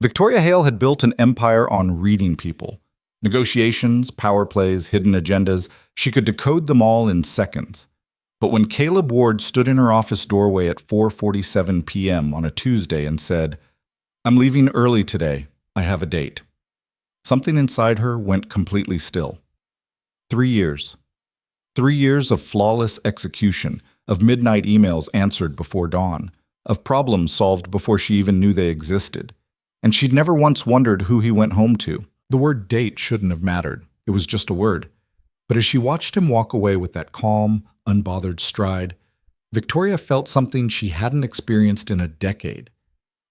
Victoria Hale had built an empire on reading people. Negotiations, power plays, hidden agendas, she could decode them all in seconds. But when Caleb Ward stood in her office doorway at 4:47 p.m. on a Tuesday and said, "I'm leaving early today. I have a date," something inside her went completely still. 3 years. 3 years of flawless execution, of midnight emails answered before dawn, of problems solved before she even knew they existed. And she'd never once wondered who he went home to. The word date shouldn't have mattered. It was just a word. But as she watched him walk away with that calm, unbothered stride, Victoria felt something she hadn't experienced in a decade.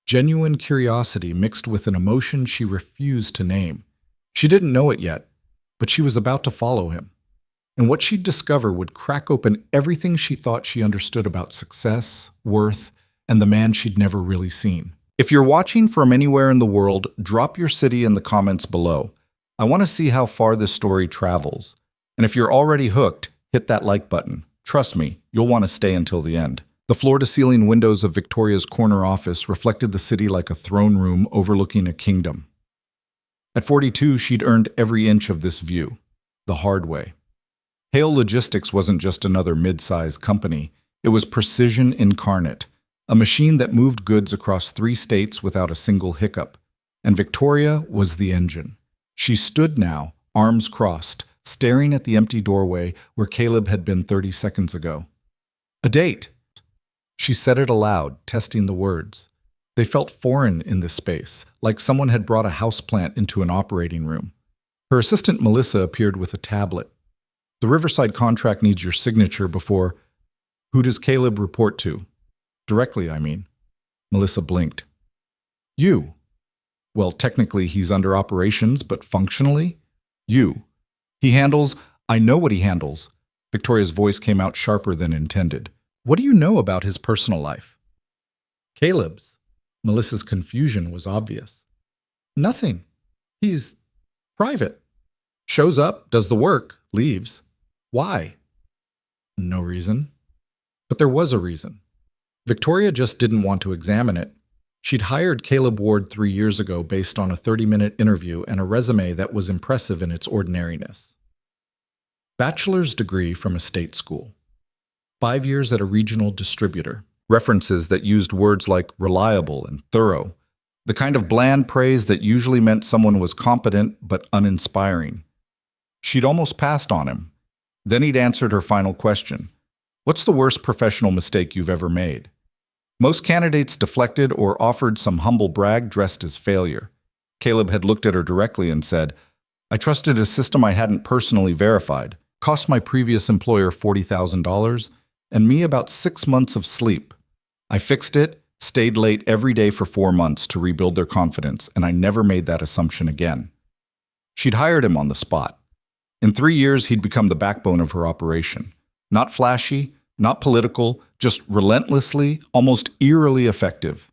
Genuine curiosity mixed with an emotion she refused to name. She didn't know it yet, but she was about to follow him. And what she'd discover would crack open everything she thought she understood about success, worth, and the man she'd never really seen. If you're watching from anywhere in the world, drop your city in the comments below. I want to see how far this story travels. And if you're already hooked, hit that like button. Trust me, you'll want to stay until the end. The floor-to-ceiling windows of Victoria's corner office reflected the city like a throne room overlooking a kingdom. At 42, she'd earned every inch of this view, the hard way. Hale Logistics wasn't just another mid-sized company. It was precision incarnate. A machine that moved goods across 3 states without a single hiccup. And Victoria was the engine. She stood now, arms crossed, staring at the empty doorway where Caleb had been 30 seconds ago. A date! She said it aloud, testing the words. They felt foreign in this space, like someone had brought a houseplant into an operating room. Her assistant Melissa appeared with a tablet. The Riverside contract needs your signature before... Who does Caleb report to? Directly, I mean. Melissa blinked. You. Well, technically he's under operations, but functionally? You. He handles... I know what he handles. Victoria's voice came out sharper than intended. What do you know about his personal life? Caleb's. Melissa's confusion was obvious. Nothing. He's private. Shows up, does the work, leaves. Why? No reason. But there was a reason. Victoria just didn't want to examine it. She'd hired Caleb Ward 3 years ago based on a 30-minute interview and a resume that was impressive in its ordinariness. Bachelor's degree from a state school. 5 years at a regional distributor. References that used words like reliable and thorough. The kind of bland praise that usually meant someone was competent but uninspiring. She'd almost passed on him. Then he'd answered her final question. What's the worst professional mistake you've ever made? Most candidates deflected or offered some humble brag dressed as failure. Caleb had looked at her directly and said, I trusted a system I hadn't personally verified. Cost my previous employer $40,000 and me about 6 months of sleep. I fixed it, stayed late every day for 4 months to rebuild their confidence, and I never made that assumption again. She'd hired him on the spot. In 3 years, he'd become the backbone of her operation. Not flashy, not political, just relentlessly, almost eerily effective.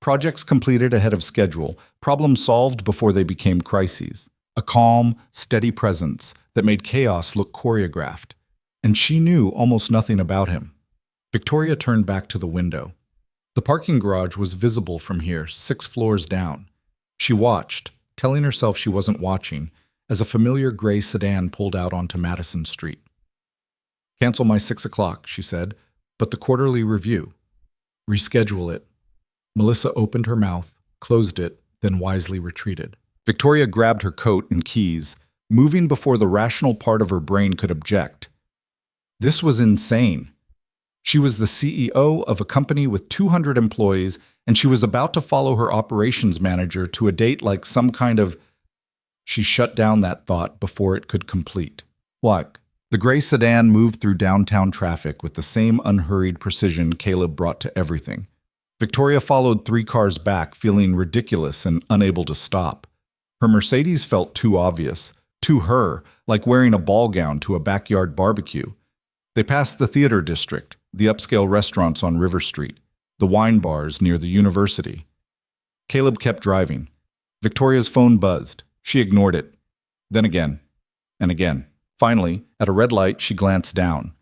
Projects completed ahead of schedule, problems solved before they became crises. A calm, steady presence that made chaos look choreographed. And she knew almost nothing about him. Victoria turned back to the window. The parking garage was visible from here, 6 floors down. She watched, telling herself she wasn't watching, as a familiar gray sedan pulled out onto Madison Street. Cancel my 6 o'clock, she said, but the quarterly review. Reschedule it. Melissa opened her mouth, closed it, then wisely retreated. Victoria grabbed her coat and keys, moving before the rational part of her brain could object. This was insane. She was the CEO of a company with 200 employees, and she was about to follow her operations manager to a date like some kind of... She shut down that thought before it could complete. What? The gray sedan moved through downtown traffic with the same unhurried precision Caleb brought to everything. Victoria followed 3 cars back, feeling ridiculous and unable to stop. Her Mercedes felt too obvious, too her, like wearing a ball gown to a backyard barbecue. They passed the theater district, the upscale restaurants on River Street, the wine bars near the university. Caleb kept driving. Victoria's phone buzzed. She ignored it. Then again, and again. Finally, at a red light, she glanced down.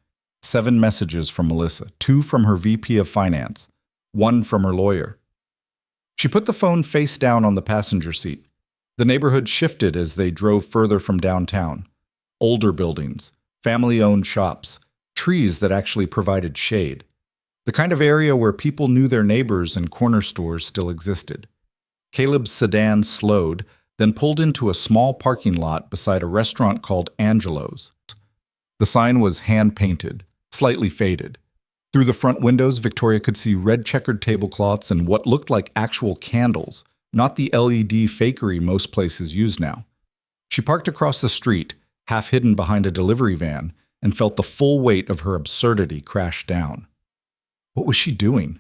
7 messages from Melissa, 2 from her VP of Finance, 1 from her lawyer. She put the phone face down on the passenger seat. The neighborhood shifted as they drove further from downtown. Older buildings, family-owned shops, trees that actually provided shade. The kind of area where people knew their neighbors and corner stores still existed. Caleb's sedan slowed, then pulled into a small parking lot beside a restaurant called Angelo's. The sign was hand-painted, slightly faded. Through the front windows, Victoria could see red checkered tablecloths and what looked like actual candles, not the LED fakery most places use now. She parked across the street, half hidden behind a delivery van, and felt the full weight of her absurdity crash down. What was she doing?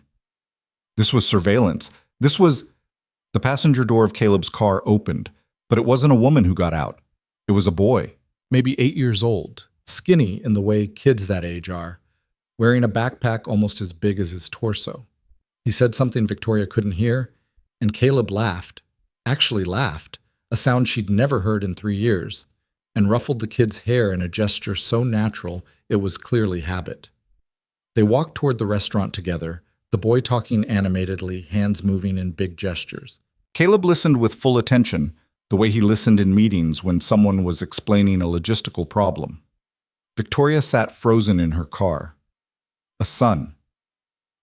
This was surveillance. The passenger door of Caleb's car opened, but it wasn't a woman who got out. It was a boy, maybe 8 years old, skinny in the way kids that age are, wearing a backpack almost as big as his torso. He said something Victoria couldn't hear, and Caleb laughed, actually laughed, a sound she'd never heard in 3 years, and ruffled the kid's hair in a gesture so natural it was clearly habit. They walked toward the restaurant together, the boy talking animatedly, hands moving in big gestures. Caleb listened with full attention, the way he listened in meetings when someone was explaining a logistical problem. Victoria sat frozen in her car. A son.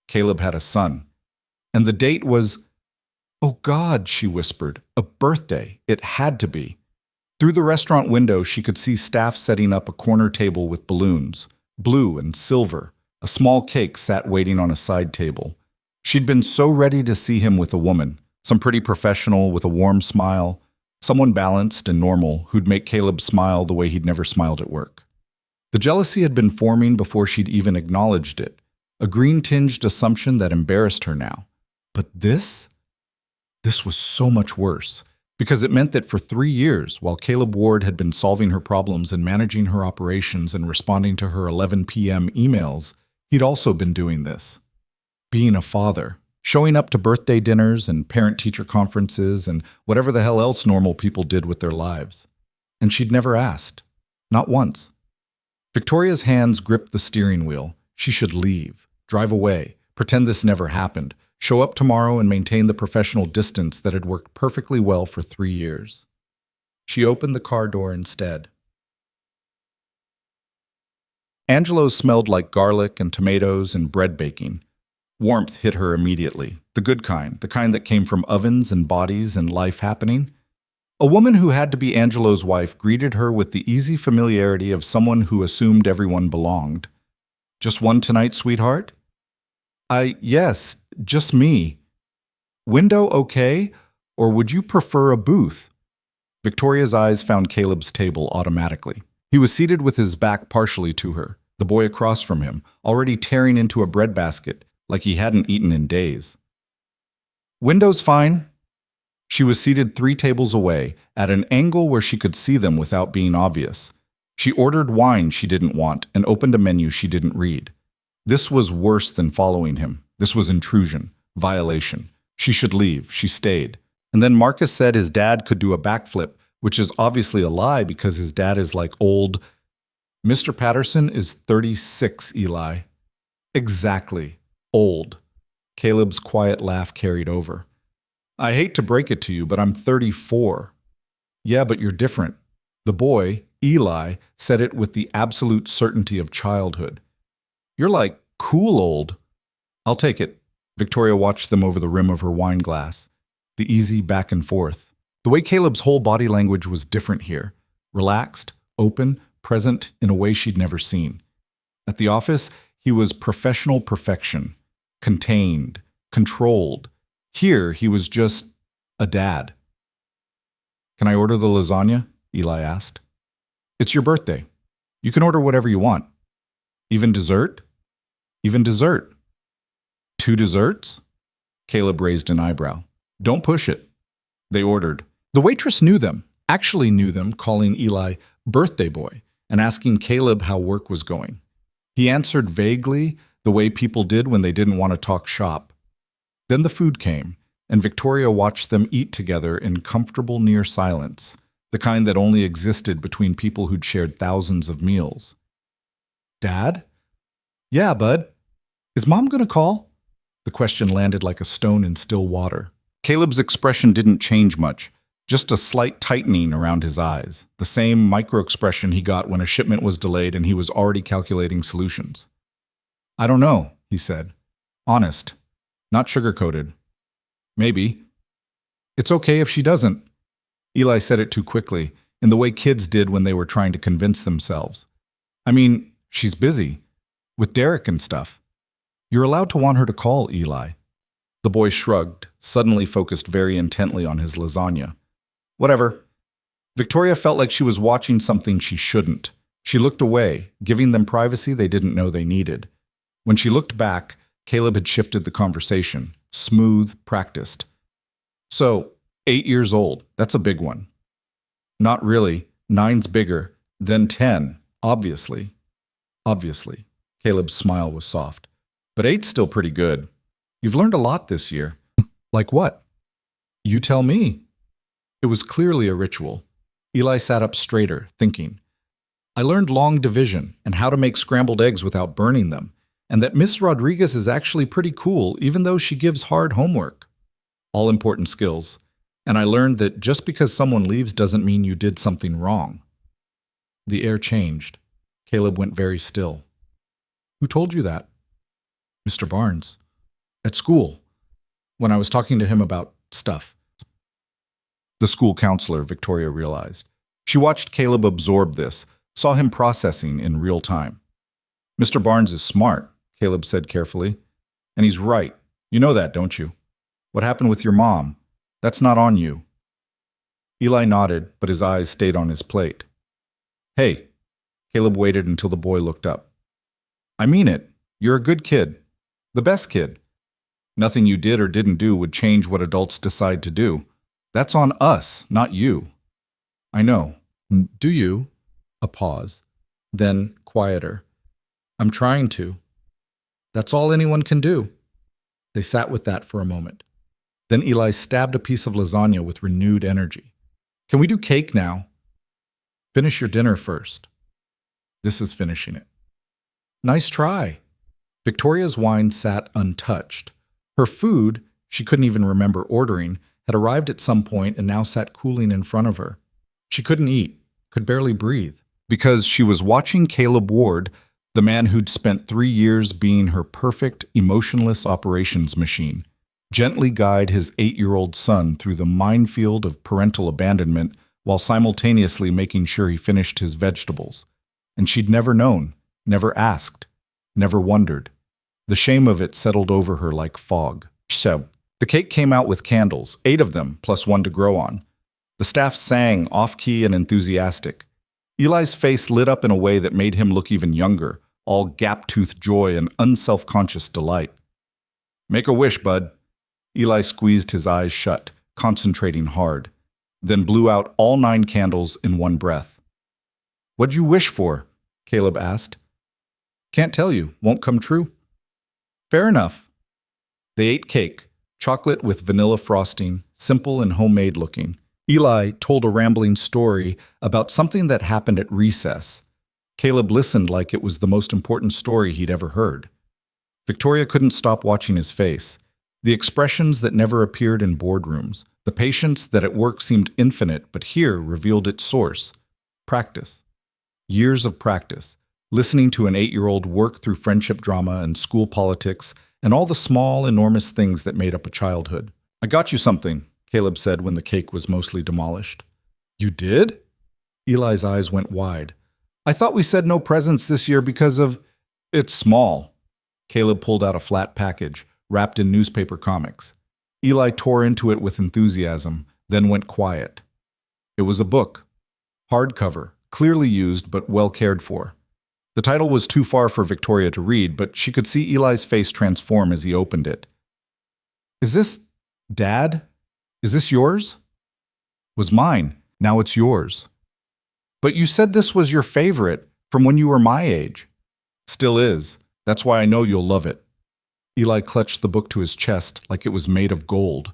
Caleb had a son. And the date was, "Oh God," she whispered, "a birthday. It had to be." Through the restaurant window, she could see staff setting up a corner table with balloons, blue and silver. A small cake sat waiting on a side table. She'd been so ready to see him with a woman, some pretty professional with a warm smile, someone balanced and normal who'd make Caleb smile the way he'd never smiled at work. The jealousy had been forming before she'd even acknowledged it, a green-tinged assumption that embarrassed her now. But this was so much worse, because it meant that for 3 years, while Caleb Ward had been solving her problems and managing her operations and responding to her 11 p.m. emails, he'd also been doing this. Being a father, showing up to birthday dinners and parent-teacher conferences and whatever the hell else normal people did with their lives. And she'd never asked. Not once. Victoria's hands gripped the steering wheel. She should leave, drive away, pretend this never happened, show up tomorrow and maintain the professional distance that had worked perfectly well for 3 years. She opened the car door instead. Angelo's smelled like garlic and tomatoes and bread baking. Warmth hit her immediately, the good kind, the kind that came from ovens and bodies and life happening. A woman who had to be Angelo's wife greeted her with the easy familiarity of someone who assumed everyone belonged. "Just one tonight, sweetheart?" Yes, just me." "Window okay? Or would you prefer a booth?" Victoria's eyes found Caleb's table automatically. He was seated with his back partially to her, the boy across from him, already tearing into a breadbasket like he hadn't eaten in days. "Window's fine." She was seated 3 tables away, at an angle where she could see them without being obvious. She ordered wine she didn't want and opened a menu she didn't read. This was worse than following him. This was intrusion, violation. She should leave. She stayed. And then Marcus said his dad could do a backflip, which is obviously a lie because his dad is like old. "Mr. Patterson is 36, Eli." "Exactly. Old." Caleb's quiet laugh carried over. "I hate to break it to you, but I'm 34. "Yeah, but you're different." The boy, Eli, said it with the absolute certainty of childhood. "You're like cool old." "I'll take it." Victoria watched them over the rim of her wine glass. The easy back and forth. The way Caleb's whole body language was different here. Relaxed, open, present in a way she'd never seen. At the office, he was professional perfection. Contained, controlled. Here, he was just a dad. "Can I order the lasagna?" Eli asked. "It's your birthday. You can order whatever you want." "Even dessert?" "Even dessert." "2 desserts?" Caleb raised an eyebrow. "Don't push it." They ordered. The waitress knew them, actually knew them, calling Eli birthday boy and asking Caleb how work was going. He answered vaguely, the way people did when they didn't want to talk shop. Then the food came, and Victoria watched them eat together in comfortable near silence, the kind that only existed between people who'd shared thousands of meals. "Dad?" "Yeah, bud." "Is Mom gonna call?" The question landed like a stone in still water. Caleb's expression didn't change much, just a slight tightening around his eyes, the same micro-expression he got when a shipment was delayed and he was already calculating solutions. I don't know, he said. Honest. Not sugar-coated. Maybe. It's okay if she doesn't. Eli said it too quickly, in the way kids did when they were trying to convince themselves. I mean, she's busy. With Derek and stuff. You're allowed to want her to call, Eli. The boy shrugged, suddenly focused very intently on his lasagna. Whatever. Victoria felt like she was watching something she shouldn't. She looked away, giving them privacy they didn't know they needed. When she looked back, Caleb had shifted the conversation. Smooth, practiced. So, 8 years old, that's a big one. Not really. 9's bigger. Then 10, obviously. Obviously. Caleb's smile was soft. But 8's still pretty good. You've learned a lot this year. Like what? You tell me. It was clearly a ritual. Eli sat up straighter, thinking. I learned long division and how to make scrambled eggs without burning them, and that Miss Rodriguez is actually pretty cool even though she gives hard homework. All important skills. And I learned that just because someone leaves doesn't mean you did something wrong. The air changed. Caleb went very still. Who told you that? Mr. Barnes. At school, when I was talking to him about stuff. The school counselor, Victoria realized. She watched Caleb absorb this, saw him processing in real time. Mr. Barnes is smart, Caleb said carefully. And he's right. You know that, don't you? What happened with your mom? That's not on you. Eli nodded, but his eyes stayed on his plate. Hey, Caleb waited until the boy looked up. I mean it. You're a good kid. The best kid. Nothing you did or didn't do would change what adults decide to do. That's on us, not you. I know. Do you? A pause. Then, quieter. I'm trying to. That's all anyone can do. They sat with that for a moment. Then Eli stabbed a piece of lasagna with renewed energy. Can we do cake now? Finish your dinner first. This is finishing it. Nice try. Victoria's wine sat untouched. Her food, she couldn't even remember ordering, had arrived at some point and now sat cooling in front of her. She couldn't eat, could barely breathe, because she was watching Caleb Ward, the man who'd spent 3 years being her perfect, emotionless operations machine, gently guide his 8-year-old son through the minefield of parental abandonment while simultaneously making sure he finished his vegetables. And she'd never known, never asked, never wondered. The shame of it settled over her like fog. So, the cake came out with candles, 8 of them, plus one to grow on. The staff sang, off-key and enthusiastic. Eli's face lit up in a way that made him look even younger, all gap-toothed joy and unself-conscious delight. Make a wish, bud. Eli squeezed his eyes shut, concentrating hard, then blew out all 9 candles in one breath. What'd you wish for? Caleb asked. Can't tell you. Won't come true. Fair enough. They ate cake, chocolate with vanilla frosting, simple and homemade looking. Eli told a rambling story about something that happened at recess. Caleb listened like it was the most important story he'd ever heard. Victoria couldn't stop watching his face. The expressions that never appeared in boardrooms, the patience that at work seemed infinite but here revealed its source. Practice. Years of practice. Listening to an 8-year-old work through friendship drama and school politics and all the small, enormous things that made up a childhood. I got you something, Caleb said when the cake was mostly demolished. You did? Eli's eyes went wide. I thought we said no presents this year because of... It's small. Caleb pulled out a flat package, wrapped in newspaper comics. Eli tore into it with enthusiasm, then went quiet. It was a book. Hardcover, clearly used but well cared for. The title was too far for Victoria to read, but she could see Eli's face transform as he opened it. Is this... Dad? Is this yours? Was mine. Now it's yours. But you said this was your favorite from when you were my age. Still is. That's why I know you'll love it. Eli clutched the book to his chest like it was made of gold.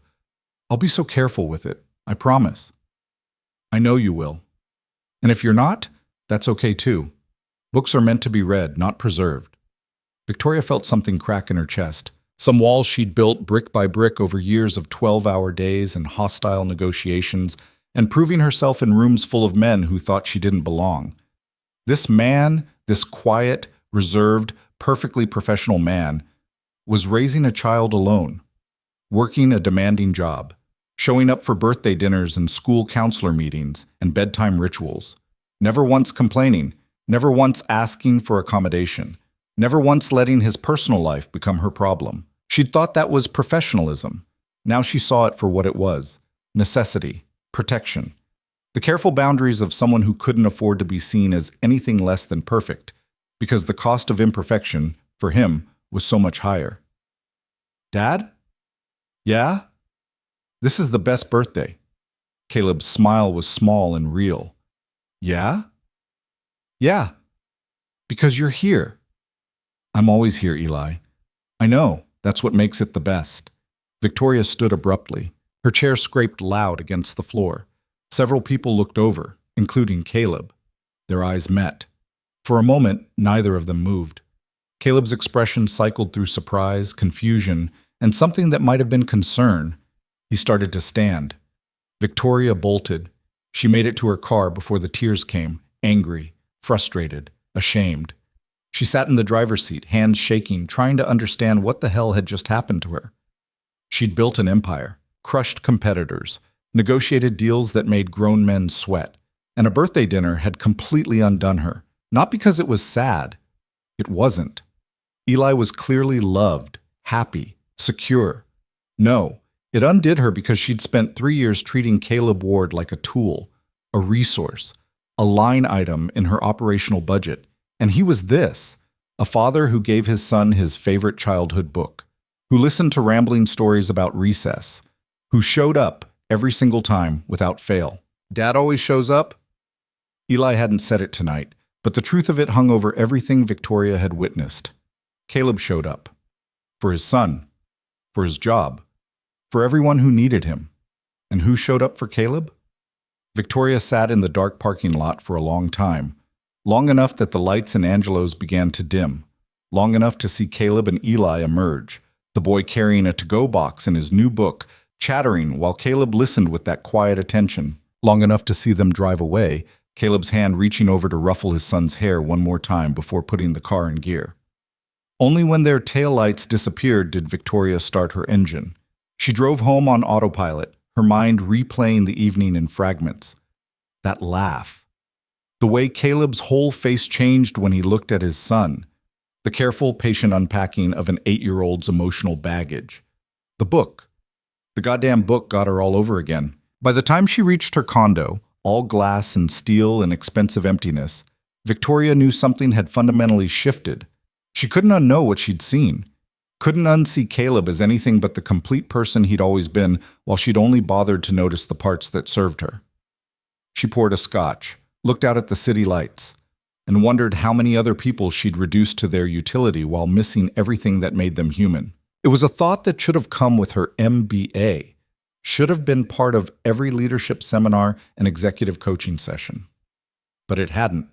I'll be so careful with it. I promise. I know you will. And if you're not, that's okay too. Books are meant to be read, not preserved. Victoria felt something crack in her chest, Some walls she'd built brick by brick over years of 12-hour days and hostile negotiations, and proving herself in rooms full of men who thought she didn't belong. This man, this quiet, reserved, perfectly professional man, was raising a child alone, working a demanding job, showing up for birthday dinners and school counselor meetings and bedtime rituals, never once complaining, never once asking for accommodation, never once letting his personal life become her problem. She'd thought that was professionalism. Now she saw it for what it was: necessity, protection, the careful boundaries of someone who couldn't afford to be seen as anything less than perfect, because the cost of imperfection, for him, was so much higher. "Dad? Yeah? This is the best birthday." Caleb's smile was small and real. "Yeah? Yeah. Because you're here." "I'm always here, Eli." "I know. That's what makes it the best." Victoria stood abruptly. Her chair scraped loud against the floor. Several people looked over, including Caleb. Their eyes met. For a moment, neither of them moved. Caleb's expression cycled through surprise, confusion, and something that might have been concern. He started to stand. Victoria bolted. She made it to her car before the tears came, angry, frustrated, ashamed. She sat in the driver's seat, hands shaking, trying to understand what the hell had just happened to her. She'd built an empire, crushed competitors, negotiated deals that made grown men sweat, and a birthday dinner had completely undone her. Not because it was sad. It wasn't. Eli was clearly loved, happy, secure. No, it undid her because she'd spent 3 years treating Caleb Ward like a tool, a resource, a line item in her operational budget. And he was this: a father who gave his son his favorite childhood book, who listened to rambling stories about recess, who showed up every single time without fail. "Dad always shows up?" Eli hadn't said it tonight, but the truth of it hung over everything Victoria had witnessed. Caleb showed up. For his son. For his job. For everyone who needed him. And who showed up for Caleb? Victoria sat in the dark parking lot for a long time. Long enough that the lights in Angelo's began to dim. Long enough to see Caleb and Eli emerge, the boy carrying a to-go box and his new book, chattering while Caleb listened with that quiet attention. Long enough to see them drive away, Caleb's hand reaching over to ruffle his son's hair one more time before putting the car in gear. Only when their taillights disappeared did Victoria start her engine. She drove home on autopilot, her mind replaying the evening in fragments. That laugh. The way Caleb's whole face changed when he looked at his son. The careful, patient unpacking of an 8-year-old's emotional baggage. The book. The goddamn book got her all over again. By the time she reached her condo, all glass and steel and expensive emptiness, Victoria knew something had fundamentally shifted. She couldn't unknow what she'd seen. Couldn't unsee Caleb as anything but the complete person he'd always been, while she'd only bothered to notice the parts that served her. She poured a scotch, looked out at the city lights, and wondered how many other people she'd reduced to their utility while missing everything that made them human. It was a thought that should have come with her MBA, should have been part of every leadership seminar and executive coaching session. But it hadn't.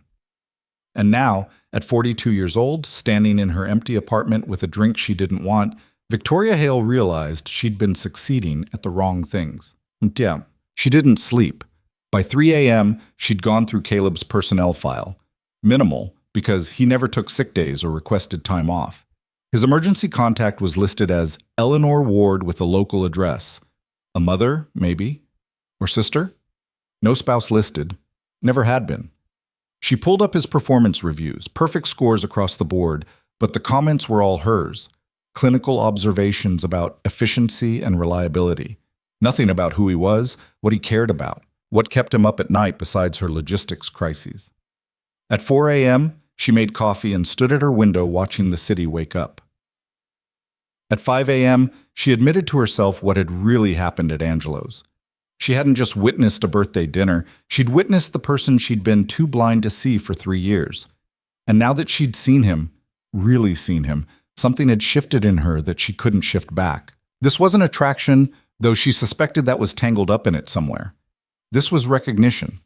And now, at 42 years old, standing in her empty apartment with a drink she didn't want, Victoria Hale realized she'd been succeeding at the wrong things. Yeah, she didn't sleep. By 3 a.m., she'd gone through Caleb's personnel file. Minimal, because he never took sick days or requested time off. His emergency contact was listed as Eleanor Ward with a local address. A mother, maybe? Or sister? No spouse listed. Never had been. She pulled up his performance reviews, perfect scores across the board, but the comments were all hers. Clinical observations about efficiency and reliability. Nothing about who he was, what he cared about, what kept him up at night besides her logistics crises. At 4 a.m., she made coffee and stood at her window watching the city wake up. At 5 a.m., she admitted to herself what had really happened at Angelo's. She hadn't just witnessed a birthday dinner, she'd witnessed the person she'd been too blind to see for 3 years. And now that she'd seen him, really seen him, something had shifted in her that she couldn't shift back. This wasn't attraction, though she suspected that was tangled up in it somewhere. This was recognition.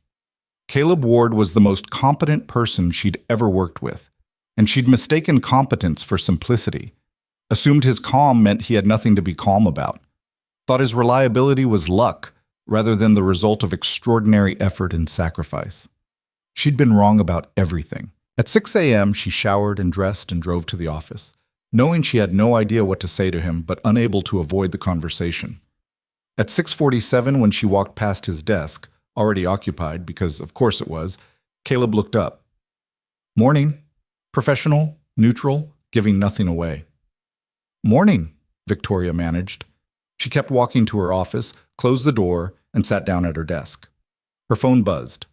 Caleb Ward was the most competent person she'd ever worked with, and she'd mistaken competence for simplicity. Assumed his calm meant he had nothing to be calm about. Thought his reliability was luck rather than the result of extraordinary effort and sacrifice. She'd been wrong about everything. At 6 a.m., she showered and dressed and drove to the office, knowing she had no idea what to say to him but unable to avoid the conversation. At 6:47, when she walked past his desk, already occupied because of course it was, Caleb looked up. Morning. Professional, neutral, giving nothing away. Morning, Victoria managed. She kept walking to her office, closed the door, and sat down at her desk. Her phone buzzed.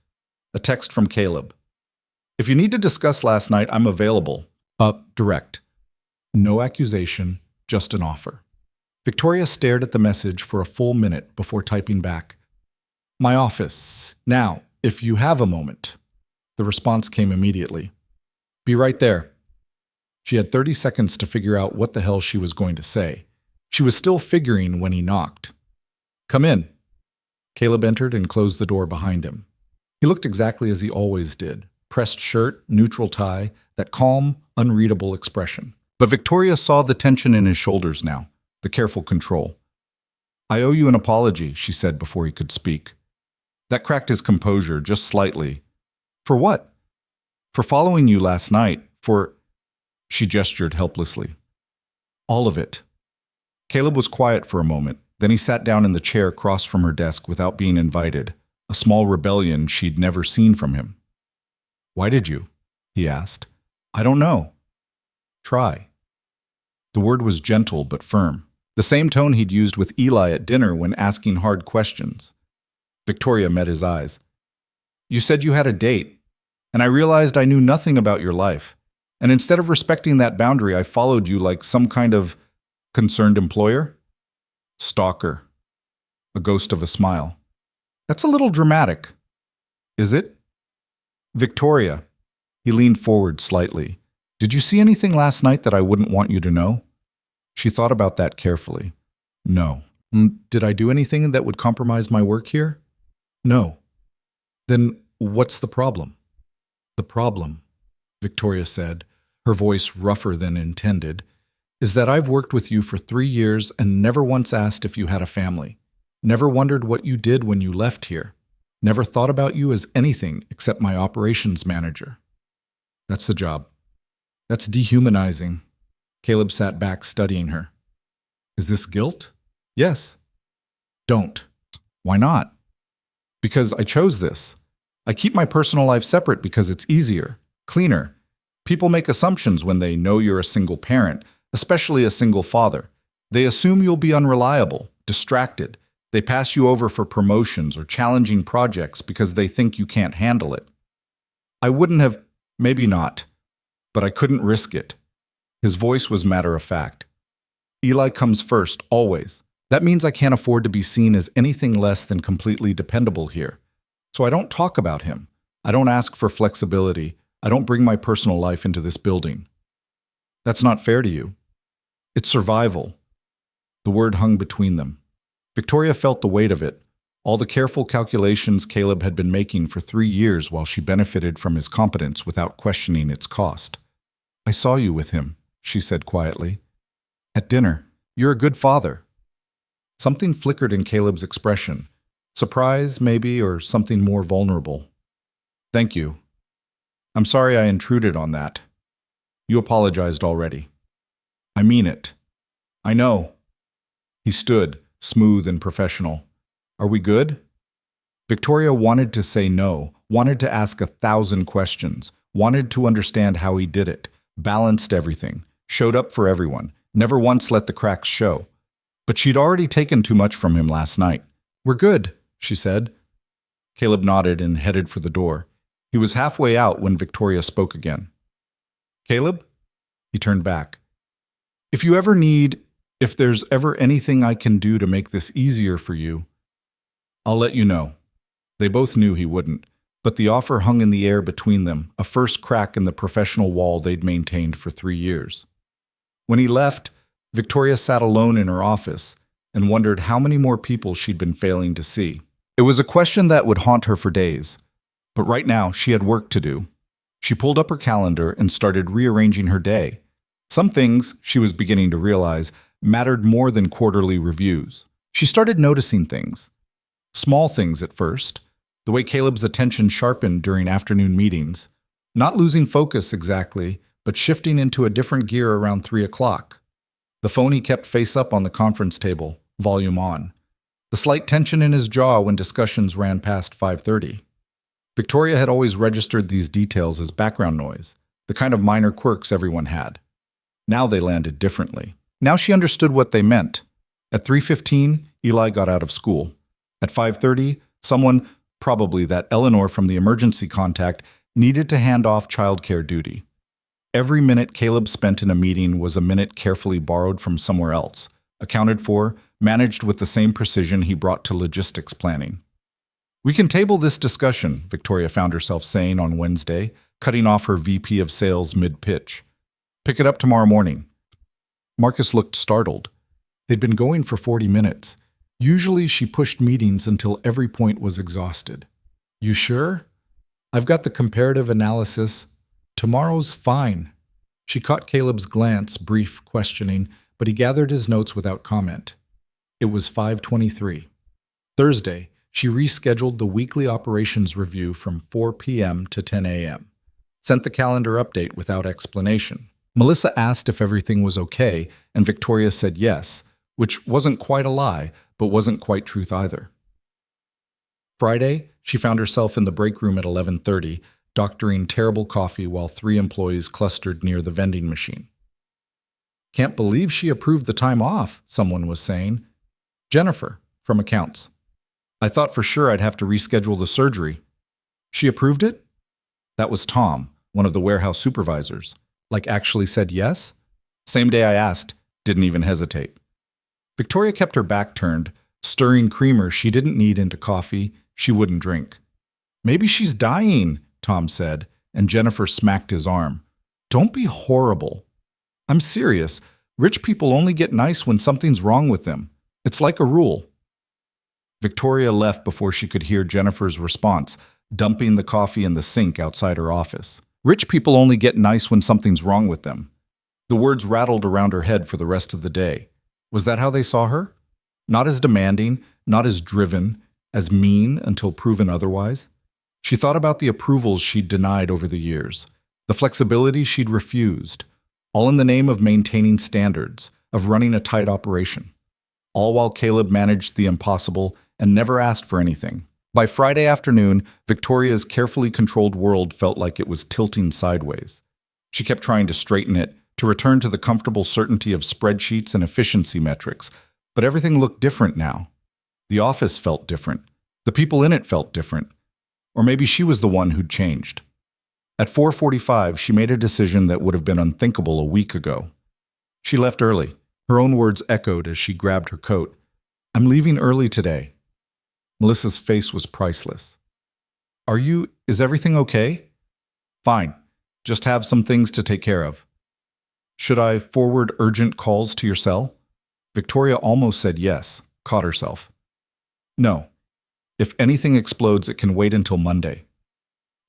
A text from Caleb. If you need to discuss last night, I'm available. Direct. No accusation, just an offer. Victoria stared at the message for a full minute before typing back. My office. Now, if you have a moment. The response came immediately. Be right there. She had 30 seconds to figure out what the hell she was going to say. She was still figuring when he knocked. Come in. Caleb entered and closed the door behind him. He looked exactly as he always did. Pressed shirt, neutral tie, that calm, unreadable expression. But Victoria saw the tension in his shoulders now, the careful control. I owe you an apology, she said before he could speak. That cracked his composure just slightly. For what? For following you last night, for... She gestured helplessly. All of it. Caleb was quiet for a moment. Then he sat down in the chair across from her desk without being invited, a small rebellion she'd never seen from him. Why did you? He asked. I don't know. Try. The word was gentle but firm, the same tone he'd used with Eli at dinner when asking hard questions. Victoria met his eyes. You said you had a date, and I realized I knew nothing about your life. And instead of respecting that boundary, I followed you like some kind of concerned employer? Stalker. A ghost of a smile. That's a little dramatic. Is it? Victoria. He leaned forward slightly. Did you see anything last night that I wouldn't want you to know? She thought about that carefully. No. Did I do anything that would compromise my work here? No. Then what's the problem? The problem, Victoria said, her voice rougher than intended, is that I've worked with you for 3 years and never once asked if you had a family. Never wondered what you did when you left here. Never thought about you as anything except my operations manager. That's the job. That's dehumanizing. Caleb sat back studying her. Is this guilt? Yes. Don't. Why not? Because I chose this. I keep my personal life separate because it's easier, cleaner. People make assumptions when they know you're a single parent, especially a single father. They assume you'll be unreliable, distracted. They pass you over for promotions or challenging projects because they think you can't handle it. I wouldn't have, maybe not, but I couldn't risk it. His voice was matter-of-fact. Eli comes first, always. That means I can't afford to be seen as anything less than completely dependable here. So I don't talk about him. I don't ask for flexibility. I don't bring my personal life into this building. That's not fair to you. It's survival. The word hung between them. Victoria felt the weight of it, all the careful calculations Caleb had been making for 3 years while she benefited from his competence without questioning its cost. I saw you with him, she said quietly. At dinner. You're a good father. Something flickered in Caleb's expression. Surprise, maybe, or something more vulnerable. Thank you. I'm sorry I intruded on that. You apologized already. I mean it. I know. He stood, smooth and professional. Are we good? Victoria wanted to say no, wanted to ask 1,000 questions, wanted to understand how he did it, balanced everything, showed up for everyone, never once let the cracks show. But she'd already taken too much from him last night. We're good, she said. Caleb nodded and headed for the door. He was halfway out when Victoria spoke again. Caleb? He turned back. If there's ever anything I can do to make this easier for you, I'll let you know. They both knew he wouldn't, but the offer hung in the air between them, a first crack in the professional wall they'd maintained for 3 years. When he left, Victoria sat alone in her office and wondered how many more people she'd been failing to see. It was a question that would haunt her for days, but right now she had work to do. She pulled up her calendar and started rearranging her day. Some things, she was beginning to realize, mattered more than quarterly reviews. She started noticing things. Small things at first, the way Caleb's attention sharpened during afternoon meetings, not losing focus exactly, but shifting into a different gear around 3 o'clock. The phone he kept face up on the conference table, volume on. The slight tension in his jaw when discussions ran past 5:30. Victoria had always registered these details as background noise, the kind of minor quirks everyone had. Now they landed differently. Now she understood what they meant. At 3:15, Eli got out of school. At 5:30, someone, probably that Eleanor from the emergency contact, needed to hand off childcare duty. Every minute Caleb spent in a meeting was a minute carefully borrowed from somewhere else, accounted for, managed with the same precision he brought to logistics planning. "We can table this discussion," Victoria found herself saying on Wednesday, cutting off her VP of sales mid-pitch. "Pick it up tomorrow morning." Marcus looked startled. They'd been going for 40 minutes. Usually she pushed meetings until every point was exhausted. "You sure? I've got the comparative analysis. Tomorrow's fine." She caught Caleb's glance, brief, questioning, but he gathered his notes without comment. It was 5:23. Thursday, she rescheduled the weekly operations review from 4 p.m. to 10 a.m. Sent the calendar update without explanation. Melissa asked if everything was okay, and Victoria said yes, which wasn't quite a lie, but wasn't quite truth either. Friday, she found herself in the break room at 11:30, doctoring terrible coffee while 3 employees clustered near the vending machine. "Can't believe she approved the time off," someone was saying. "Jennifer, from accounts. I thought for sure I'd have to reschedule the surgery." "She approved it?" That was Tom, one of the warehouse supervisors. Like actually said yes? Same day I asked, didn't even hesitate. Victoria kept her back turned, stirring creamer she didn't need into coffee she wouldn't drink. "Maybe she's dying," Tom said, and Jennifer smacked his arm. "Don't be horrible." "I'm serious. Rich people only get nice when something's wrong with them. It's like a rule." Victoria left before she could hear Jennifer's response, dumping the coffee in the sink outside her office. Rich people only get nice when something's wrong with them. The words rattled around her head for the rest of the day. Was that how they saw her? Not as demanding, not as driven, as mean until proven otherwise? She thought about the approvals she'd denied over the years, the flexibility she'd refused, all in the name of maintaining standards, of running a tight operation. All while Caleb managed the impossible and never asked for anything. By Friday afternoon, Victoria's carefully controlled world felt like it was tilting sideways. She kept trying to straighten it, to return to the comfortable certainty of spreadsheets and efficiency metrics, but everything looked different now. The office felt different. The people in it felt different. Or maybe she was the one who'd changed. At 4:45, she made a decision that would have been unthinkable a week ago. She left early. Her own words echoed as she grabbed her coat. "I'm leaving early today." Melissa's face was priceless. Is everything okay?" "Fine. Just have some things to take care of." "Should I forward urgent calls to your cell?" Victoria almost said yes, caught herself. "No. If anything explodes, it can wait until Monday."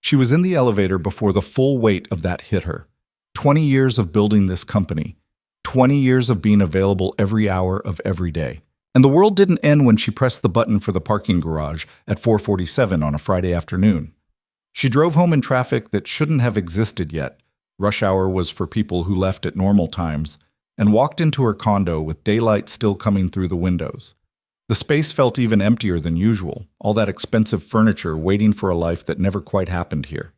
She was in the elevator before the full weight of that hit her. 20 years of building this company. 20 years of being available every hour of every day. And the world didn't end when she pressed the button for the parking garage at 4:47 on a Friday afternoon. She drove home in traffic that shouldn't have existed yet. Rush hour was for people who left at normal times, and walked into her condo with daylight still coming through the windows. The space felt even emptier than usual, all that expensive furniture waiting for a life that never quite happened here.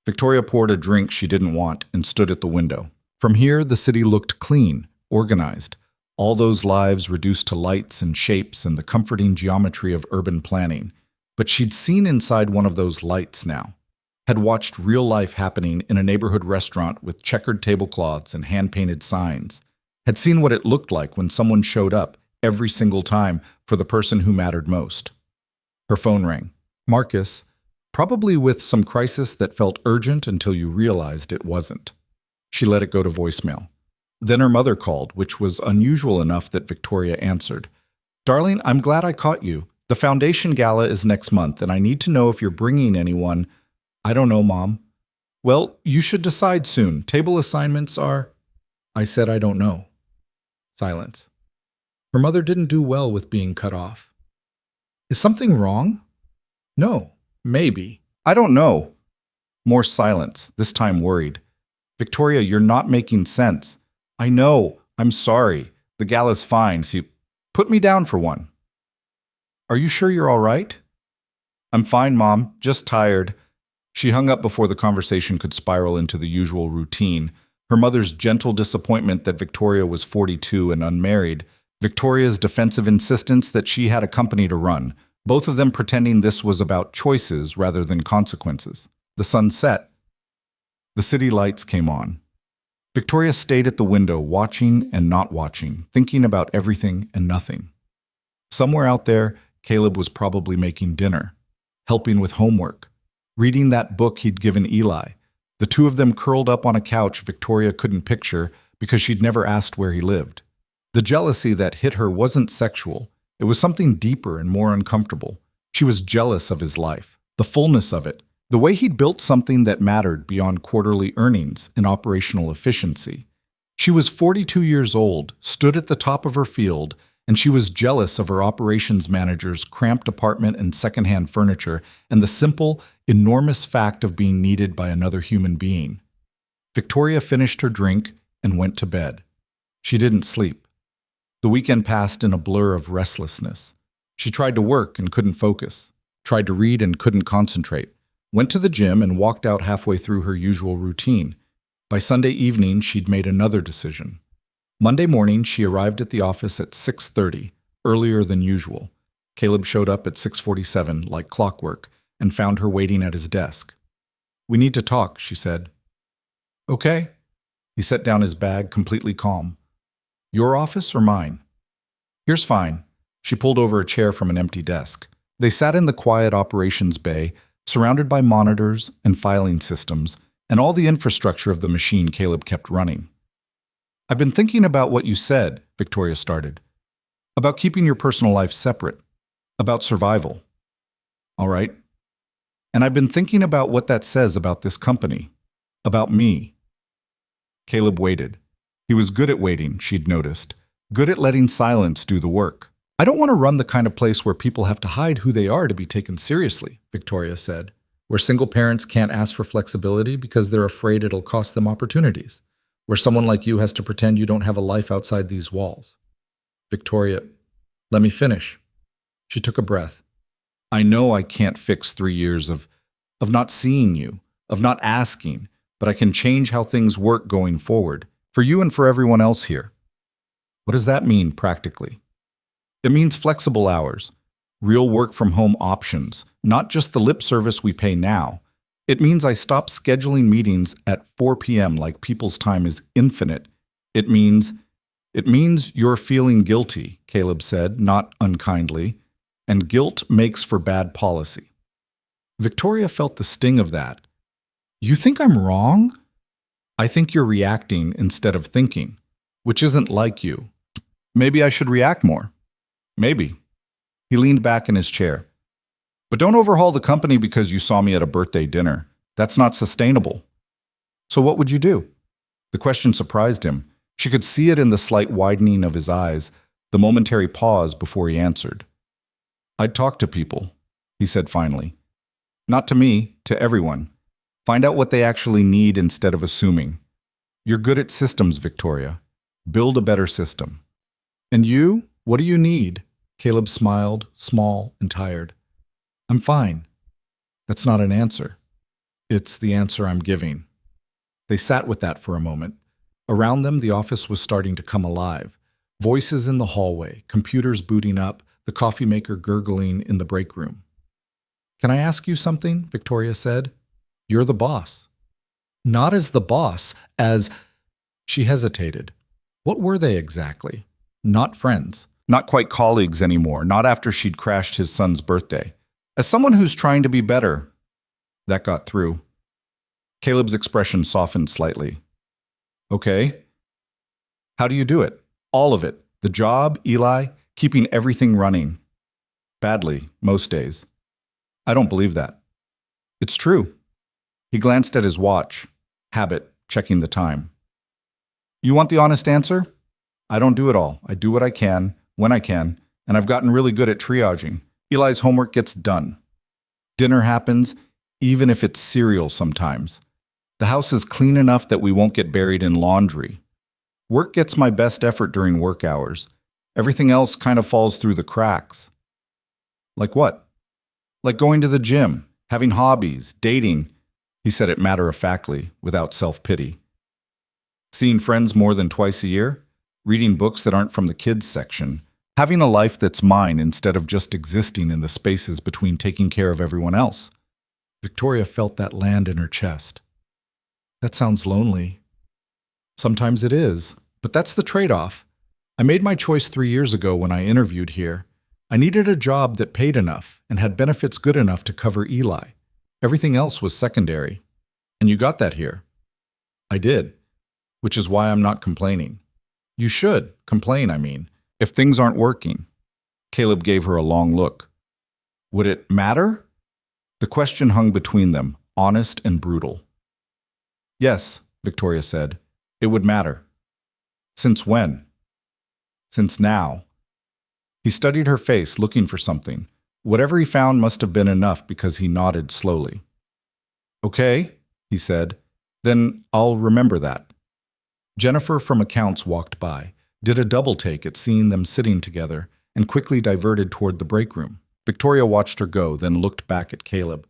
Victoria poured a drink she didn't want and stood at the window. From here, the city looked clean, organized. All those lives reduced to lights and shapes and the comforting geometry of urban planning. But she'd seen inside one of those lights now. Had watched real life happening in a neighborhood restaurant with checkered tablecloths and hand-painted signs. Had seen what it looked like when someone showed up every single time for the person who mattered most. Her phone rang. Marcus, probably with some crisis that felt urgent until you realized it wasn't. She let it go to voicemail. Then her mother called, which was unusual enough that Victoria answered. "Darling, I'm glad I caught you. The foundation gala is next month, and I need to know if you're bringing anyone." "I don't know, Mom." "Well, you should decide soon. Table assignments are..." I said I don't know. Silence. Her mother didn't do well with being cut off. Is something wrong? No, maybe. I don't know. More silence, this time worried. Victoria, you're not making sense. I know. I'm sorry. The gal is fine, so put me down for one. Are you sure you're all right? I'm fine, Mom. Just tired. She hung up before the conversation could spiral into the usual routine. Her mother's gentle disappointment that Victoria was 42 and unmarried. Victoria's defensive insistence that she had a company to run. Both of them pretending this was about choices rather than consequences. The sun set. The city lights came on. Victoria stayed at the window, watching and not watching, thinking about everything and nothing. Somewhere out there, Caleb was probably making dinner, helping with homework, reading that book he'd given Eli. The two of them curled up on a couch Victoria couldn't picture because she'd never asked where he lived. The jealousy that hit her wasn't sexual. It was something deeper and more uncomfortable. She was jealous of his life, the fullness of it, the way he'd built something that mattered beyond quarterly earnings and operational efficiency. She was 42 years old, stood at the top of her field, and she was jealous of her operations manager's cramped apartment and secondhand furniture and the simple, enormous fact of being needed by another human being. Victoria finished her drink and went to bed. She didn't sleep. The weekend passed in a blur of restlessness. She tried to work and couldn't focus, tried to read and couldn't concentrate, went to the gym and walked out halfway through her usual routine. By Sunday evening, she'd made another decision. Monday morning, she arrived at the office at 6:30, earlier than usual. Caleb showed up at 6:47, like clockwork, and found her waiting at his desk. "We need to talk," she said. "Okay." He set down his bag, completely calm. "Your office or mine?" "Here's fine." She pulled over a chair from an empty desk. They sat in the quiet operations bay, surrounded by monitors and filing systems, and all the infrastructure of the machine Caleb kept running. "I've been thinking about what you said," Victoria started. "About keeping your personal life separate. About survival." "All right." "And I've been thinking about what that says about this company. About me." Caleb waited. He was good at waiting, she'd noticed. Good at letting silence do the work. "I don't want to run the kind of place where people have to hide who they are to be taken seriously," Victoria said. "Where single parents can't ask for flexibility because they're afraid it'll cost them opportunities. Where someone like you has to pretend you don't have a life outside these walls." "Victoria, let me finish." She took a breath. "I know I can't fix 3 years of not seeing you, of not asking, but I can change how things work going forward, for you and for everyone else here." "What does that mean practically?" "It means flexible hours, real work from home options, not just the lip service we pay now. It means I stop scheduling meetings at 4 p.m. like people's time is infinite. It means you're feeling guilty," Caleb said, not unkindly, "and guilt makes for bad policy." Victoria felt the sting of that. "You think I'm wrong?" "I think you're reacting instead of thinking, which isn't like you. Maybe I should react more." "Maybe." He leaned back in his chair. "But don't overhaul the company because you saw me at a birthday dinner. That's not sustainable." "So what would you do?" The question surprised him. She could see it in the slight widening of his eyes, the momentary pause before he answered. "I'd talk to people," he said finally. "Not to me, to everyone. Find out what they actually need instead of assuming. You're good at systems, Victoria. Build a better system." "And you? What do you need?" Caleb smiled, small and tired. "I'm fine." "That's not an answer. It's the answer I'm giving." They sat with that for a moment. Around them, the office was starting to come alive. Voices in the hallway, computers booting up, the coffee maker gurgling in the break room. "Can I ask you something?" Victoria said. "You're the boss." "Not as the boss, as—" She hesitated. What were they exactly? Not friends. Not quite colleagues anymore, not after she'd crashed his son's birthday. As someone who's trying to be better. That got through. Caleb's expression softened slightly. "Okay. How do you do it? All of it. The job, Eli, keeping everything running." "Badly, most days." "I don't believe that." "It's true." He glanced at his watch. Habit, checking the time. You want the honest answer? I don't do it all. I do what I can, when I can, and I've gotten really good at triaging. Eli's homework gets done. Dinner happens, even if it's cereal sometimes. The house is clean enough that we won't get buried in laundry. Work gets my best effort during work hours. Everything else kind of falls through the cracks. Like what? Like going to the gym, having hobbies, dating. He said it matter-of-factly, without self-pity. Seeing friends more than twice a year, reading books that aren't from the kids section, having a life that's mine instead of just existing in the spaces between taking care of everyone else. Victoria felt that land in her chest. That sounds lonely. Sometimes it is, but that's the trade-off. I made my choice 3 years ago when I interviewed here. I needed a job that paid enough and had benefits good enough to cover Eli. Everything else was secondary. And you got that here. I did, which is why I'm not complaining. You should complain, I mean, if things aren't working. Caleb gave her a long look. Would it matter? The question hung between them, honest and brutal. Yes, Victoria said, it would matter. Since when? Since now. He studied her face, looking for something. Whatever he found must have been enough because he nodded slowly. Okay, he said, then I'll remember that. Jennifer from accounts walked by, did a double take at seeing them sitting together, and quickly diverted toward the break room. Victoria watched her go, then looked back at Caleb.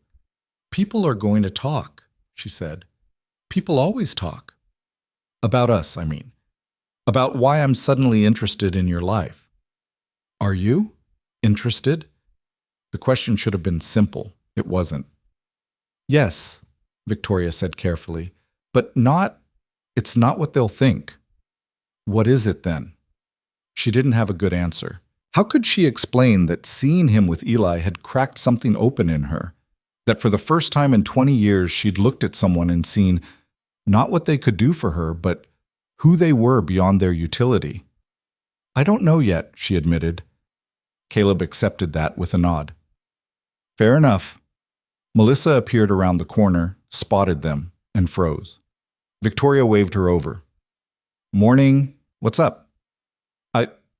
People are going to talk, she said. People always talk. About us, I mean. About why I'm suddenly interested in your life. Are you? Interested? The question should have been simple. It wasn't. Yes, Victoria said carefully, but it's not what they'll think. What is it then? She didn't have a good answer. How could she explain that seeing him with Eli had cracked something open in her? That for the first time in 20 years she'd looked at someone and seen not what they could do for her, but who they were beyond their utility. I don't know yet, she admitted. Caleb accepted that with a nod. Fair enough. Melissa appeared around the corner, spotted them, and froze. Victoria waved her over. Morning. What's up?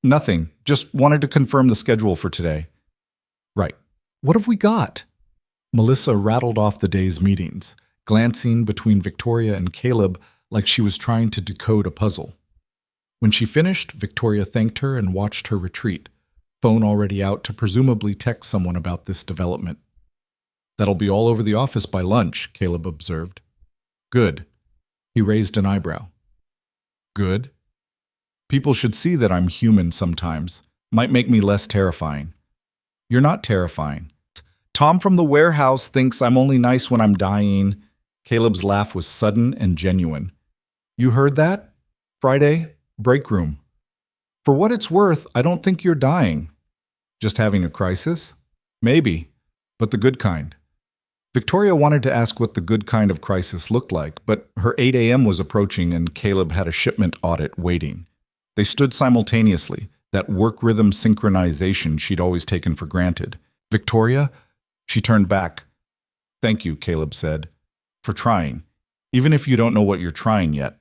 Nothing. Just wanted to confirm the schedule for today. Right. What have we got? Melissa rattled off the day's meetings, glancing between Victoria and Caleb like she was trying to decode a puzzle. When she finished, Victoria thanked her and watched her retreat, phone already out to presumably text someone about this development. That'll be all over the office by lunch, Caleb observed. Good. He raised an eyebrow. Good. People should see that I'm human sometimes. Might make me less terrifying. You're not terrifying. Tom from the warehouse thinks I'm only nice when I'm dying. Caleb's laugh was sudden and genuine. You heard that? Friday, break room. For what it's worth, I don't think you're dying. Just having a crisis? Maybe, but the good kind. Victoria wanted to ask what the good kind of crisis looked like, but her 8 a.m. was approaching and Caleb had a shipment audit waiting. They stood simultaneously, that work rhythm synchronization she'd always taken for granted. Victoria? She turned back. Thank you, Caleb said, for trying, even if you don't know what you're trying yet.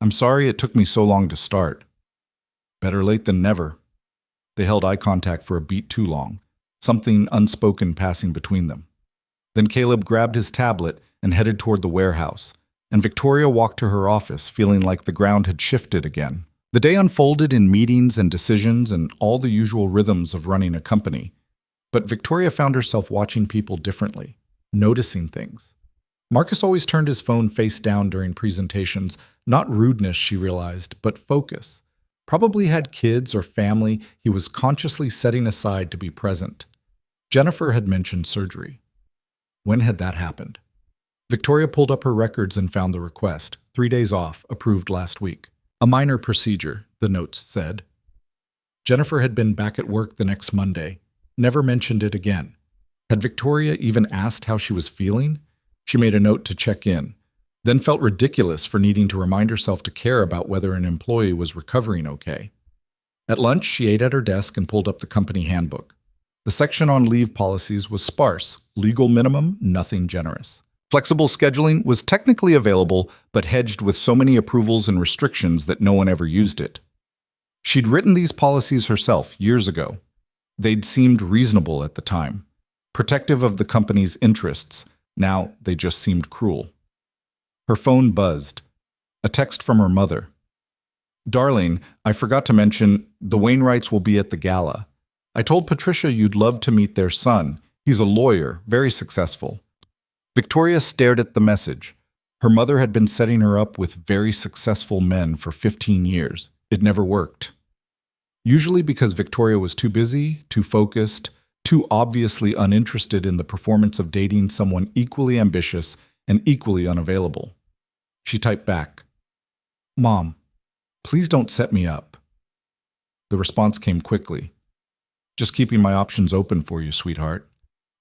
I'm sorry it took me so long to start. Better late than never. They held eye contact for a beat too long, something unspoken passing between them. Then Caleb grabbed his tablet and headed toward the warehouse, and Victoria walked to her office feeling like the ground had shifted again. The day unfolded in meetings and decisions and all the usual rhythms of running a company. But Victoria found herself watching people differently, noticing things. Marcus always turned his phone face down during presentations, not rudeness, she realized, but focus. Probably had kids or family he was consciously setting aside to be present. Jennifer had mentioned surgery. When had that happened? Victoria pulled up her records and found the request, 3 days off, approved last week. A minor procedure, the notes said. Jennifer had been back at work the next Monday, never mentioned it again. Had Victoria even asked how she was feeling? She made a note to check in, then felt ridiculous for needing to remind herself to care about whether an employee was recovering okay. At lunch, she ate at her desk and pulled up the company handbook. The section on leave policies was sparse, legal minimum, nothing generous. Flexible scheduling was technically available, but hedged with so many approvals and restrictions that no one ever used it. She'd written these policies herself years ago. They'd seemed reasonable at the time, protective of the company's interests. Now they just seemed cruel. Her phone buzzed. A text from her mother. "Darling, I forgot to mention, the Wainwrights will be at the gala. I told Patricia you'd love to meet their son. He's a lawyer, very successful." Victoria stared at the message. Her mother had been setting her up with very successful men for 15 years. It never worked. Usually because Victoria was too busy, too focused, too obviously uninterested in the performance of dating someone equally ambitious and equally unavailable. She typed back, "Mom, please don't set me up." The response came quickly. "Just keeping my options open for you, sweetheart."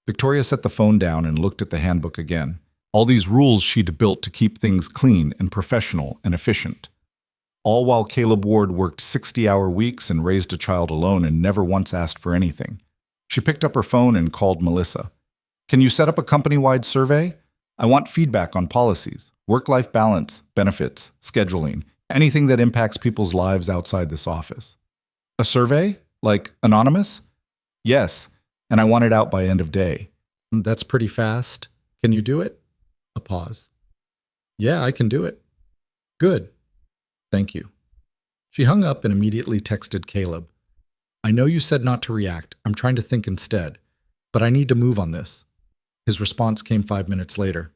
Victoria set the phone down and looked at the handbook again. All these rules she'd built to keep things clean and professional and efficient. All while Caleb Ward worked 60-hour weeks and raised a child alone and never once asked for anything. She picked up her phone and called Melissa. "Can you set up a company-wide survey? I want feedback on policies, work-life balance, benefits, scheduling, anything that impacts people's lives outside this office." "A survey? Like anonymous?" "Yes, and I want it out by end of day." "That's pretty fast. Can you do it?" A pause. "Yeah, I can do it." "Good. Thank you." She hung up and immediately texted Caleb. "I know you said not to react. I'm trying to think instead. But I need to move on this." His response came 5 minutes later.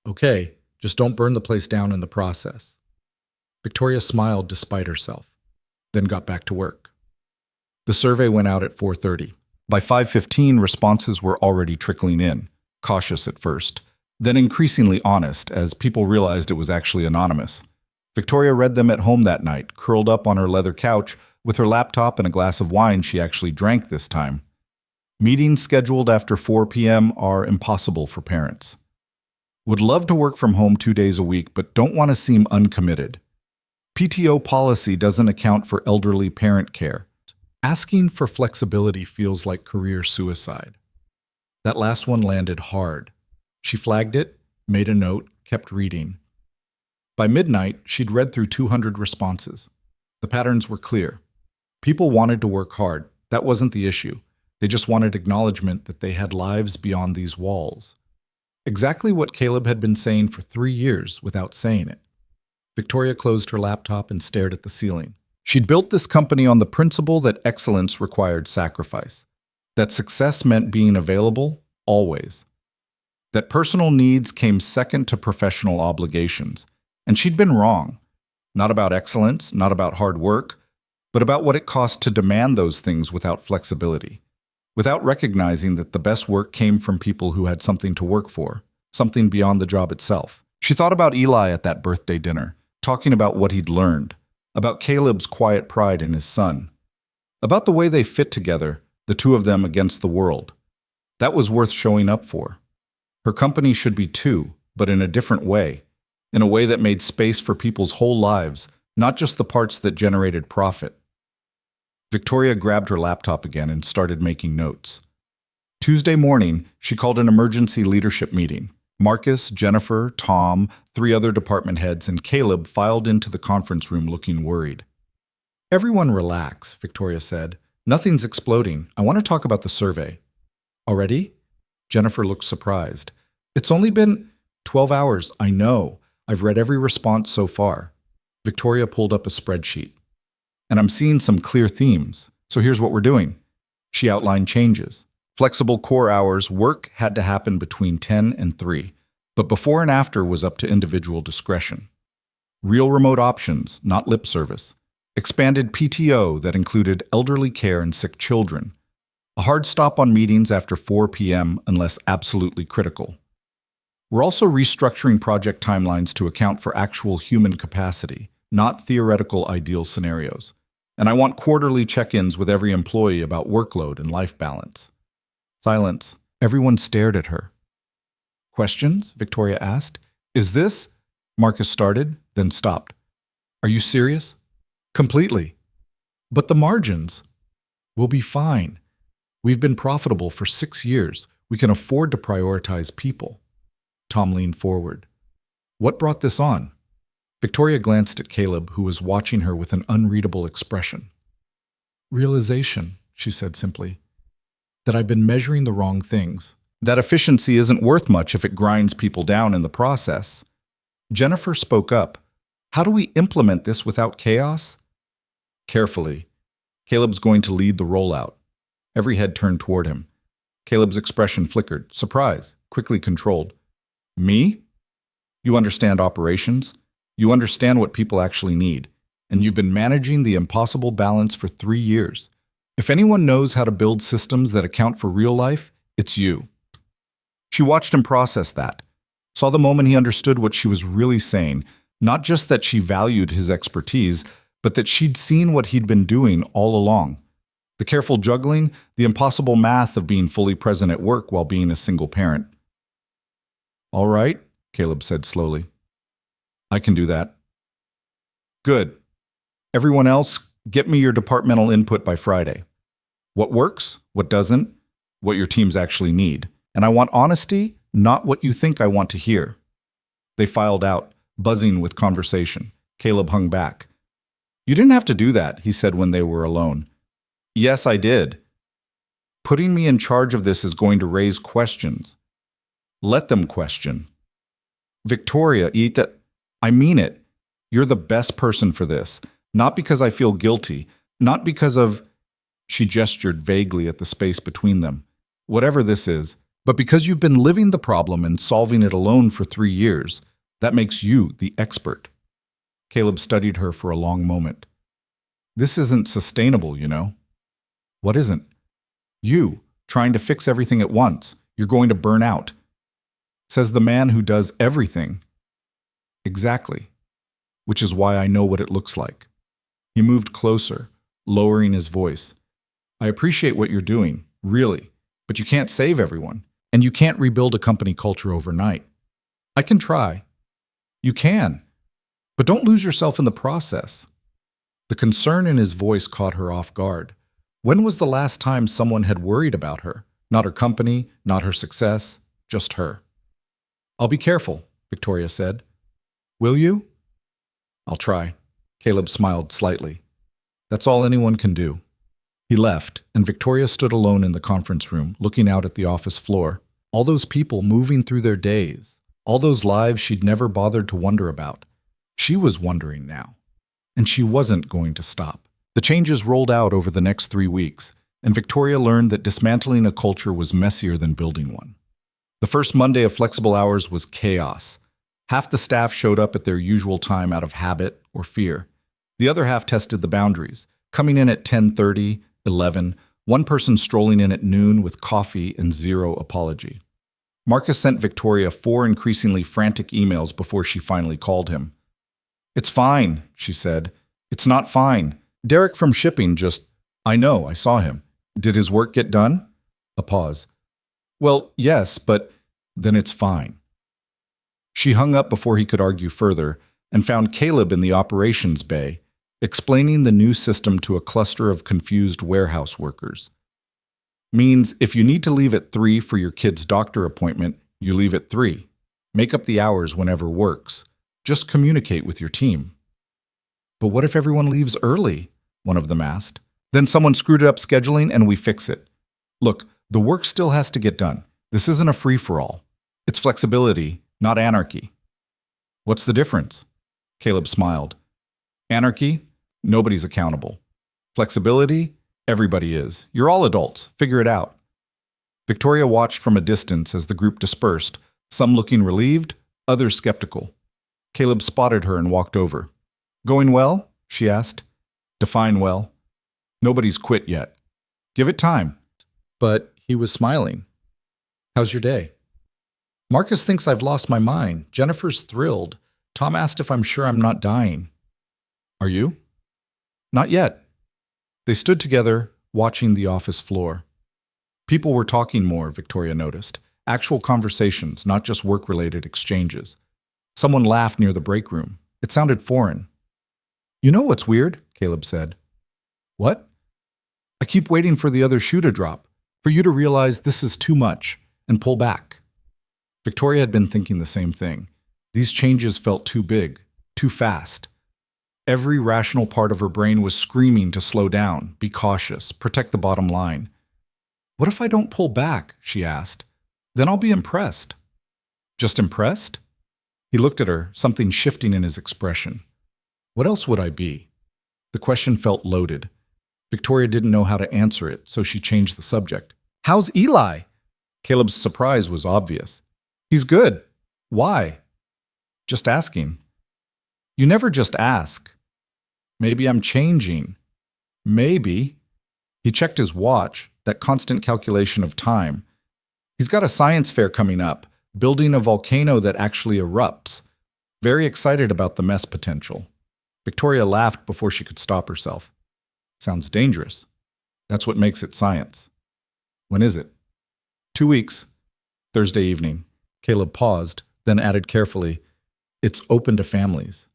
"Okay, just don't burn the place down in the process." Victoria smiled despite herself, then got back to work. The survey went out at 4:30. By 5:15, responses were already trickling in, cautious at first, then increasingly honest as people realized it was actually anonymous. Victoria read them at home that night, curled up on her leather couch with her laptop and a glass of wine she actually drank this time. Meetings scheduled after 4 p.m. are impossible for parents. Would love to work from home 2 days a week, but don't want to seem uncommitted. PTO policy doesn't account for elderly parent care. Asking for flexibility feels like career suicide. That last one landed hard. She flagged it, made a note, kept reading. By midnight, she'd read through 200 responses. The patterns were clear. People wanted to work hard. That wasn't the issue. They just wanted acknowledgement that they had lives beyond these walls. Exactly what Caleb had been saying for 3 years without saying it. Victoria closed her laptop and stared at the ceiling. She'd built this company on the principle that excellence required sacrifice, that success meant being available always, that personal needs came second to professional obligations. And she'd been wrong. Not about excellence, not about hard work, but about what it cost to demand those things without flexibility, without recognizing that the best work came from people who had something to work for, something beyond the job itself. She thought about Eli at that birthday dinner, talking about what he'd learned, about Caleb's quiet pride in his son, about the way they fit together, the two of them against the world. That was worth showing up for. Her company should be two, but in a different way, in a way that made space for people's whole lives, not just the parts that generated profit. Victoria grabbed her laptop again and started making notes. Tuesday morning, she called an emergency leadership meeting. Marcus, Jennifer, Tom, 3 other department heads, and Caleb filed into the conference room looking worried. "Everyone relax," Victoria said. "Nothing's exploding. I want to talk about the survey." "Already?" Jennifer looked surprised. "It's only been 12 hours, I know. I've read every response so far." Victoria pulled up a spreadsheet. "And I'm seeing some clear themes. So here's what we're doing." She outlined changes. Flexible core hours, work had to happen between 10 and 3, but before and after was up to individual discretion. Real remote options, not lip service. Expanded PTO that included elderly care and sick children. A hard stop on meetings after 4 p.m. unless absolutely critical. We're also restructuring project timelines to account for actual human capacity, not theoretical ideal scenarios. And I want quarterly check-ins with every employee about workload and life balance. Silence. Everyone stared at her. "Questions?" Victoria asked. "Is this?" Marcus started, then stopped. "Are you serious?" "Completely." "But the margins?" "We'll be fine. We've been profitable for 6 years. We can afford to prioritize people." Tom leaned forward. What brought this on? Victoria glanced at Caleb, who was watching her with an unreadable expression. Realization, she said simply, that I've been measuring the wrong things. That efficiency isn't worth much if it grinds people down in the process. Jennifer spoke up. How do we implement this without chaos? Carefully. Caleb's going to lead the rollout. Every head turned toward him. Caleb's expression flickered. Surprise, quickly controlled. Me? You understand operations. You understand what people actually need. And you've been managing the impossible balance for 3 years. If anyone knows how to build systems that account for real life, it's you. She watched him process that, saw the moment he understood what she was really saying, not just that she valued his expertise, but that she'd seen what he'd been doing all along. The careful juggling, the impossible math of being fully present at work while being a single parent. All right, Caleb said slowly. I can do that. Good. Everyone else, get me your departmental input by Friday. What works, what doesn't, what your teams actually need. And I want honesty, not what you think I want to hear. They filed out, buzzing with conversation. Caleb hung back. You didn't have to do that, he said when they were alone. Yes, I did. Putting me in charge of this is going to raise questions. Let them question. Victoria, I mean it. You're the best person for this. Not because I feel guilty. Not because of... She gestured vaguely at the space between them. Whatever this is. But because you've been living the problem and solving it alone for 3 years. That makes you the expert. Caleb studied her for a long moment. This isn't sustainable, you know. What isn't? You, trying to fix everything at once. You're going to burn out. Says the man who does everything. Exactly. Which is why I know what it looks like. He moved closer, lowering his voice. I appreciate what you're doing, really, but you can't save everyone, and you can't rebuild a company culture overnight. I can try. You can, but don't lose yourself in the process. The concern in his voice caught her off guard. When was the last time someone had worried about her? Not her company, not her success, just her. I'll be careful, Victoria said. Will you? I'll try. Caleb smiled slightly. That's all anyone can do. He left, and Victoria stood alone in the conference room, looking out at the office floor. All those people moving through their days. All those lives she'd never bothered to wonder about. She was wondering now. And she wasn't going to stop. The changes rolled out over the next 3 weeks, and Victoria learned that dismantling a culture was messier than building one. The first Monday of flexible hours was chaos. Half the staff showed up at their usual time out of habit or fear. The other half tested the boundaries, coming in at 10:30, 11, one person strolling in at noon with coffee and zero apology. Marcus sent Victoria 4 increasingly frantic emails before she finally called him. It's fine, she said. It's not fine. Derek from shipping just... I know, I saw him. Did his work get done? A pause. Well, yes, but then it's fine. She hung up before he could argue further and found Caleb in the operations bay, explaining the new system to a cluster of confused warehouse workers. Means if you need to leave at 3 for your kid's doctor appointment, you leave at 3. Make up the hours whenever works. Just communicate with your team. But what if everyone leaves early? One of them asked. Then someone screwed up scheduling and we fix it. Look, the work still has to get done. This isn't a free-for-all. It's flexibility, not anarchy. What's the difference? Caleb smiled. Anarchy? Nobody's accountable. Flexibility? Everybody is. You're all adults. Figure it out. Victoria watched from a distance as the group dispersed, some looking relieved, others skeptical. Caleb spotted her and walked over. Going well? She asked. Define well. Nobody's quit yet. Give it time. But he was smiling. How's your day? Marcus thinks I've lost my mind. Jennifer's thrilled. Tom asked if I'm sure I'm not dying. Are you? Not yet. They stood together, watching the office floor. People were talking more, Victoria noticed. Actual conversations, not just work-related exchanges. Someone laughed near the break room. It sounded foreign. You know what's weird? Caleb said. What? I keep waiting for the other shoe to drop, for you to realize this is too much, and pull back. Victoria had been thinking the same thing. These changes felt too big, too fast. Every rational part of her brain was screaming to slow down, be cautious, protect the bottom line. What if I don't pull back? She asked. Then I'll be impressed. Just impressed? He looked at her, something shifting in his expression. What else would I be? The question felt loaded. Victoria didn't know how to answer it, so she changed the subject. How's Eli? Caleb's surprise was obvious. He's good. Why? Just asking. You never just ask. Maybe I'm changing. Maybe. He checked his watch, that constant calculation of time. He's got a science fair coming up, building a volcano that actually erupts. Very excited about the mess potential. Victoria laughed before she could stop herself. Sounds dangerous. That's what makes it science. When is it? 2 weeks. Thursday evening. Caleb paused, then added carefully, It's open to families.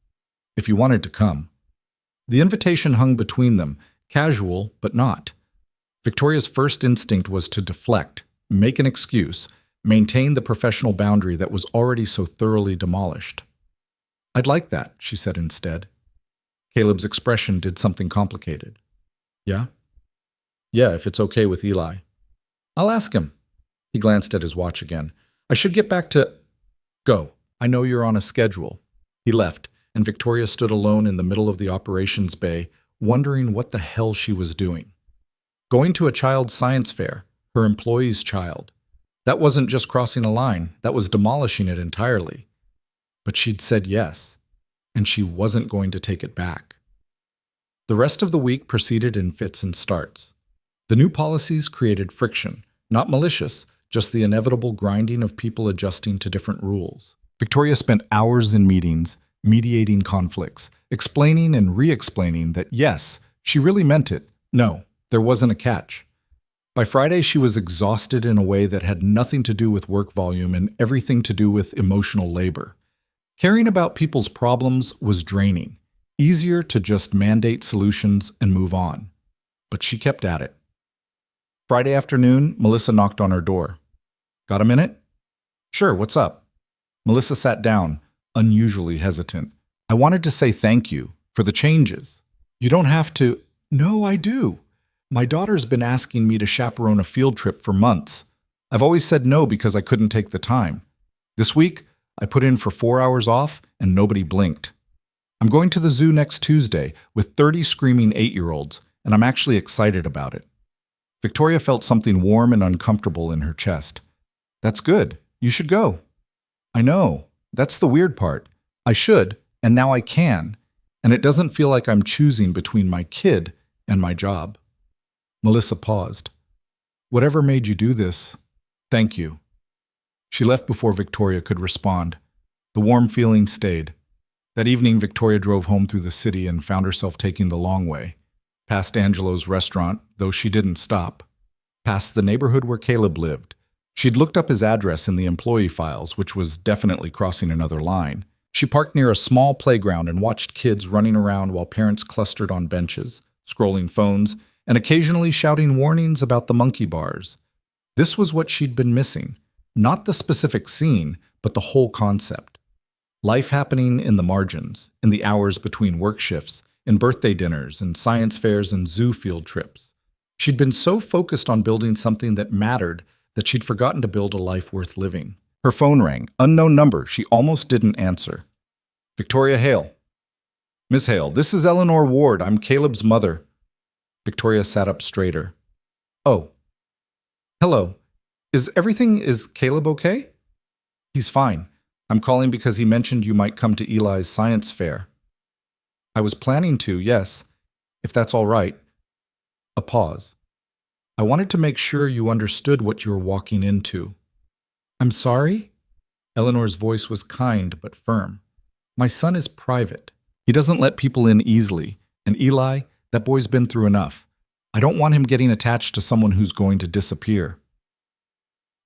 If you wanted to come. The invitation hung between them, casual but not. Victoria's first instinct was to deflect, make an excuse, maintain the professional boundary that was already so thoroughly demolished. I'd like that, she said instead. Caleb's expression did something complicated. Yeah? Yeah, if it's okay with Eli. I'll ask him. He glanced at his watch again. I should get back to... Go. I know you're on a schedule. He left, and Victoria stood alone in the middle of the operations bay, wondering what the hell she was doing. Going to a child's science fair, her employee's child. That wasn't just crossing a line, that was demolishing it entirely. But she'd said yes, and she wasn't going to take it back. The rest of the week proceeded in fits and starts. The new policies created friction, not malicious, just the inevitable grinding of people adjusting to different rules. Victoria spent hours in meetings, mediating conflicts, explaining and re-explaining that yes, she really meant it. No, there wasn't a catch. By Friday, she was exhausted in a way that had nothing to do with work volume and everything to do with emotional labor. Caring about people's problems was draining. Easier to just mandate solutions and move on. But she kept at it. Friday afternoon, Melissa knocked on her door. Got a minute? Sure, what's up? Melissa sat down, unusually hesitant. I wanted to say thank you for the changes. You don't have to. No, I do. My daughter's been asking me to chaperone a field trip for months. I've always said no because I couldn't take the time. This week, I put in for 4 hours off and nobody blinked. I'm going to the zoo next Tuesday with 30 screaming 8-year-olds, and I'm actually excited about it. Victoria felt something warm and uncomfortable in her chest. That's good. You should go. I know. That's the weird part. I should, and now I can. And it doesn't feel like I'm choosing between my kid and my job. Melissa paused. Whatever made you do this, thank you. She left before Victoria could respond. The warm feeling stayed. That evening, Victoria drove home through the city and found herself taking the long way. Past Angelo's restaurant, though she didn't stop. Past the neighborhood where Caleb lived. She'd looked up his address in the employee files, which was definitely crossing another line. She parked near a small playground and watched kids running around while parents clustered on benches, scrolling phones, and occasionally shouting warnings about the monkey bars. This was what she'd been missing. Not the specific scene, but the whole concept. Life happening in the margins, in the hours between work shifts, in birthday dinners and science fairs and zoo field trips. She'd been so focused on building something that mattered that she'd forgotten to build a life worth living. Her phone rang, unknown number. She almost didn't answer. Victoria Hale. Miss Hale, this is Eleanor Ward. I'm Caleb's mother. Victoria sat up straighter. Oh. Hello. Is Caleb okay? He's fine. I'm calling because he mentioned you might come to Eli's science fair. I was planning to, yes, if that's all right. A pause. I wanted to make sure you understood what you were walking into. I'm sorry? Eleanor's voice was kind but firm. My son is private. He doesn't let people in easily. And Eli, that boy's been through enough. I don't want him getting attached to someone who's going to disappear.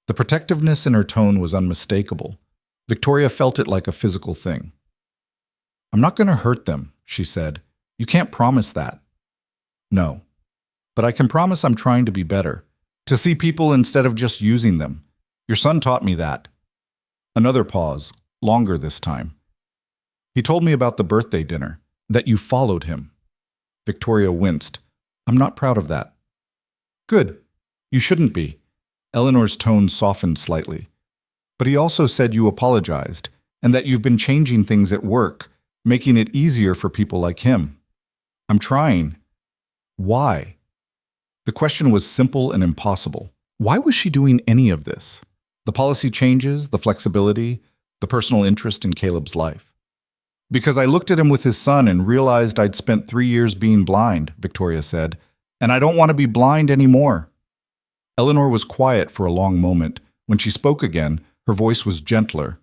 The protectiveness in her tone was unmistakable. Victoria felt it like a physical thing. I'm not going to hurt them, she said. You can't promise that. No. But I can promise I'm trying to be better. To see people instead of just using them. Your son taught me that. Another pause, longer this time. He told me about the birthday dinner, that you followed him. Victoria winced. I'm not proud of that. Good. You shouldn't be. Eleanor's tone softened slightly. But he also said you apologized, and that you've been changing things at work, making it easier for people like him. I'm trying. Why? The question was simple and impossible. Why was she doing any of this? The policy changes, the flexibility, the personal interest in Caleb's life. Because I looked at him with his son and realized I'd spent 3 years being blind, Victoria said, and I don't want to be blind anymore. Eleanor was quiet for a long moment. When she spoke again, her voice was gentler.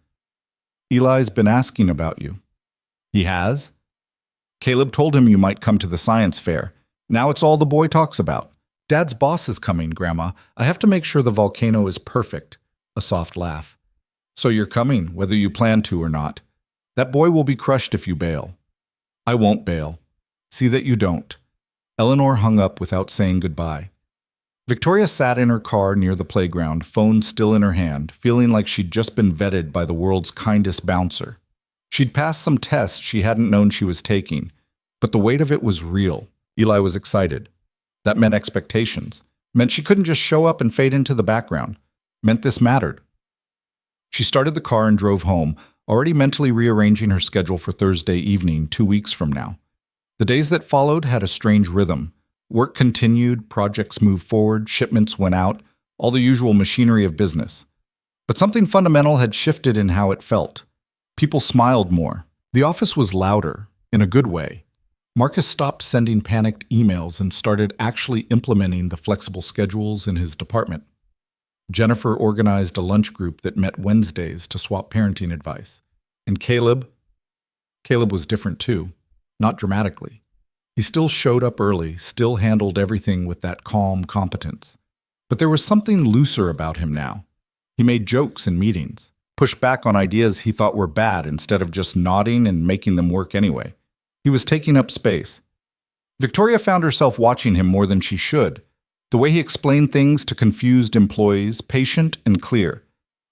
Eli's been asking about you. He has? Caleb told him you might come to the science fair. Now it's all the boy talks about. Dad's boss is coming, Grandma. I have to make sure the volcano is perfect. A soft laugh. So you're coming, whether you plan to or not. That boy will be crushed if you bail. I won't bail. See that you don't. Eleanor hung up without saying goodbye. Victoria sat in her car near the playground, phone still in her hand, feeling like she'd just been vetted by the world's kindest bouncer. She'd passed some tests she hadn't known she was taking, but the weight of it was real. Eli was excited. That meant expectations. Meant she couldn't just show up and fade into the background. Meant this mattered. She started the car and drove home, already mentally rearranging her schedule for Thursday evening 2 weeks from now. The days that followed had a strange rhythm. Work continued, projects moved forward, shipments went out, all the usual machinery of business. But something fundamental had shifted in how it felt. People smiled more. The office was louder, in a good way. Marcus stopped sending panicked emails and started actually implementing the flexible schedules in his department. Jennifer organized a lunch group that met Wednesdays to swap parenting advice. And Caleb was different too, not dramatically. He still showed up early, still handled everything with that calm competence. But there was something looser about him now. He made jokes in meetings, pushed back on ideas he thought were bad instead of just nodding and making them work anyway. He was taking up space. Victoria found herself watching him more than she should. The way he explained things to confused employees, patient and clear.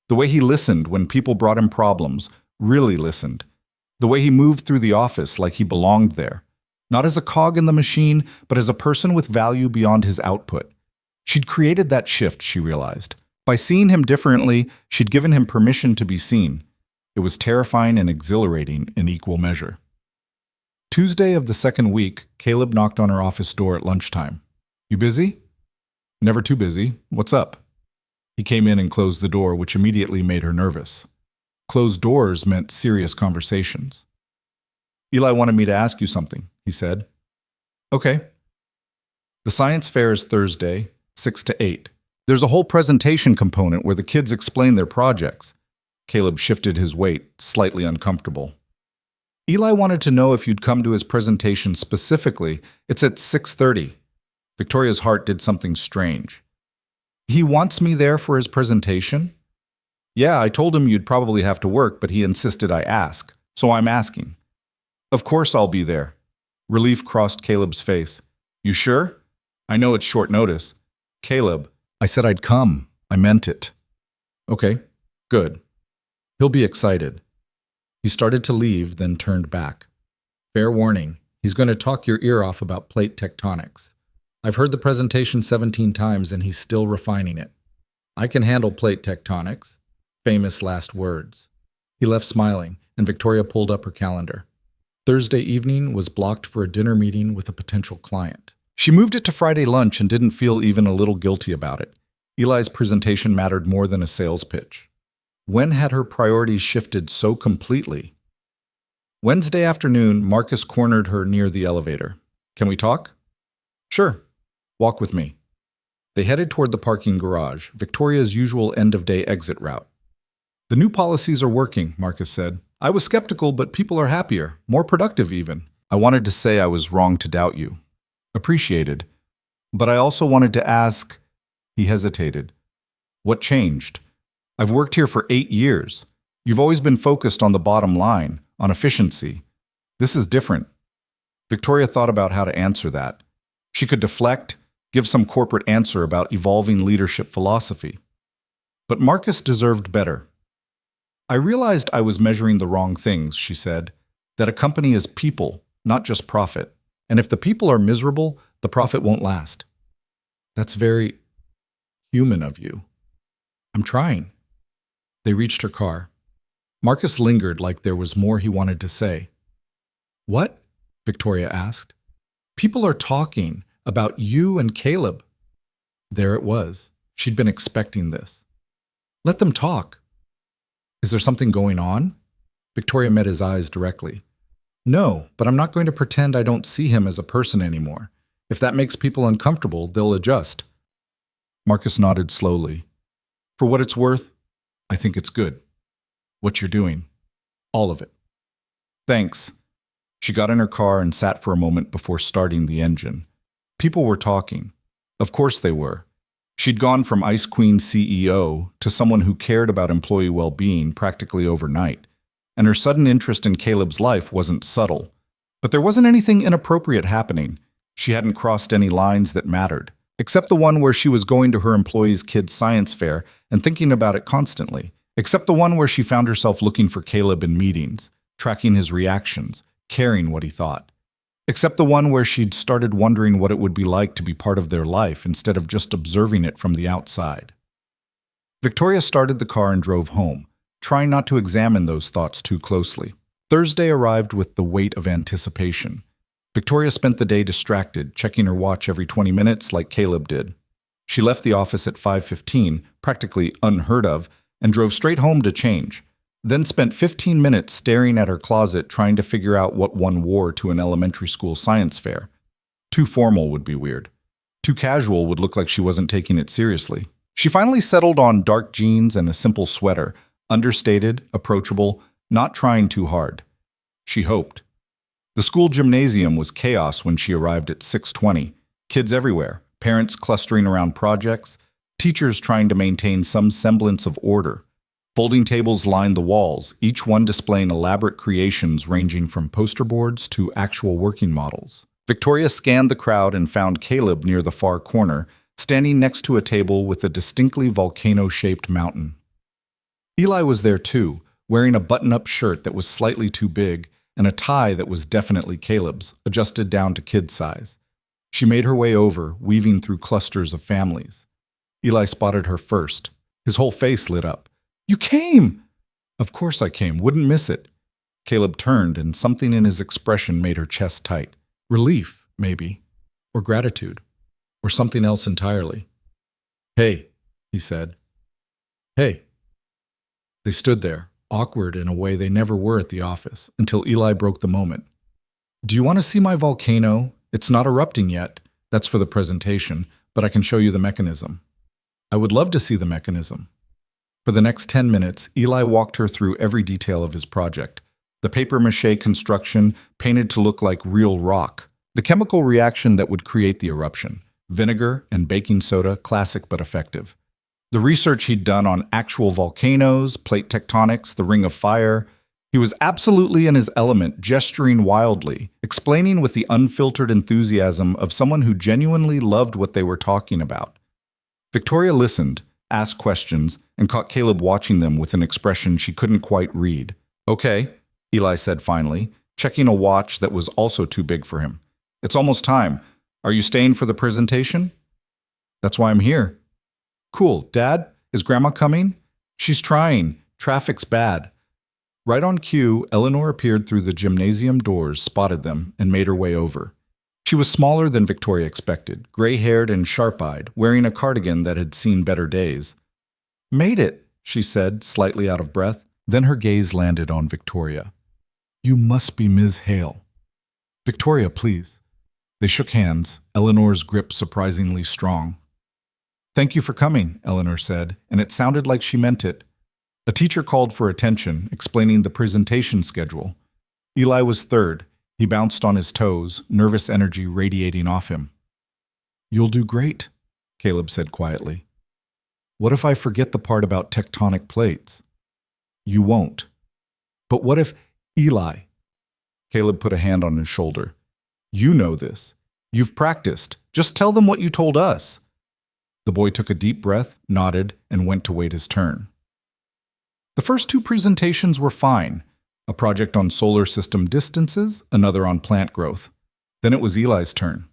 The way he listened when people brought him problems, really listened. The way he moved through the office like he belonged there. Not as a cog in the machine, but as a person with value beyond his output. She'd created that shift, she realized. By seeing him differently, she'd given him permission to be seen. It was terrifying and exhilarating in equal measure. Tuesday of the second week, Caleb knocked on her office door at lunchtime. You busy? Never too busy. What's up? He came in and closed the door, which immediately made her nervous. Closed doors meant serious conversations. Eli wanted me to ask you something, he said. Okay. The science fair is Thursday, 6 to 8. There's a whole presentation component where the kids explain their projects. Caleb shifted his weight, slightly uncomfortable. Eli wanted to know if you'd come to his presentation specifically. It's at 6:30. Victoria's heart did something strange. He wants me there for his presentation? Yeah, I told him you'd probably have to work, but he insisted I ask, so I'm asking. Of course I'll be there. Relief crossed Caleb's face. You sure? I know it's short notice. Caleb, I said I'd come. I meant it. Okay, good. He'll be excited. He started to leave, then turned back. Fair warning, he's going to talk your ear off about plate tectonics. I've heard the presentation 17 times and he's still refining it. I can handle plate tectonics. Famous last words. He left smiling, and Victoria pulled up her calendar. Thursday evening was blocked for a dinner meeting with a potential client. She moved it to Friday lunch and didn't feel even a little guilty about it. Eli's presentation mattered more than a sales pitch. When had her priorities shifted so completely? Wednesday afternoon, Marcus cornered her near the elevator. Can we talk? Sure. Walk with me. They headed toward the parking garage, Victoria's usual end-of-day exit route. The new policies are working, Marcus said. I was skeptical, but people are happier, more productive even. I wanted to say I was wrong to doubt you. Appreciated. But I also wanted to ask, he hesitated. What changed? I've worked here for 8 years. You've always been focused on the bottom line, on efficiency. This is different. Victoria thought about how to answer that. She could deflect, give some corporate answer about evolving leadership philosophy. But Marcus deserved better. I realized I was measuring the wrong things, she said. That a company is people, not just profit. And if the people are miserable, the profit won't last. That's very human of you. I'm trying. They reached her car. Marcus lingered like there was more he wanted to say. What? Victoria asked. People are talking about you and Caleb. There it was. She'd been expecting this. Let them talk. Is there something going on? Victoria met his eyes directly. No, but I'm not going to pretend I don't see him as a person anymore. If that makes people uncomfortable, they'll adjust. Marcus nodded slowly. For what it's worth, I think it's good. What you're doing. All of it. Thanks. She got in her car and sat for a moment before starting the engine. People were talking. Of course they were. She'd gone from Ice Queen CEO to someone who cared about employee well-being practically overnight, and her sudden interest in Caleb's life wasn't subtle. But there wasn't anything inappropriate happening. She hadn't crossed any lines that mattered, except the one where she was going to her employees' kids' science fair and thinking about it constantly, except the one where she found herself looking for Caleb in meetings, tracking his reactions, caring what he thought. Except the one where she'd started wondering what it would be like to be part of their life instead of just observing it from the outside. Victoria started the car and drove home, trying not to examine those thoughts too closely. Thursday arrived with the weight of anticipation. Victoria spent the day distracted, checking her watch every 20 minutes like Caleb did. She left the office at 5:15, practically unheard of, and drove straight home to change. Then spent 15 minutes staring at her closet trying to figure out what one wore to an elementary school science fair. Too formal would be weird. Too casual would look like she wasn't taking it seriously. She finally settled on dark jeans and a simple sweater, understated, approachable, not trying too hard. She hoped. The school gymnasium was chaos when she arrived at 6:20. Kids everywhere, parents clustering around projects, teachers trying to maintain some semblance of order. Folding tables lined the walls, each one displaying elaborate creations ranging from poster boards to actual working models. Victoria scanned the crowd and found Caleb near the far corner, standing next to a table with a distinctly volcano-shaped mountain. Eli was there too, wearing a button-up shirt that was slightly too big and a tie that was definitely Caleb's, adjusted down to kid size. She made her way over, weaving through clusters of families. Eli spotted her first. His whole face lit up. You came! Of course I came, wouldn't miss it. Caleb turned, and something in his expression made her chest tight. Relief, maybe. Or gratitude. Or something else entirely. Hey, he said. Hey. They stood there, awkward in a way they never were at the office, until Eli broke the moment. Do you want to see my volcano? It's not erupting yet. That's for the presentation, but I can show you the mechanism. I would love to see the mechanism. For the next 10 minutes, Eli walked her through every detail of his project. The papier-mâché construction painted to look like real rock. The chemical reaction that would create the eruption. Vinegar and baking soda, classic but effective. The research he'd done on actual volcanoes, plate tectonics, the ring of fire. He was absolutely in his element, gesturing wildly, explaining with the unfiltered enthusiasm of someone who genuinely loved what they were talking about. Victoria listened, asked questions, and caught Caleb watching them with an expression she couldn't quite read. Okay, Eli said finally, checking a watch that was also too big for him. It's almost time. Are you staying for the presentation? That's why I'm here. Cool. Dad, is Grandma coming? She's trying. Traffic's bad. Right on cue, Eleanor appeared through the gymnasium doors, spotted them, and made her way over. She was smaller than Victoria expected, gray-haired and sharp-eyed, wearing a cardigan that had seen better days. Made it, she said, slightly out of breath. Then her gaze landed on Victoria. You must be Ms. Hale. Victoria, please. They shook hands, Eleanor's grip surprisingly strong. Thank you for coming, Eleanor said, and it sounded like she meant it. A teacher called for attention, explaining the presentation schedule. Eli was third. He bounced on his toes, nervous energy radiating off him. You'll do great, Caleb said quietly. What if I forget the part about tectonic plates? You won't. But what if Eli? Caleb put a hand on his shoulder. You know this. You've practiced. Just tell them what you told us. The boy took a deep breath, nodded, and went to wait his turn. The first two presentations were fine. A project on solar system distances, another on plant growth. Then it was Eli's turn.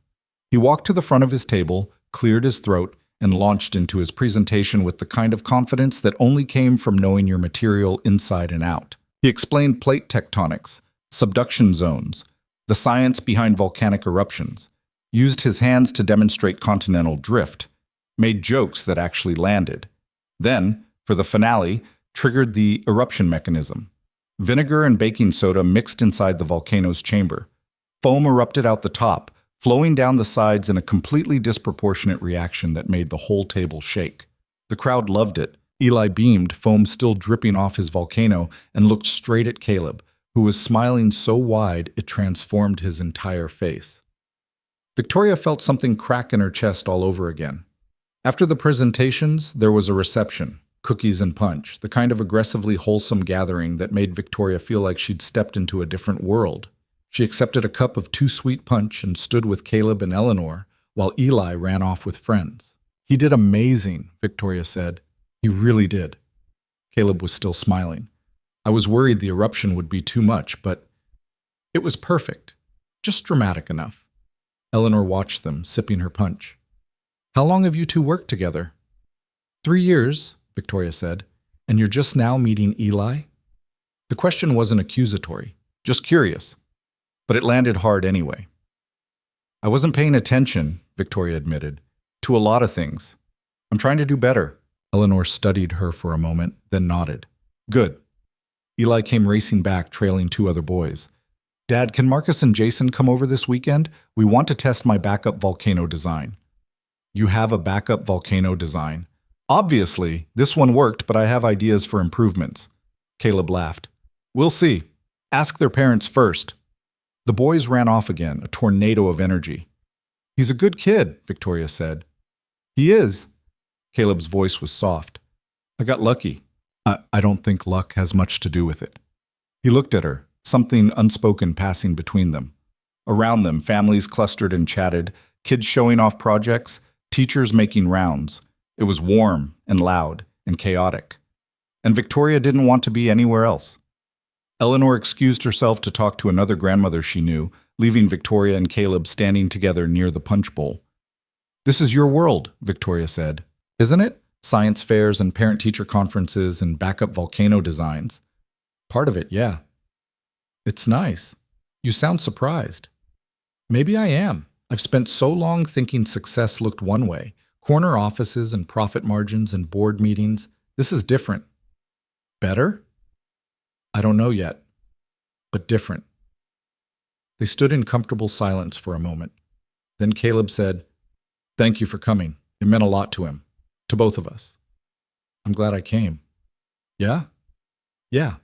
He walked to the front of his table, cleared his throat, and launched into his presentation with the kind of confidence that only came from knowing your material inside and out. He explained plate tectonics, subduction zones, the science behind volcanic eruptions, used his hands to demonstrate continental drift, made jokes that actually landed. Then, for the finale, triggered the eruption mechanism. Vinegar and baking soda mixed inside the volcano's chamber. Foam erupted out the top, flowing down the sides in a completely disproportionate reaction that made the whole table shake. The crowd loved it. Eli beamed, foam still dripping off his volcano, and looked straight at Caleb, who was smiling so wide it transformed his entire face. Victoria felt something crack in her chest all over again. After the presentations, there was a reception, cookies and punch, the kind of aggressively wholesome gathering that made Victoria feel like she'd stepped into a different world. She accepted a cup of too sweet punch and stood with Caleb and Eleanor, while Eli ran off with friends. "He did amazing," Victoria said. "He really did." Caleb was still smiling. "I was worried the eruption would be too much, but it was perfect. Just dramatic enough." Eleanor watched them, sipping her punch. "How long have you two worked together?" 3 years, Victoria said. "And you're just now meeting Eli?" The question wasn't accusatory, just curious. But it landed hard anyway. "I wasn't paying attention," Victoria admitted, "to a lot of things. I'm trying to do better." Eleanor studied her for a moment, then nodded. "Good." Eli came racing back, trailing 2 other boys. "Dad, can Marcus and Jason come over this weekend? We want to test my backup volcano design." "You have a backup volcano design?" "Obviously, this one worked, but I have ideas for improvements." Caleb laughed. "We'll see. Ask their parents first." The boys ran off again, a tornado of energy. "He's a good kid," Victoria said. "He is." Caleb's voice was soft. "I got lucky." I don't think luck has much to do with it." He looked at her, something unspoken passing between them. Around them, families clustered and chatted, kids showing off projects, teachers making rounds. It was warm and loud and chaotic. And Victoria didn't want to be anywhere else. Eleanor excused herself to talk to another grandmother she knew, leaving Victoria and Caleb standing together near the punch bowl. "This is your world," Victoria said. "Isn't it? Science fairs and parent-teacher conferences and backup volcano designs." "Part of it, yeah." "It's nice. You sound surprised." "Maybe I am. I've spent so long thinking success looked one way. Corner offices and profit margins and board meetings. This is different." "Better?" "I don't know yet, but different." They stood in comfortable silence for a moment. Then Caleb said, "Thank you for coming. It meant a lot to him, to both of us." "I'm glad I came." "Yeah?" "Yeah."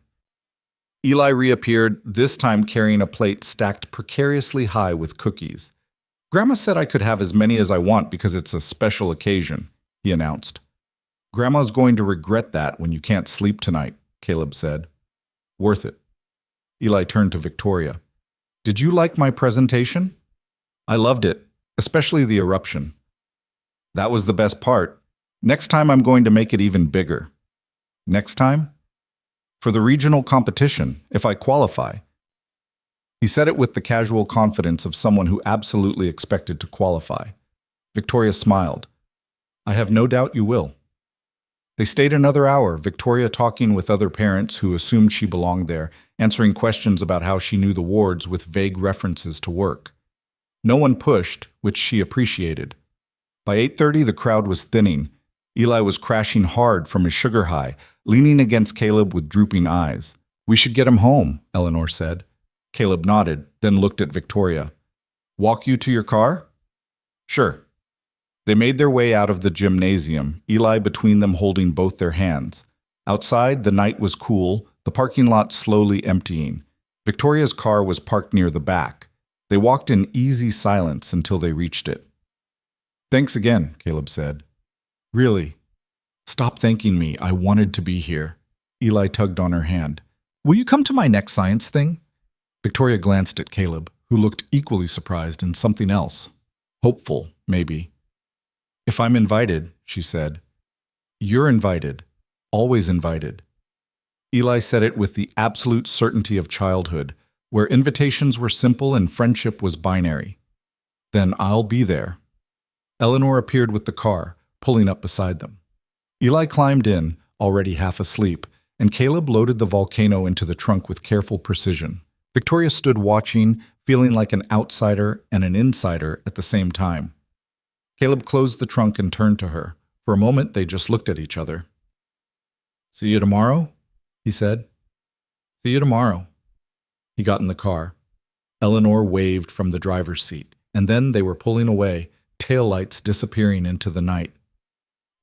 Eli reappeared, this time carrying a plate stacked precariously high with cookies. "Grandma said I could have as many as I want because it's a special occasion," he announced. "Grandma's going to regret that when you can't sleep tonight," Caleb said. "Worth it." Eli turned to Victoria. "Did you like my presentation?" "I loved it, especially the eruption." "That was the best part. Next time I'm going to make it even bigger." "Next time?" "For the regional competition, if I qualify." He said it with the casual confidence of someone who absolutely expected to qualify. Victoria smiled. "I have no doubt you will." They stayed another hour, Victoria talking with other parents who assumed she belonged there, answering questions about how she knew the wards with vague references to work. No one pushed, which she appreciated. By 8:30, the crowd was thinning. Eli was crashing hard from his sugar high, leaning against Caleb with drooping eyes. "We should get him home," Eleanor said. Caleb nodded, then looked at Victoria. "Walk you to your car?" "Sure." They made their way out of the gymnasium, Eli between them holding both their hands. Outside, the night was cool, the parking lot slowly emptying. Victoria's car was parked near the back. They walked in easy silence until they reached it. "Thanks again," Caleb said. "Really? Stop thanking me. I wanted to be here." Eli tugged on her hand. "Will you come to my next science thing?" Victoria glanced at Caleb, who looked equally surprised in something else. Hopeful, maybe. "If I'm invited," she said. "You're invited. Always invited." Eli said it with the absolute certainty of childhood, where invitations were simple and friendship was binary. Then I'll be there. Eleanor appeared with the car, pulling up beside them. Eli climbed in, already half asleep, and Caleb loaded the Volcano into the trunk with careful precision. Victoria stood watching, feeling like an outsider and an insider at the same time. Caleb closed the trunk and turned to her. For a moment, they just looked at each other. "See you tomorrow?" he said. "See you tomorrow." He got in the car. Eleanor waved from the driver's seat, and then they were pulling away, taillights disappearing into the night.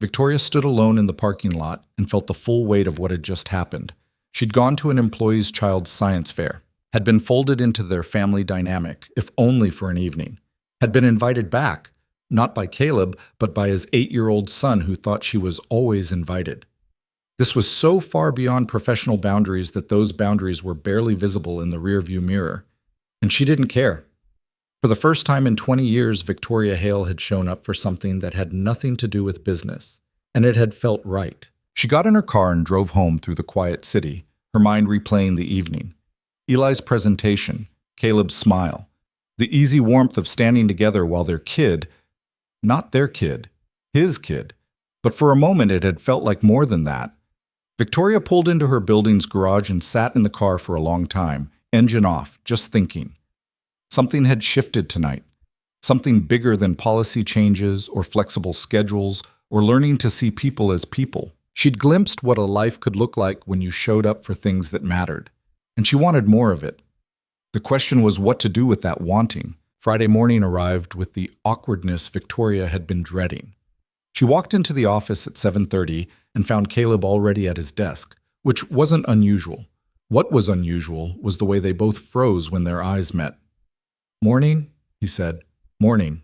Victoria stood alone in the parking lot and felt the full weight of what had just happened. She'd gone to an employee's child's science fair, had been folded into their family dynamic, if only for an evening, had been invited back, not by Caleb, but by his 8-year-old son who thought she was always invited. This was so far beyond professional boundaries that those boundaries were barely visible in the rearview mirror. And she didn't care. For the first time in 20 years, Victoria Hale had shown up for something that had nothing to do with business, and it had felt right. She got in her car and drove home through the quiet city, her mind replaying the evening. Eli's presentation, Caleb's smile, the easy warmth of standing together while their kid, not their kid, his kid, but for a moment it had felt like more than that. Victoria pulled into her building's garage and sat in the car for a long time, engine off, just thinking. Something had shifted tonight, something bigger than policy changes or flexible schedules or learning to see people as people. She'd glimpsed what a life could look like when you showed up for things that mattered, and she wanted more of it. The question was what to do with that wanting. Friday morning arrived with the awkwardness Victoria had been dreading. She walked into the office at 7:30 and found Caleb already at his desk, which wasn't unusual. What was unusual was the way they both froze when their eyes met. "Morning," he said. "Morning."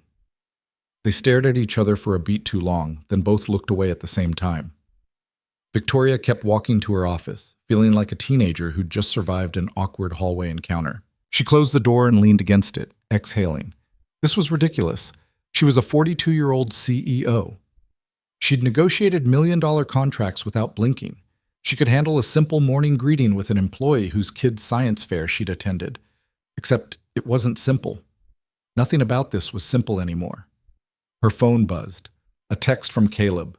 They stared at each other for a beat too long, then both looked away at the same time. Victoria kept walking to her office, feeling like a teenager who'd just survived an awkward hallway encounter. She closed the door and leaned against it, exhaling. This was ridiculous. She was a 42-year-old CEO. She'd negotiated million-dollar contracts without blinking. She could handle a simple morning greeting with an employee whose kid's science fair she'd attended. Except it wasn't simple. Nothing about this was simple anymore. Her phone buzzed. A text from Caleb.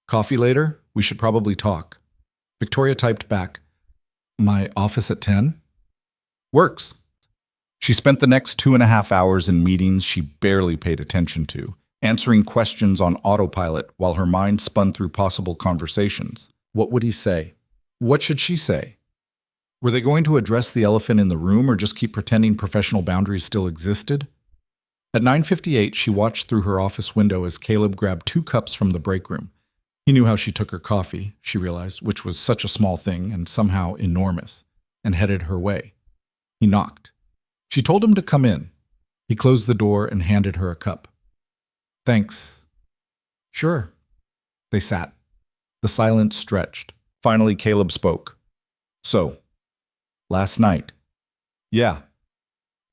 "Coffee later? We should probably talk." Victoria typed back, "My office at 10? "Works." She spent the next 2.5 hours in meetings she barely paid attention to, answering questions on autopilot while her mind spun through possible conversations. What would he say? What should she say? Were they going to address the elephant in the room or just keep pretending professional boundaries still existed? At 9:58, she watched through her office window as Caleb grabbed 2 cups from the break room. He knew how she took her coffee, she realized, which was such a small thing and somehow enormous, and headed her way. He knocked. She told him to come in. He closed the door and handed her a cup. "Thanks." "Sure." They sat. The silence stretched. Finally, Caleb spoke. "So, last night." "Yeah.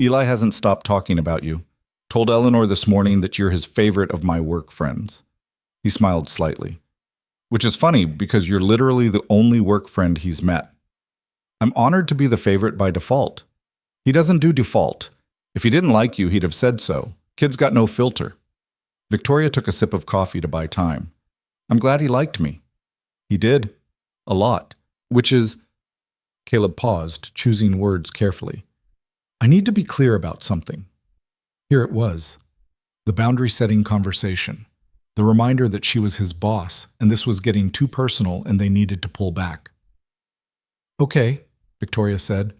Eli hasn't stopped talking about you. Told Eleanor this morning that you're his favorite of my work friends." He smiled slightly. "Which is funny because you're literally the only work friend he's met. I'm honored to be the favorite by default. He doesn't do default. If he didn't like you, he'd have said so. Kid's got no filter." Victoria took a sip of coffee to buy time. "I'm glad he liked me." "He did. A lot. Which is—" Caleb paused, choosing words carefully. "I need to be clear about something." Here it was. The boundary-setting conversation. The reminder that she was his boss, and this was getting too personal and they needed to pull back. "Okay," Victoria said.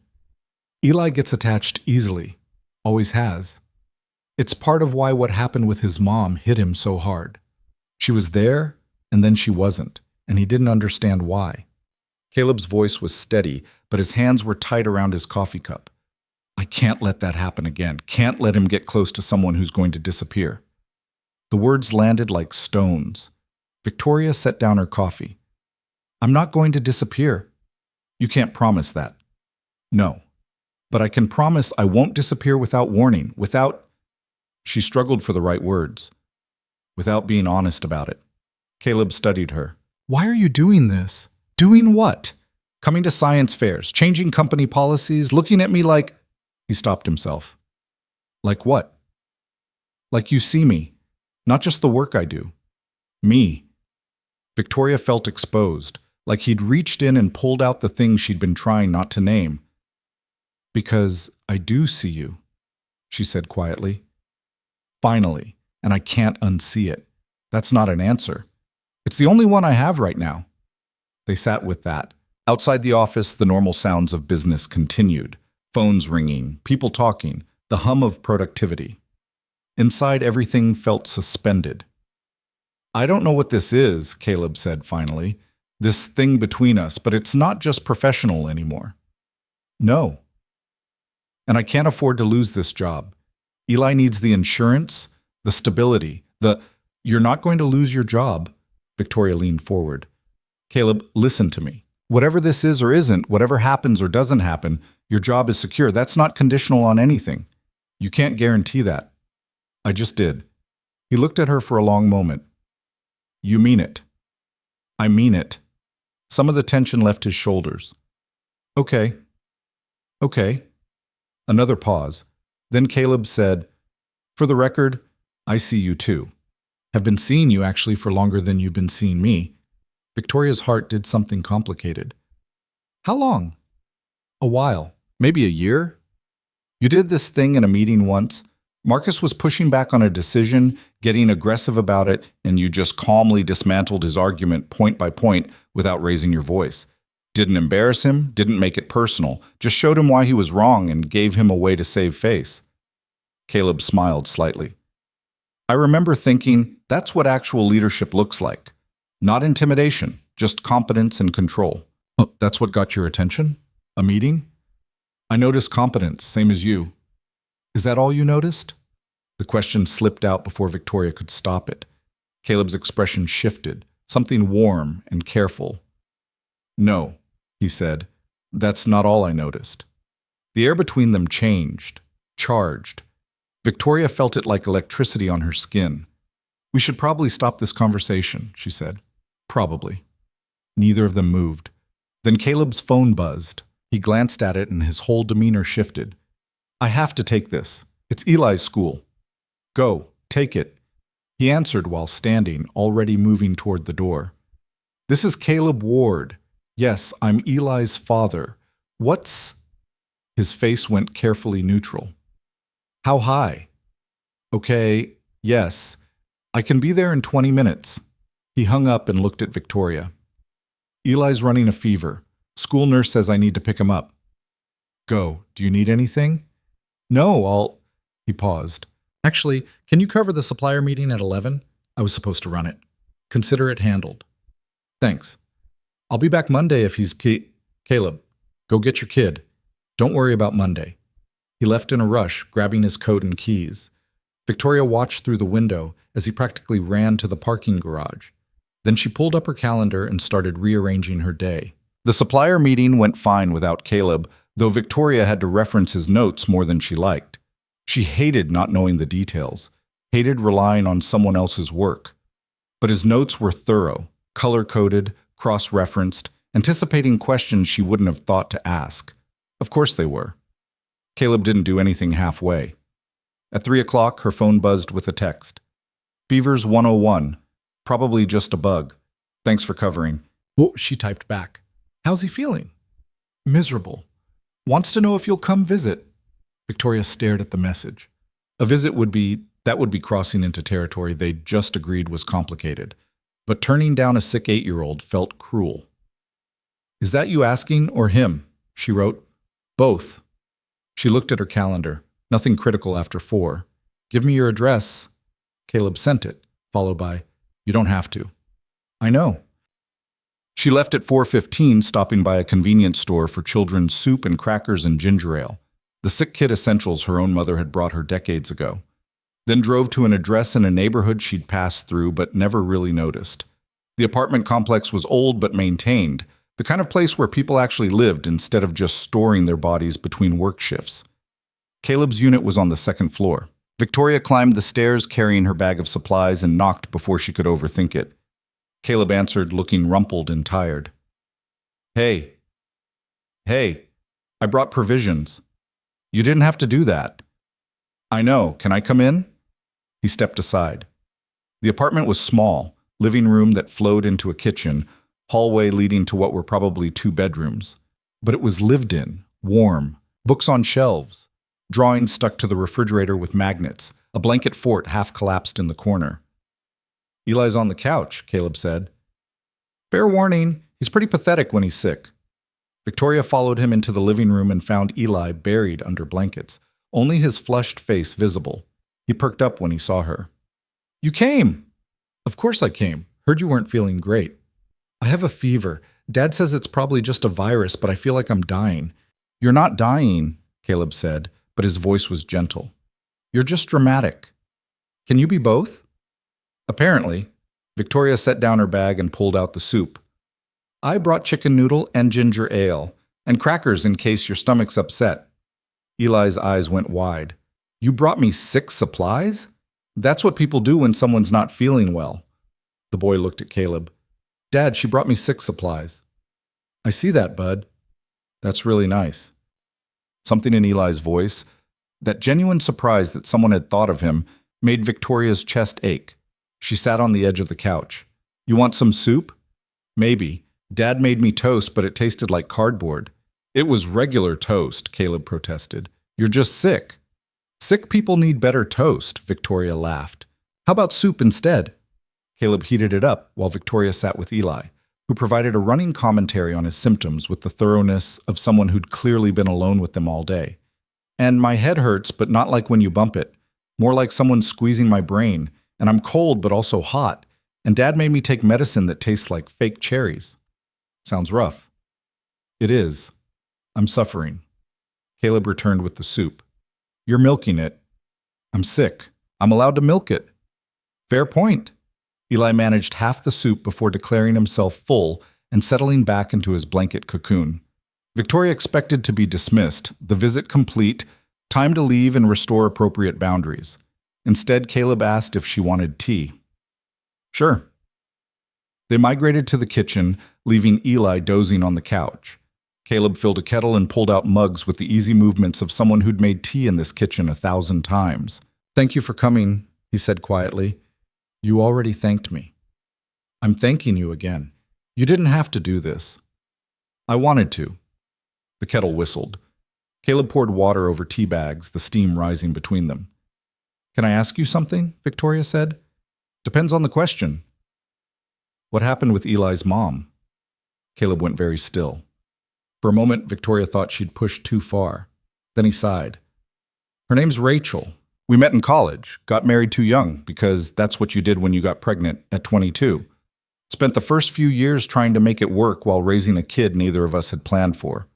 "Eli gets attached easily. Always has. It's part of why what happened with his mom hit him so hard. She was there, and then she wasn't, and he didn't understand why." Caleb's voice was steady, but his hands were tight around his coffee cup. "I can't let that happen again. Can't let him get close to someone who's going to disappear." The words landed like stones. Victoria set down her coffee. "I'm not going to disappear." "You can't promise that." "No. But I can promise I won't disappear without warning, without—" She struggled for the right words. "Without being honest about it." Caleb studied her. "Why are you doing this?" "Doing what?" coming to science fairs, changing company policies, looking at me like... He stopped himself. Like what? Like you see me, not just the work I do. Me. Victoria felt exposed, like he'd reached in and pulled out the thing she'd been trying not to name. Because I do see you, she said quietly. Finally, and I can't unsee it. That's not an answer. It's the only one I have right now. They sat with that. Outside the office, the normal sounds of business continued. Phones ringing, people talking, the hum of productivity. Inside, everything felt suspended. I don't know what this is, Caleb said finally. This thing between us, but it's not just professional anymore. No. And I can't afford to lose this job. Eli needs the insurance, the stability, you're not going to lose your job. Victoria leaned forward. Caleb, listen to me. Whatever this is or isn't, whatever happens or doesn't happen, your job is secure. That's not conditional on anything. You can't guarantee that. I just did. He looked at her for a long moment. You mean it. I mean it. Some of the tension left his shoulders. Okay. Another pause. Then Caleb said, for the record, I see you too. Have been seeing you actually for longer than you've been seeing me. Victoria's heart did something complicated. How long? A while. Maybe a year? You did this thing in a meeting once. Marcus was pushing back on a decision, getting aggressive about it, and you just calmly dismantled his argument point by point without raising your voice. Didn't embarrass him, didn't make it personal, just showed him why he was wrong and gave him a way to save face. Caleb smiled slightly. I remember thinking, that's what actual leadership looks like. Not intimidation, just competence and control. Oh, that's what got your attention? A meeting? I noticed competence, same as you. Is that all you noticed? The question slipped out before Victoria could stop it. Caleb's expression shifted, something warm and careful. No, he said, that's not all I noticed. The air between them changed, charged. Victoria felt it like electricity on her skin. We should probably stop this conversation, she said. Probably. Neither of them moved. Then Caleb's phone buzzed. He glanced at it and his whole demeanor shifted. I have to take this. It's Eli's school. Go, take it. He answered while standing, already moving toward the door. This is Caleb Ward. Yes, I'm Eli's father. What's... His face went carefully neutral. How high? Okay, yes. I can be there in 20 minutes. He hung up and looked at Victoria. Eli's running a fever. School nurse says I need to pick him up. Go. Do you need anything? No, He paused. Actually, can you cover the supplier meeting at 11? I was supposed to run it. Consider it handled. Thanks. I'll be back Monday if he's Caleb, go get your kid. Don't worry about Monday. He left in a rush, grabbing his coat and keys. Victoria watched through the window as he practically ran to the parking garage. Then she pulled up her calendar and started rearranging her day. The supplier meeting went fine without Caleb, though Victoria had to reference his notes more than she liked. She hated not knowing the details, hated relying on someone else's work. But his notes were thorough, color-coded, cross-referenced, anticipating questions she wouldn't have thought to ask. Of course they were. Caleb didn't do anything halfway. At 3 o'clock, her phone buzzed with a text. Fevers 101. Probably just a bug. Thanks for covering. Oh, she typed back. How's he feeling? Miserable. Wants to know if you'll come visit. Victoria stared at the message. A visit would be crossing into territory they'd just agreed was complicated. But turning down a sick 8-year-old felt cruel. Is that you asking or him? She wrote. Both. She looked at her calendar. Nothing critical after 4. Give me your address. Caleb sent it, followed by, you don't have to. I know. She left at 4:15, stopping by a convenience store for children's soup and crackers and ginger ale, the sick kid essentials her own mother had brought her decades ago. Then drove to an address in a neighborhood she'd passed through but never really noticed. The apartment complex was old but maintained, the kind of place where people actually lived instead of just storing their bodies between work shifts. Caleb's unit was on the 2nd floor. Victoria climbed the stairs carrying her bag of supplies and knocked before she could overthink it. Caleb answered, looking rumpled and tired. Hey. Hey, I brought provisions. You didn't have to do that. I know. Can I come in? He stepped aside. The apartment was small, living room that flowed into a kitchen, hallway leading to what were probably 2 bedrooms. But it was lived in, warm, books on shelves, drawings stuck to the refrigerator with magnets, a blanket fort half collapsed in the corner. Eli's on the couch, Caleb said. Fair warning, he's pretty pathetic when he's sick. Victoria followed him into the living room and found Eli buried under blankets, only his flushed face visible. He perked up when he saw her. You came! Of course I came. Heard you weren't feeling great. I have a fever. Dad says it's probably just a virus, but I feel like I'm dying. You're not dying, Caleb said, but his voice was gentle. You're just dramatic. Can you be both? Apparently. Victoria set down her bag and pulled out the soup. I brought chicken noodle and ginger ale, and crackers in case your stomach's upset. Eli's eyes went wide. You brought me 6 supplies? That's what people do when someone's not feeling well. The boy looked at Caleb. Dad, she brought me 6 supplies. I see that, bud. That's really nice. Something in Eli's voice, that genuine surprise that someone had thought of him, made Victoria's chest ache. She sat on the edge of the couch. You want some soup? Maybe. Dad made me toast, but it tasted like cardboard. It was regular toast, Caleb protested. You're just sick. Sick people need better toast, Victoria laughed. How about soup instead? Caleb heated it up while Victoria sat with Eli, who provided a running commentary on his symptoms with the thoroughness of someone who'd clearly been alone with them all day. And my head hurts, but not like when you bump it. More like someone squeezing my brain. And I'm cold, but also hot. And Dad made me take medicine that tastes like fake cherries. Sounds rough. It is. I'm suffering. Caleb returned with the soup. You're milking it. I'm sick. I'm allowed to milk it. Fair point. Eli managed half the soup before declaring himself full and settling back into his blanket cocoon. Victoria expected to be dismissed, the visit complete, time to leave and restore appropriate boundaries. Instead, Caleb asked if she wanted tea. Sure. They migrated to the kitchen, leaving Eli dozing on the couch. Caleb filled a kettle and pulled out mugs with the easy movements of someone who'd made tea in this kitchen 1,000 times. Thank you for coming, he said quietly. You already thanked me. I'm thanking you again. You didn't have to do this. I wanted to. The kettle whistled. Caleb poured water over tea bags, the steam rising between them. Can I ask you something? Victoria said. Depends on the question. What happened with Eli's mom? Caleb went very still. For a moment, Victoria thought she'd pushed too far. Then he sighed. Her name's Rachel. We met in college, got married too young, because that's what you did when you got pregnant at 22. Spent the first few years trying to make it work while raising a kid neither of us had planned for.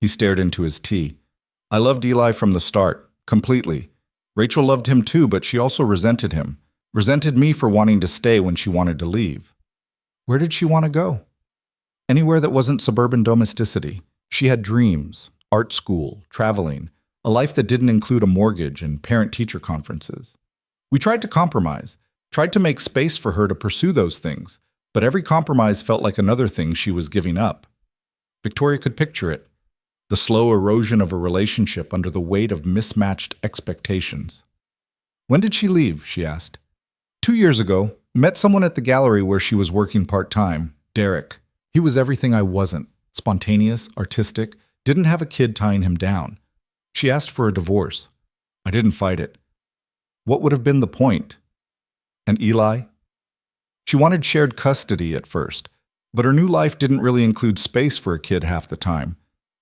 He stared into his tea. I loved Eli from the start, completely. Rachel loved him too, but she also resented him. Resented me for wanting to stay when she wanted to leave. Where did she want to go? Anywhere that wasn't suburban domesticity. She had dreams, art school, traveling, a life that didn't include a mortgage and parent-teacher conferences. We tried to compromise, tried to make space for her to pursue those things, but every compromise felt like another thing she was giving up. Victoria could picture it. The slow erosion of a relationship under the weight of mismatched expectations. When did she leave? She asked. 2 years ago, met someone at the gallery where she was working part-time, Derek. He was everything I wasn't, spontaneous, artistic, didn't have a kid tying him down. She asked for a divorce. I didn't fight it. What would have been the point? And Eli? She wanted shared custody at first, but her new life didn't really include space for a kid half the time.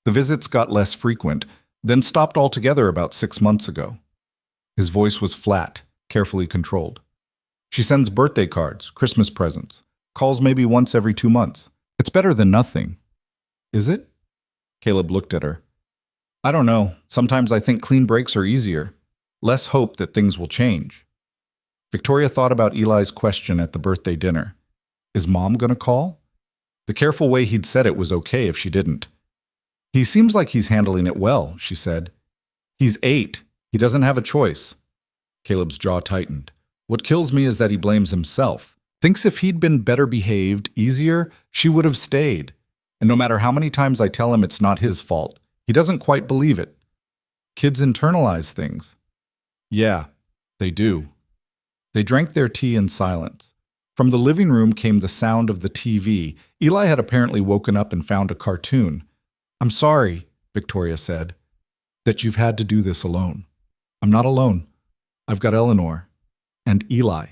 The visits got less frequent, then stopped altogether about 6 months ago. His voice was flat, carefully controlled. She sends birthday cards, Christmas presents, calls maybe once every 2 months. It's better than nothing. Is it? Caleb looked at her. I don't know. Sometimes I think clean breaks are easier. Less hope that things will change. Victoria thought about Eli's question at the birthday dinner. Is Mom gonna call? The careful way he'd said it was okay if she didn't. He seems like he's handling it well, she said. He's 8. He doesn't have a choice. Caleb's jaw tightened. What kills me is that he blames himself. Thinks if he'd been better behaved, easier, she would have stayed. And no matter how many times I tell him it's not his fault, he doesn't quite believe it. Kids internalize things. Yeah, they do. They drank their tea in silence. From the living room came the sound of the TV. Eli had apparently woken up and found a cartoon. I'm sorry, Victoria said, that you've had to do this alone. I'm not alone. I've got Eleanor. And Eli.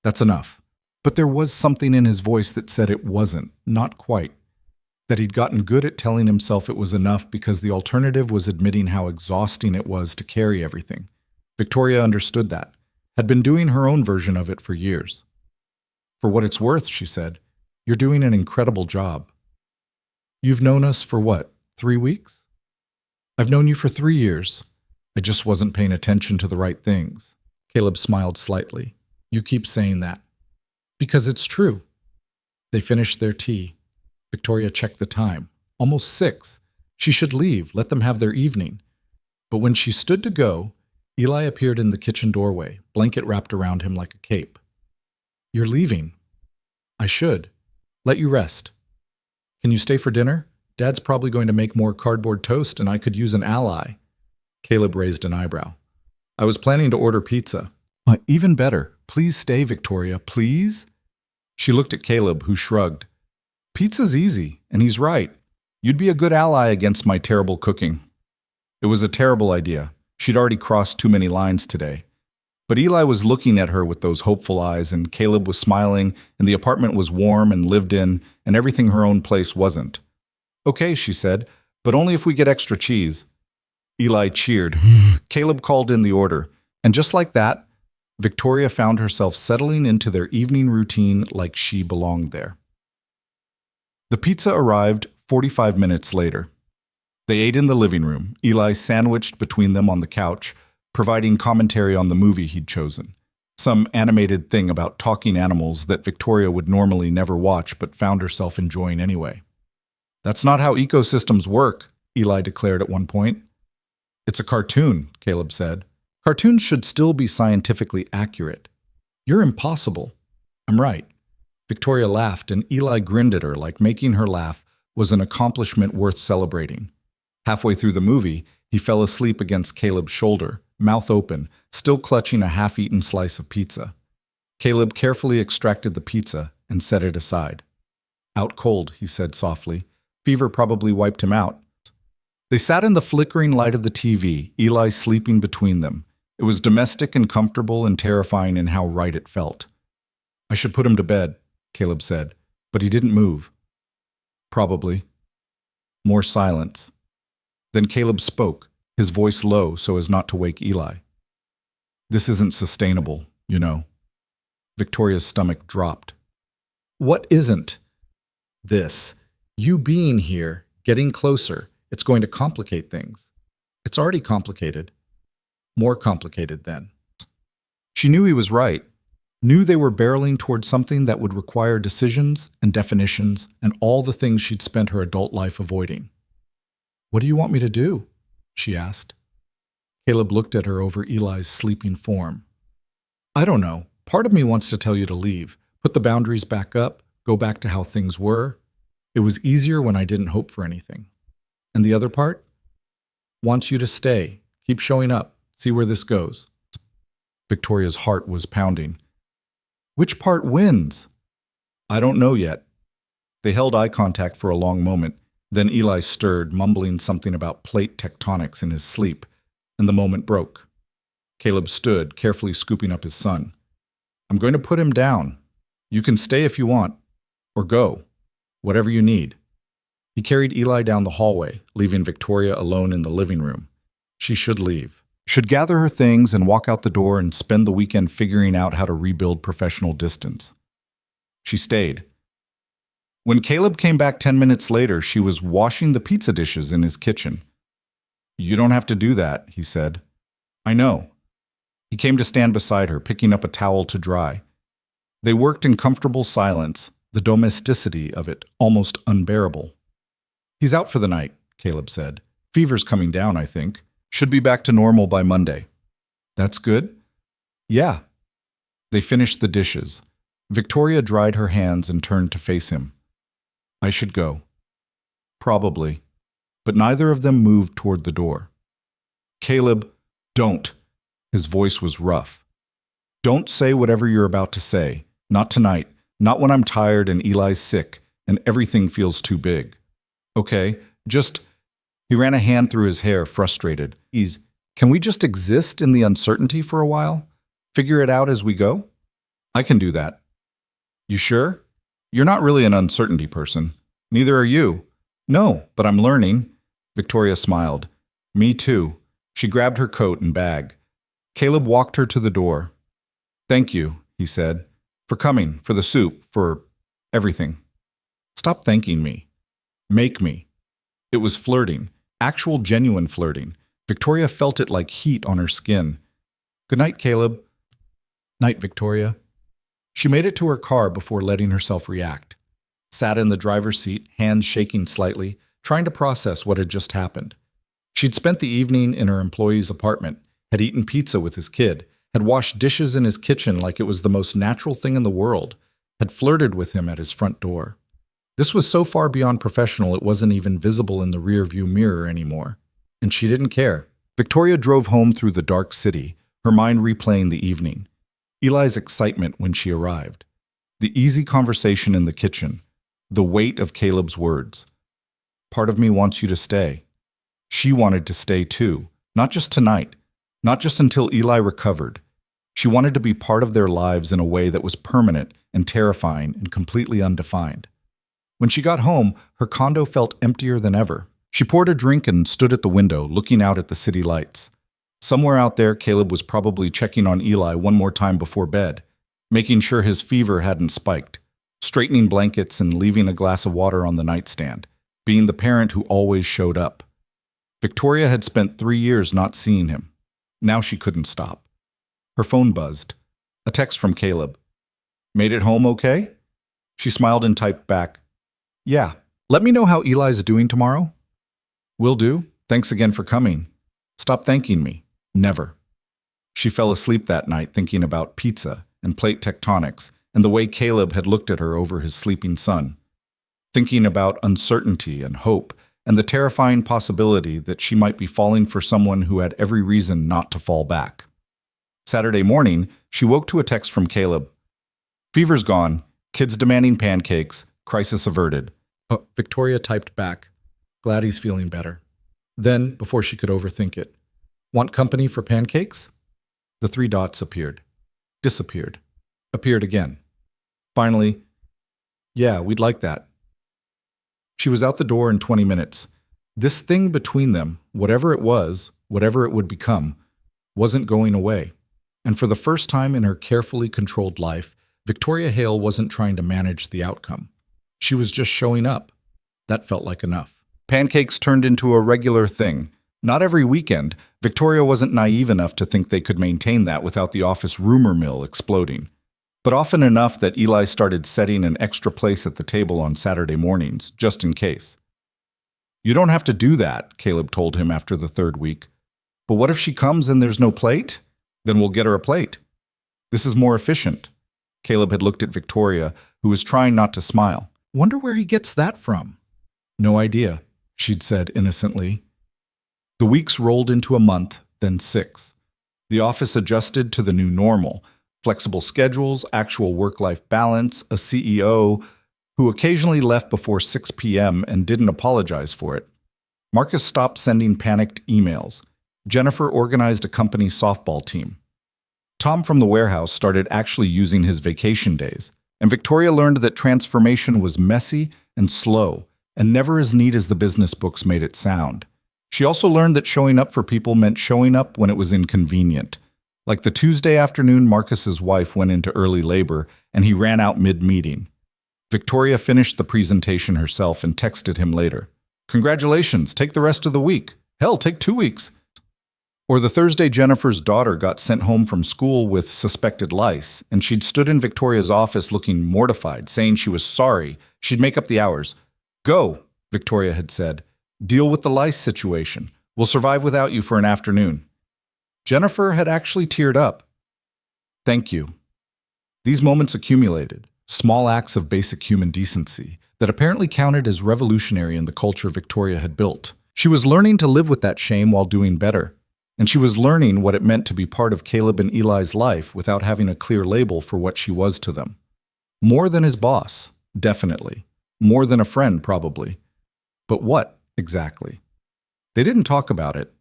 That's enough. But there was something in his voice that said it wasn't, not quite. That he'd gotten good at telling himself it was enough because the alternative was admitting how exhausting it was to carry everything. Victoria understood that, had been doing her own version of it for years. For what it's worth, she said, you're doing an incredible job. You've known us for what, 3 weeks? I've known you for 3 years. I just wasn't paying attention to the right things. Caleb smiled slightly. You keep saying that. Because it's true. They finished their tea. Victoria checked the time. Almost 6. She should leave, let them have their evening. But when she stood to go, Eli appeared in the kitchen doorway, blanket wrapped around him like a cape. You're leaving. I should. Let you rest. Can you stay for dinner? Dad's probably going to make more cardboard toast and I could use an ally. Caleb raised an eyebrow. I was planning to order pizza. Even better. Please stay, Victoria, please? She looked at Caleb, who shrugged. Pizza's easy, and he's right. You'd be a good ally against my terrible cooking. It was a terrible idea. She'd already crossed too many lines today. But Eli was looking at her with those hopeful eyes, and Caleb was smiling, and the apartment was warm and lived in, and everything her own place wasn't. Okay, she said, but only if we get extra cheese. Eli cheered. Caleb called in the order, and just like that, Victoria found herself settling into their evening routine like she belonged there. The pizza arrived 45 minutes later. They ate in the living room, Eli sandwiched between them on the couch, providing commentary on the movie he'd chosen. Some animated thing about talking animals that Victoria would normally never watch but found herself enjoying anyway. That's not how ecosystems work, Eli declared at one point. It's a cartoon, Caleb said. Cartoons should still be scientifically accurate. You're impossible. I'm right. Victoria laughed, and Eli grinned at her like making her laugh was an accomplishment worth celebrating. Halfway through the movie, he fell asleep against Caleb's shoulder, mouth open, still clutching a half-eaten slice of pizza. Caleb carefully extracted the pizza and set it aside. Out cold, he said softly. Fever probably wiped him out. They sat in the flickering light of the TV, Eli sleeping between them. It was domestic and comfortable and terrifying in how right it felt. I should put him to bed, Caleb said, but he didn't move. Probably. More silence. Then Caleb spoke, his voice low so as not to wake Eli. This isn't sustainable, you know. Victoria's stomach dropped. What isn't? This. You being here, getting closer, it's going to complicate things. It's already complicated. More complicated then. She knew he was right. Knew they were barreling towards something that would require decisions and definitions and all the things she'd spent her adult life avoiding. What do you want me to do? She asked. Caleb looked at her over Eli's sleeping form. I don't know. Part of me wants to tell you to leave, put the boundaries back up, go back to how things were. It was easier when I didn't hope for anything. And the other part? Wants you to stay, keep showing up, see where this goes. Victoria's heart was pounding. Which part wins? I don't know yet. They held eye contact for a long moment. Then Eli stirred, mumbling something about plate tectonics in his sleep, and the moment broke. Caleb stood, carefully scooping up his son. I'm going to put him down. You can stay if you want, or go, whatever you need. He carried Eli down the hallway, leaving Victoria alone in the living room. She should leave. Should gather her things and walk out the door and spend the weekend figuring out how to rebuild professional distance. She stayed. When Caleb came back 10 minutes later, she was washing the pizza dishes in his kitchen. You don't have to do that, he said. I know. He came to stand beside her, picking up a towel to dry. They worked in comfortable silence, the domesticity of it almost unbearable. He's out for the night, Caleb said. Fever's coming down, I think. Should be back to normal by Monday. That's good? Yeah. They finished the dishes. Victoria dried her hands and turned to face him. I should go. Probably. But neither of them moved toward the door. Caleb, don't. His voice was rough. Don't say whatever you're about to say. Not tonight. Not when I'm tired and Eli's sick and everything feels too big. Okay, just... He ran a hand through his hair, frustrated. Can we just exist in the uncertainty for a while? Figure it out as we go? I can do that. You sure? You're not really an uncertainty person. Neither are you. No, but I'm learning. Victoria smiled. Me too. She grabbed her coat and bag. Caleb walked her to the door. Thank you, he said, for coming, for the soup, for everything. Stop thanking me. Make me. It was flirting, actual genuine flirting. Victoria felt it like heat on her skin. Good night, Caleb. Night, Victoria. She made it to her car before letting herself react. Sat in the driver's seat, hands shaking slightly, trying to process what had just happened. She'd spent the evening in her employee's apartment, had eaten pizza with his kid, had washed dishes in his kitchen like it was the most natural thing in the world, had flirted with him at his front door. This was so far beyond professional it wasn't even visible in the rearview mirror anymore. And she didn't care. Victoria drove home through the dark city, her mind replaying the evening. Eli's excitement when she arrived. The easy conversation in the kitchen. The weight of Caleb's words. Part of me wants you to stay. She wanted to stay too, not just tonight, not just until Eli recovered. She wanted to be part of their lives in a way that was permanent and terrifying and completely undefined. When she got home, her condo felt emptier than ever. She poured a drink and stood at the window, looking out at the city lights. Somewhere out there, Caleb was probably checking on Eli one more time before bed, making sure his fever hadn't spiked, straightening blankets and leaving a glass of water on the nightstand, being the parent who always showed up. Victoria had spent 3 years not seeing him. Now she couldn't stop. Her phone buzzed. A text from Caleb. Made it home okay? She smiled and typed back, yeah. Let me know how Eli's doing tomorrow. Will do. Thanks again for coming. Stop thanking me. Never. She fell asleep that night thinking about pizza and plate tectonics and the way Caleb had looked at her over his sleeping son. Thinking about uncertainty and hope and the terrifying possibility that she might be falling for someone who had every reason not to fall back. Saturday morning, she woke to a text from Caleb. Fever's gone. Kids demanding pancakes. Crisis averted. Victoria typed back. Glad he's feeling better. Then, before she could overthink it, want company for pancakes? The 3 dots appeared. Disappeared. Appeared again. Finally, yeah, we'd like that. She was out the door in 20 minutes. This thing between them, whatever it was, whatever it would become, wasn't going away. And for the first time in her carefully controlled life, Victoria Hale wasn't trying to manage the outcome. She was just showing up. That felt like enough. Pancakes turned into a regular thing. Not every weekend. Victoria wasn't naive enough to think they could maintain that without the office rumor mill exploding. But often enough that Eli started setting an extra place at the table on Saturday mornings, just in case. You don't have to do that, Caleb told him after the 3rd week. But what if she comes and there's no plate? Then we'll get her a plate. This is more efficient. Caleb had looked at Victoria, who was trying not to smile. Wonder where he gets that from. No idea, she'd said innocently. The weeks rolled into a month, then 6. The office adjusted to the new normal. Flexible schedules, actual work-life balance, a CEO who occasionally left before 6 p.m. and didn't apologize for it. Marcus stopped sending panicked emails. Jennifer organized a company softball team. Tom from the warehouse started actually using his vacation days, and Victoria learned that transformation was messy and slow, and never as neat as the business books made it sound. She also learned that showing up for people meant showing up when it was inconvenient. Like the Tuesday afternoon Marcus's wife went into early labor, and he ran out mid-meeting. Victoria finished the presentation herself and texted him later. Congratulations, take the rest of the week. Hell, take 2 weeks. Or the Thursday Jennifer's daughter got sent home from school with suspected lice, and she'd stood in Victoria's office looking mortified, saying she was sorry. She'd make up the hours. Go, Victoria had said. Deal with the lice situation. We'll survive without you for an afternoon. Jennifer had actually teared up. Thank you. These moments accumulated, small acts of basic human decency, that apparently counted as revolutionary in the culture Victoria had built. She was learning to live with that shame while doing better, and she was learning what it meant to be part of Caleb and Eli's life without having a clear label for what she was to them. More than his boss, definitely. More than a friend, probably. But what, exactly? They didn't talk about it,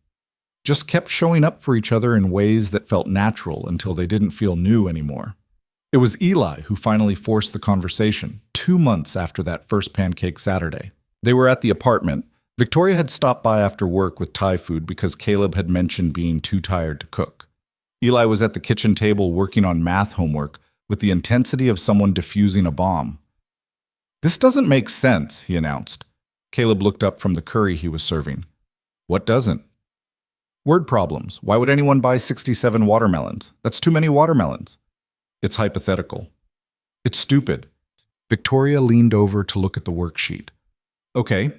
just kept showing up for each other in ways that felt natural until they didn't feel new anymore. It was Eli who finally forced the conversation, 2 months after that first Pancake Saturday. They were at the apartment. Victoria had stopped by after work with Thai food because Caleb had mentioned being too tired to cook. Eli was at the kitchen table working on math homework with the intensity of someone defusing a bomb. "This doesn't make sense," he announced. Caleb looked up from the curry he was serving. "What doesn't?" "Word problems. Why would anyone buy 67 watermelons? That's too many watermelons." "It's hypothetical." "It's stupid." Victoria leaned over to look at the worksheet. "Okay.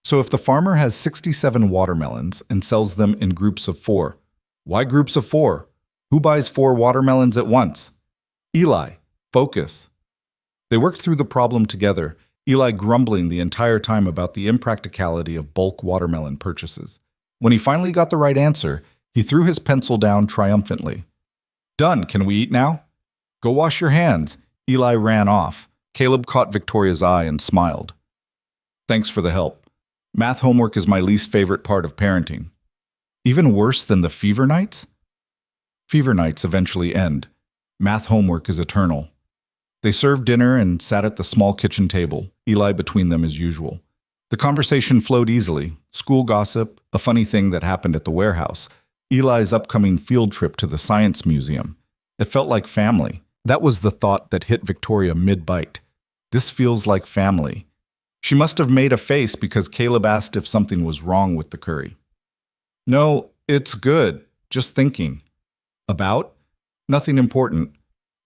So if the farmer has 67 watermelons and sells them in groups of 4, why groups of 4? Who buys 4 watermelons at once?" "Eli, focus." They worked through the problem together, Eli grumbling the entire time about the impracticality of bulk watermelon purchases. When he finally got the right answer, he threw his pencil down triumphantly. "Done. Can we eat now?" "Go wash your hands." Eli ran off. Caleb caught Victoria's eye and smiled. "Thanks for the help. Math homework is my least favorite part of parenting." "Even worse than the fever nights?" "Fever nights eventually end. Math homework is eternal." They served dinner and sat at the small kitchen table, Eli between them as usual. The conversation flowed easily. School gossip, a funny thing that happened at the warehouse, Eli's upcoming field trip to the science museum. It felt like family. That was the thought that hit Victoria mid-bite. This feels like family. She must have made a face because Caleb asked if something was wrong with the curry. "No, it's good. Just thinking." "About?" "Nothing important."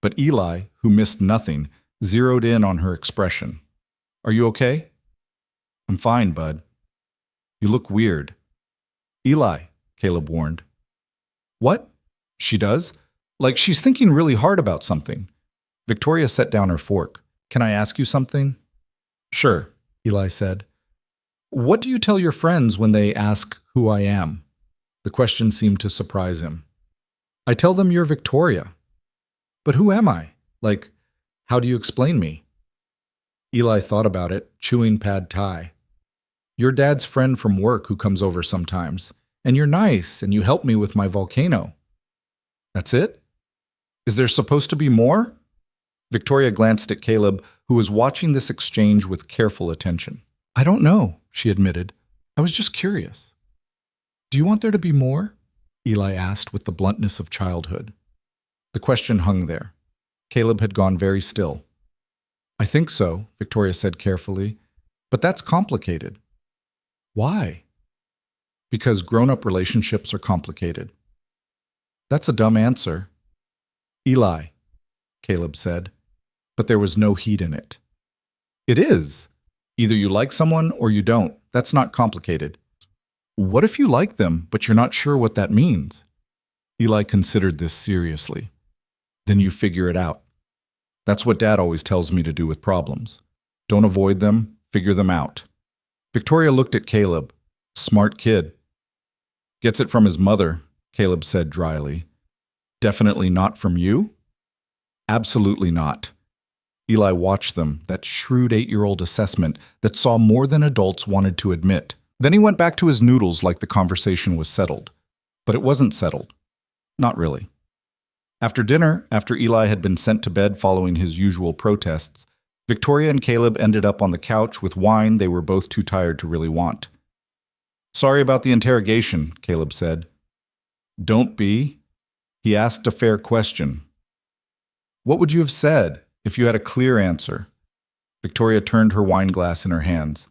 But Eli, who missed nothing, zeroed in on her expression. "Are you okay?" "I'm fine, bud." "You look weird." "Eli," Caleb warned. "What?" "She does? Like she's thinking really hard about something." Victoria set down her fork. "Can I ask you something?" "Sure," Eli said. "What do you tell your friends when they ask who I am?" The question seemed to surprise him. "I tell them you're Victoria." "But who am I? Like, how do you explain me?" Eli thought about it, chewing pad thai. "Your dad's friend from work who comes over sometimes. And you're nice, and you help me with my volcano." "That's it? Is there supposed to be more?" Victoria glanced at Caleb, who was watching this exchange with careful attention. "I don't know," she admitted. "I was just curious." "Do you want there to be more?" Eli asked with the bluntness of childhood. The question hung there. Caleb had gone very still. "I think so," Victoria said carefully. "But that's complicated." "Why?" "Because grown-up relationships are complicated." "That's a dumb answer." "Eli," Caleb said, but there was no heat in it. "It is. Either you like someone or you don't. That's not complicated." "What if you like them, but you're not sure what that means?" Eli considered this seriously. "Then you figure it out. That's what Dad always tells me to do with problems. Don't avoid them, figure them out." Victoria looked at Caleb. Smart kid. "Gets it from his mother," Caleb said dryly. "Definitely not from you?" "Absolutely not." Eli watched them, that shrewd 8-year-old assessment that saw more than adults wanted to admit. Then he went back to his noodles like the conversation was settled. But it wasn't settled. Not really. After dinner, after Eli had been sent to bed following his usual protests, Victoria and Caleb ended up on the couch with wine they were both too tired to really want. "Sorry about the interrogation," Caleb said. "Don't be." He asked a fair question. "What would you have said if you had a clear answer?" Victoria turned her wine glass in her hands.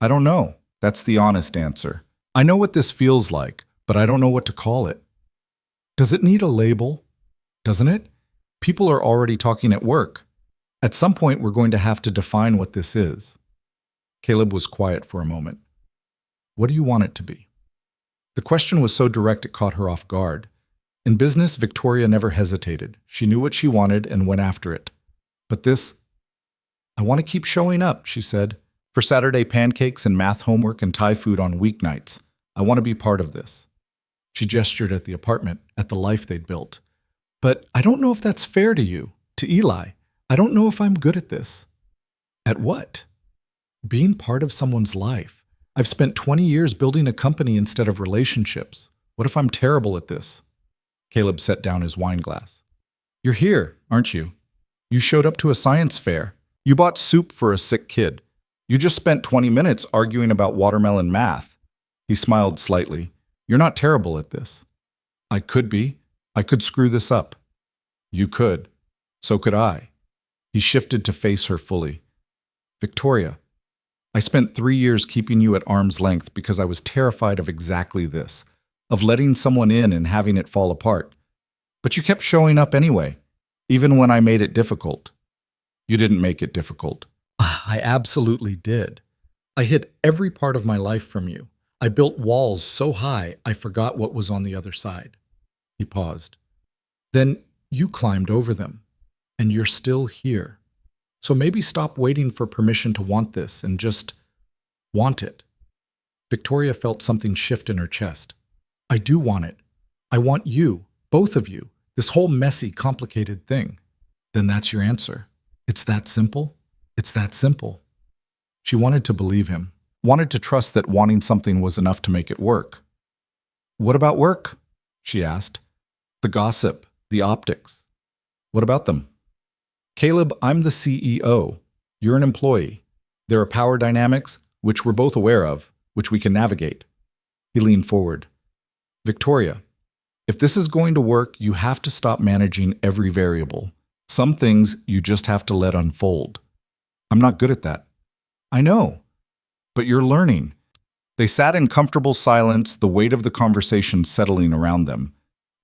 "I don't know. That's the honest answer. I know what this feels like, but I don't know what to call it." "Does it need a label?" "Doesn't it? People are already talking at work. At some point, we're going to have to define what this is." Caleb was quiet for a moment. "What do you want it to be?" The question was so direct it caught her off guard. In business, Victoria never hesitated. She knew what she wanted and went after it. But this, I want to keep showing up, she said. For Saturday pancakes and math homework and Thai food on weeknights. I want to be part of this. She gestured at the apartment, at the life they'd built. But I don't know if that's fair to you, to Eli. I don't know if I'm good at this. At what? Being part of someone's life. I've spent 20 years building a company instead of relationships. What if I'm terrible at this? Caleb set down his wine glass. You're here, aren't you? You showed up to a science fair. You bought soup for a sick kid. You just spent 20 minutes arguing about watermelon math. He smiled slightly. You're not terrible at this. I could be. I could screw this up. You could. So could I. He shifted to face her fully. Victoria, I spent 3 years keeping you at arm's length because I was terrified of exactly this, of letting someone in and having it fall apart. But you kept showing up anyway, even when I made it difficult. You didn't make it difficult. I absolutely did. I hid every part of my life from you. I built walls so high I forgot what was on the other side. He paused. Then you climbed over them, and you're still here. So maybe stop waiting for permission to want this and just want it. Victoria felt something shift in her chest. I do want it. I want you, both of you, this whole messy, complicated thing. Then that's your answer. It's that simple? It's that simple. She wanted to believe him, wanted to trust that wanting something was enough to make it work. What about work? She asked. The gossip, the optics. What about them? Caleb, I'm the CEO. You're an employee. There are power dynamics, which we're both aware of, which we can navigate. He leaned forward. Victoria, if this is going to work, you have to stop managing every variable. Some things you just have to let unfold. I'm not good at that. I know. But you're learning. They sat in comfortable silence, the weight of the conversation settling around them.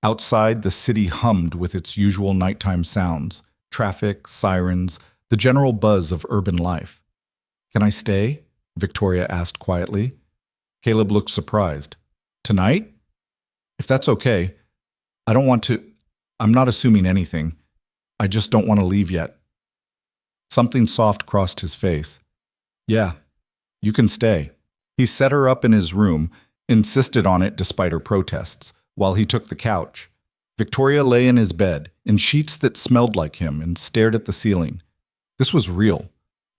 Outside, the city hummed with its usual nighttime sounds. Traffic, sirens, the general buzz of urban life. Can I stay? Victoria asked quietly. Caleb looked surprised. Tonight? If that's okay. I don't want to. I'm not assuming anything. I just don't want to leave yet. Something soft crossed his face. Yeah, you can stay. He set her up in his room, insisted on it despite her protests, while he took the couch. Victoria lay in his bed, in sheets that smelled like him, and stared at the ceiling. This was real.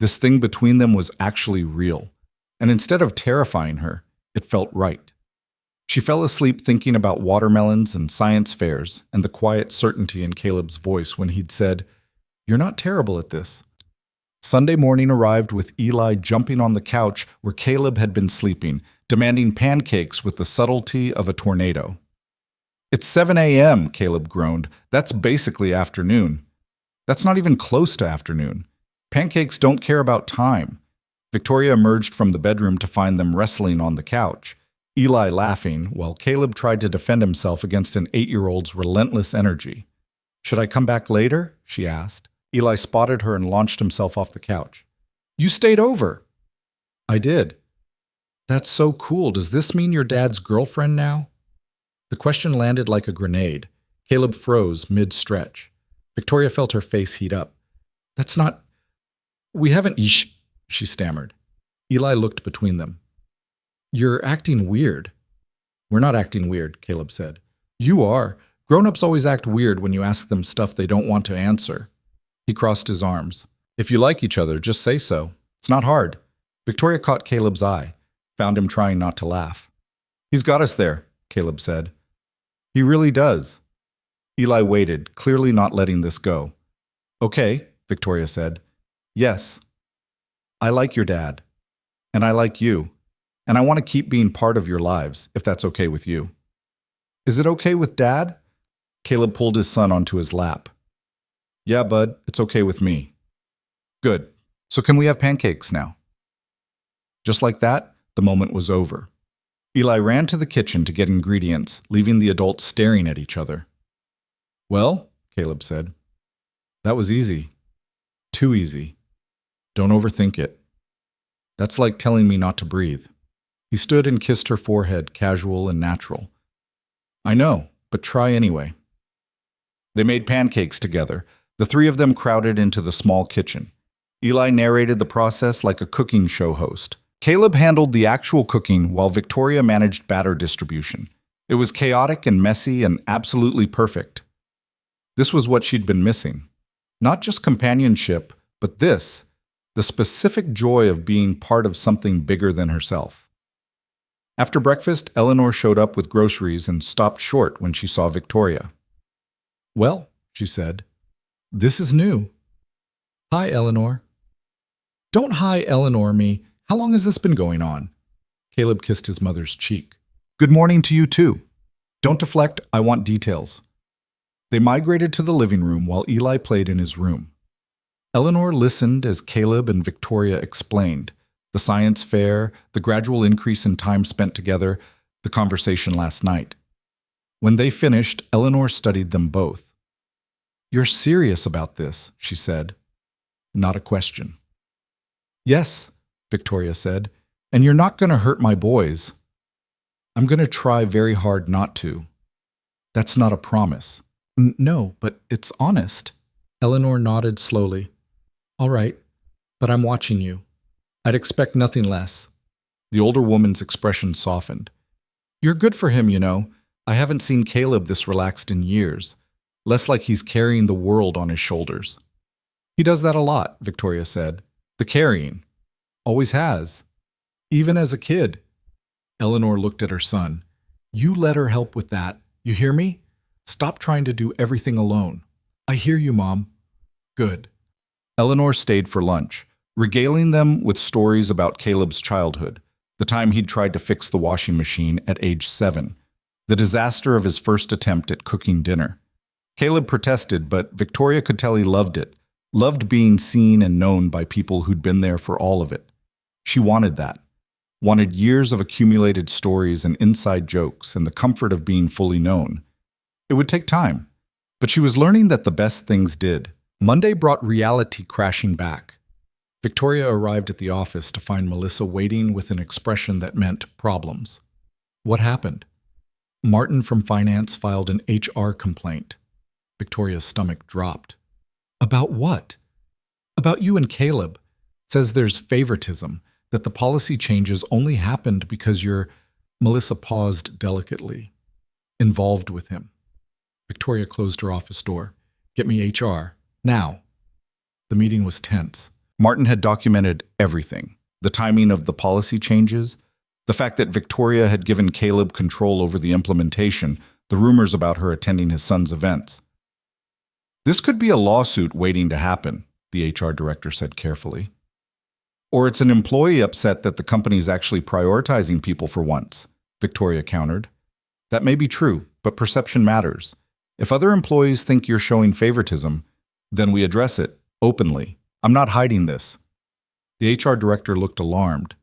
This thing between them was actually real. And instead of terrifying her, it felt right. She fell asleep thinking about watermelons and science fairs and the quiet certainty in Caleb's voice when he'd said, You're not terrible at this. Sunday morning arrived with Eli jumping on the couch where Caleb had been sleeping, demanding pancakes with the subtlety of a tornado. It's 7 a.m., Caleb groaned. That's basically afternoon. That's not even close to afternoon. Pancakes don't care about time. Victoria emerged from the bedroom to find them wrestling on the couch, Eli laughing, while Caleb tried to defend himself against an 8-year-old's relentless energy. Should I come back later? She asked. Eli spotted her and launched himself off the couch. You stayed over. I did. That's so cool. Does this mean you're Dad's girlfriend now? The question landed like a grenade. Caleb froze mid-stretch. Victoria felt her face heat up. That's not... We haven't... she stammered. Eli looked between them. You're acting weird. We're not acting weird, Caleb said. You are. Grown-ups always act weird when you ask them stuff they don't want to answer. He crossed his arms. If you like each other, just say so. It's not hard. Victoria caught Caleb's eye, found him trying not to laugh. He's got us there, Caleb said. He really does. Eli waited, clearly not letting this go. Okay, Victoria said. Yes. I like your dad. And I like you. And I want to keep being part of your lives, if that's okay with you. Is it okay with Dad? Caleb pulled his son onto his lap. Yeah, bud, it's okay with me. Good. So can we have pancakes now? Just like that, the moment was over. Eli ran to the kitchen to get ingredients, leaving the adults staring at each other. Well, Caleb said, that was easy. Too easy. Don't overthink it. That's like telling me not to breathe. He stood and kissed her forehead, casual and natural. I know, but try anyway. They made pancakes together. The three of them crowded into the small kitchen. Eli narrated the process like a cooking show host. Caleb handled the actual cooking while Victoria managed batter distribution. It was chaotic and messy and absolutely perfect. This was what she'd been missing. Not just companionship, but this, the specific joy of being part of something bigger than herself. After breakfast, Eleanor showed up with groceries and stopped short when she saw Victoria. "Well," she said, "this is new." "Hi, Eleanor." "Don't hi, Eleanor me. How long has this been going on?" Caleb kissed his mother's cheek. "Good morning to you too. Don't deflect, I want details." They migrated to the living room while Eli played in his room. Eleanor listened as Caleb and Victoria explained the science fair, the gradual increase in time spent together, the conversation last night. When they finished, Eleanor studied them both. "You're serious about this," she said. Not a question. "Yes," Victoria said, "and you're not going to hurt my boys." "I'm going to try very hard not to." "That's not a promise." No, but it's honest." Eleanor nodded slowly. "All right, but I'm watching you. I'd expect nothing less." The older woman's expression softened. "You're good for him, you know. I haven't seen Caleb this relaxed in years. Less like he's carrying the world on his shoulders." "He does that a lot," Victoria said. "The carrying. Always has. Even as a kid." Eleanor looked at her son. "You let her help with that. You hear me? Stop trying to do everything alone." "I hear you, Mom." "Good." Eleanor stayed for lunch, regaling them with stories about Caleb's childhood, the time he'd tried to fix the washing machine at age 7, the disaster of his first attempt at cooking dinner. Caleb protested, but Victoria could tell he loved it, loved being seen and known by people who'd been there for all of it. She wanted that, wanted years of accumulated stories and inside jokes and the comfort of being fully known. It would take time, but she was learning that the best things did. Monday brought reality crashing back. Victoria arrived at the office to find Melissa waiting with an expression that meant problems. "What happened?" "Martin from finance filed an HR complaint." Victoria's stomach dropped. "About what?" "About you and Caleb. Says there's favoritism, that the policy changes only happened because you're," Melissa paused delicately, "involved with him." Victoria closed her office door. "Get me HR. Now." The meeting was tense. Martin had documented everything. The timing of the policy changes, the fact that Victoria had given Caleb control over the implementation, the rumors about her attending his son's events. "This could be a lawsuit waiting to happen," the HR director said carefully. "Or it's an employee upset that the company's actually prioritizing people for once," Victoria countered. "That may be true, but perception matters. If other employees think you're showing favoritism, then we address it openly. I'm not hiding this." The HR director looked alarmed.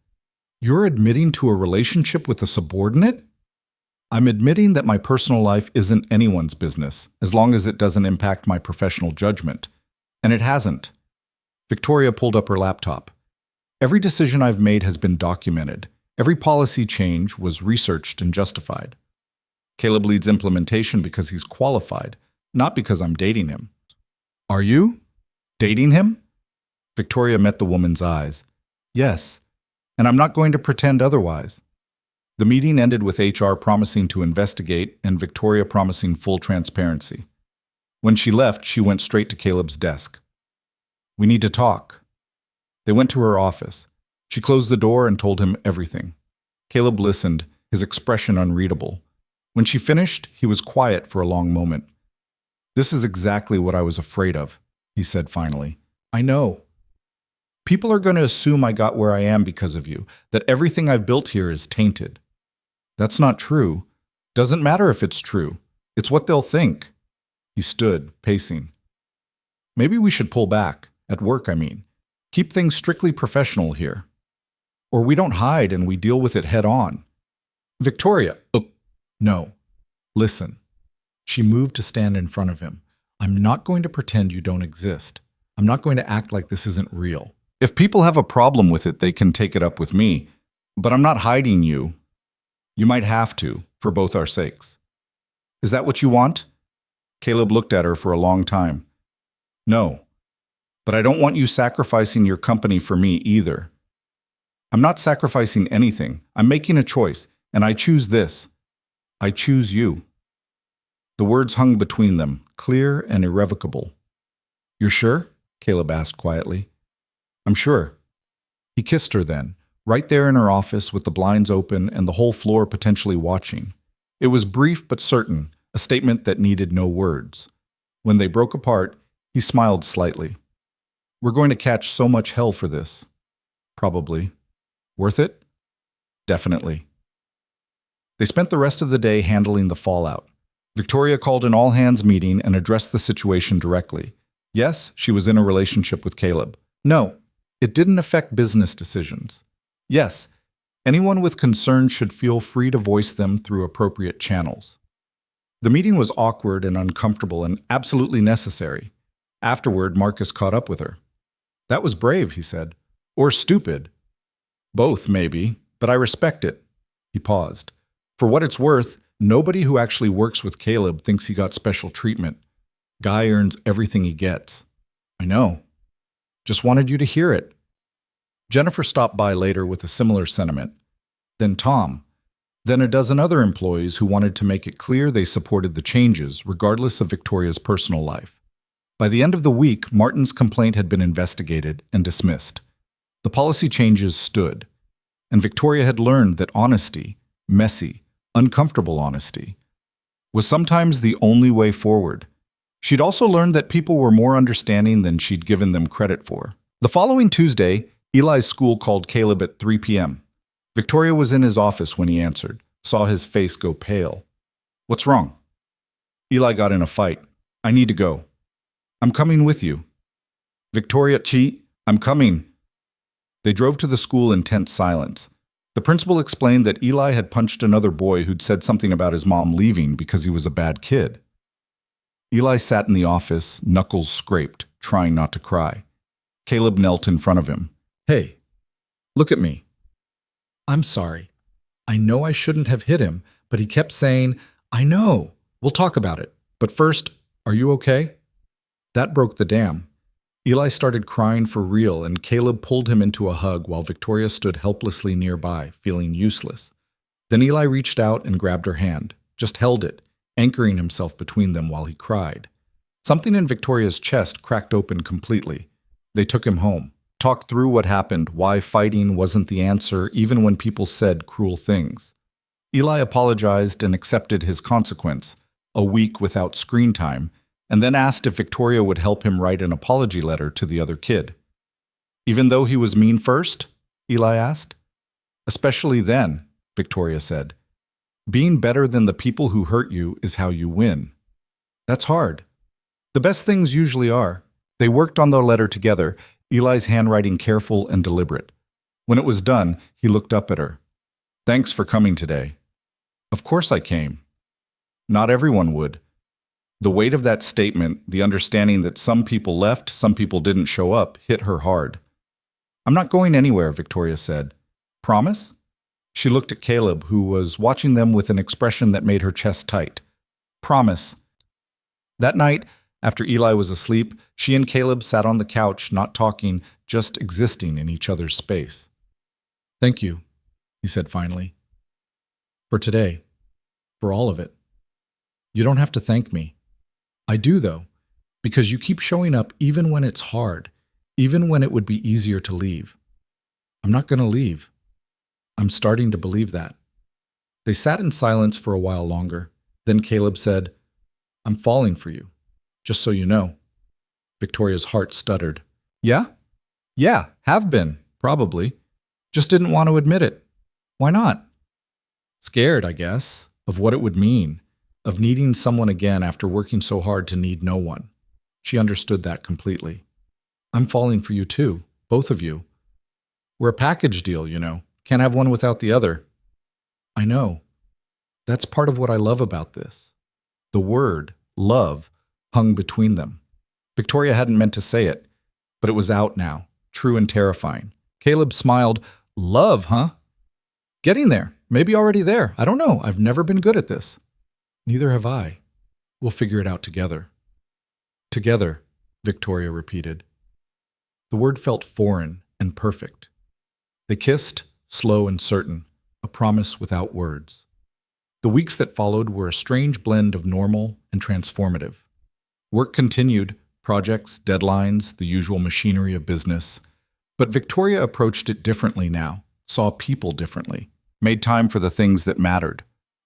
"You're admitting to a relationship with a subordinate?" "I'm admitting that my personal life isn't anyone's business, as long as it doesn't impact my professional judgment. And it hasn't." Victoria pulled up her laptop. "Every decision I've made has been documented. Every policy change was researched and justified. Caleb leads implementation because he's qualified, not because I'm dating him." "Are you? Dating him?" Victoria met the woman's eyes. "Yes, and I'm not going to pretend otherwise." The meeting ended with HR promising to investigate and Victoria promising full transparency. When she left, she went straight to Caleb's desk. "We need to talk." They went to her office. She closed the door and told him everything. Caleb listened, his expression unreadable. When she finished, he was quiet for a long moment. "This is exactly what I was afraid of," he said finally. "I know. People are going to assume I got where I am because of you, that everything I've built here is tainted. That's not true. Doesn't matter if it's true. It's what they'll think." He stood, pacing. "Maybe we should pull back, at work, I mean. Keep things strictly professional here. Or we don't hide and we deal with it head on." "Victoria, no. Listen." She moved to stand in front of him. "I'm not going to pretend you don't exist. I'm not going to act like this isn't real. If people have a problem with it, they can take it up with me. But I'm not hiding you. You might have to, for both our sakes. Is that what you want?" Caleb looked at her for a long time. "No. But I don't want you sacrificing your company for me either. I'm not sacrificing anything. I'm making a choice, and I choose this. I choose you. The words hung between them, clear and irrevocable. You're sure? Caleb asked quietly. I'm sure. He kissed her then, right there in her office with the blinds open and the whole floor potentially watching. It was brief but certain, a statement that needed no words. When they broke apart, he smiled slightly. We're going to catch so much hell for this. Probably. Worth it? Definitely. They spent the rest of the day handling the fallout. Victoria called an all-hands meeting and addressed the situation directly. Yes, she was in a relationship with Caleb. No, it didn't affect business decisions. Yes, anyone with concerns should feel free to voice them through appropriate channels. The meeting was awkward and uncomfortable and absolutely necessary. Afterward, Marcus caught up with her. That was brave, he said. Or stupid. Both, maybe, but I respect it. He paused. For what it's worth, nobody who actually works with Caleb thinks he got special treatment. Guy earns everything he gets. I know. Just wanted you to hear it. Jennifer stopped by later with a similar sentiment. Then Tom. Then a dozen other employees who wanted to make it clear they supported the changes, regardless of Victoria's personal life. By the end of the week, Martin's complaint had been investigated and dismissed. The policy changes stood, and Victoria had learned that honesty, messy, uncomfortable honesty, was sometimes the only way forward. She'd also learned that people were more understanding than she'd given them credit for. The following Tuesday, Eli's school called Caleb at 3 p.m. Victoria was in his office when he answered, saw his face go pale. What's wrong? Eli got in a fight. I need to go. I'm coming with you. Victoria, I'm coming. They drove to the school in tense silence. The principal explained that Eli had punched another boy who'd said something about his mom leaving because he was a bad kid. Eli sat in the office, knuckles scraped, trying not to cry. Caleb knelt in front of him. Hey, look at me. I'm sorry. I know I shouldn't have hit him, but he kept saying, I know. We'll talk about it. But first, are you okay? That broke the dam. Eli started crying for real, and Caleb pulled him into a hug while Victoria stood helplessly nearby, feeling useless. Then Eli reached out and grabbed her hand, just held it, anchoring himself between them while he cried. Something in Victoria's chest cracked open completely. They took him home, talked through what happened, why fighting wasn't the answer even when people said cruel things. Eli apologized and accepted his consequence, a week without screen time, and then asked if Victoria would help him write an apology letter to the other kid. Even though he was mean first? Eli asked. Especially then, Victoria said. Being better than the people who hurt you is how you win. That's hard. The best things usually are. They worked on the letter together, Eli's handwriting careful and deliberate. When it was done, he looked up at her. Thanks for coming today. Of course I came. Not everyone would. The weight of that statement, the understanding that some people left, some people didn't show up, hit her hard. I'm not going anywhere, Victoria said. Promise? She looked at Caleb, who was watching them with an expression that made her chest tight. Promise. That night, after Eli was asleep, she and Caleb sat on the couch, not talking, just existing in each other's space. Thank you, he said finally. For today. For all of it. You don't have to thank me. I do, though, because you keep showing up even when it's hard, even when it would be easier to leave. I'm not going to leave. I'm starting to believe that. They sat in silence for a while longer. Then Caleb said, I'm falling for you, just so you know. Victoria's heart stuttered. Yeah? Yeah, have been, probably. Just didn't want to admit it. Why not? Scared, I guess, of what it would mean. Of needing someone again after working so hard to need no one. She understood that completely. I'm falling for you too, both of you. We're a package deal, you know. Can't have one without the other. I know. That's part of what I love about this. The word, love, hung between them. Victoria hadn't meant to say it, but it was out now, true and terrifying. Caleb smiled. Love, huh? Getting there. Maybe already there. I don't know. I've never been good at this. Neither have I. We'll figure it out together. Together, Victoria repeated. The word felt foreign and perfect. They kissed, slow and certain, a promise without words. The weeks that followed were a strange blend of normal and transformative. Work continued, projects, deadlines, the usual machinery of business. But Victoria approached it differently now, saw people differently, made time for the things that mattered.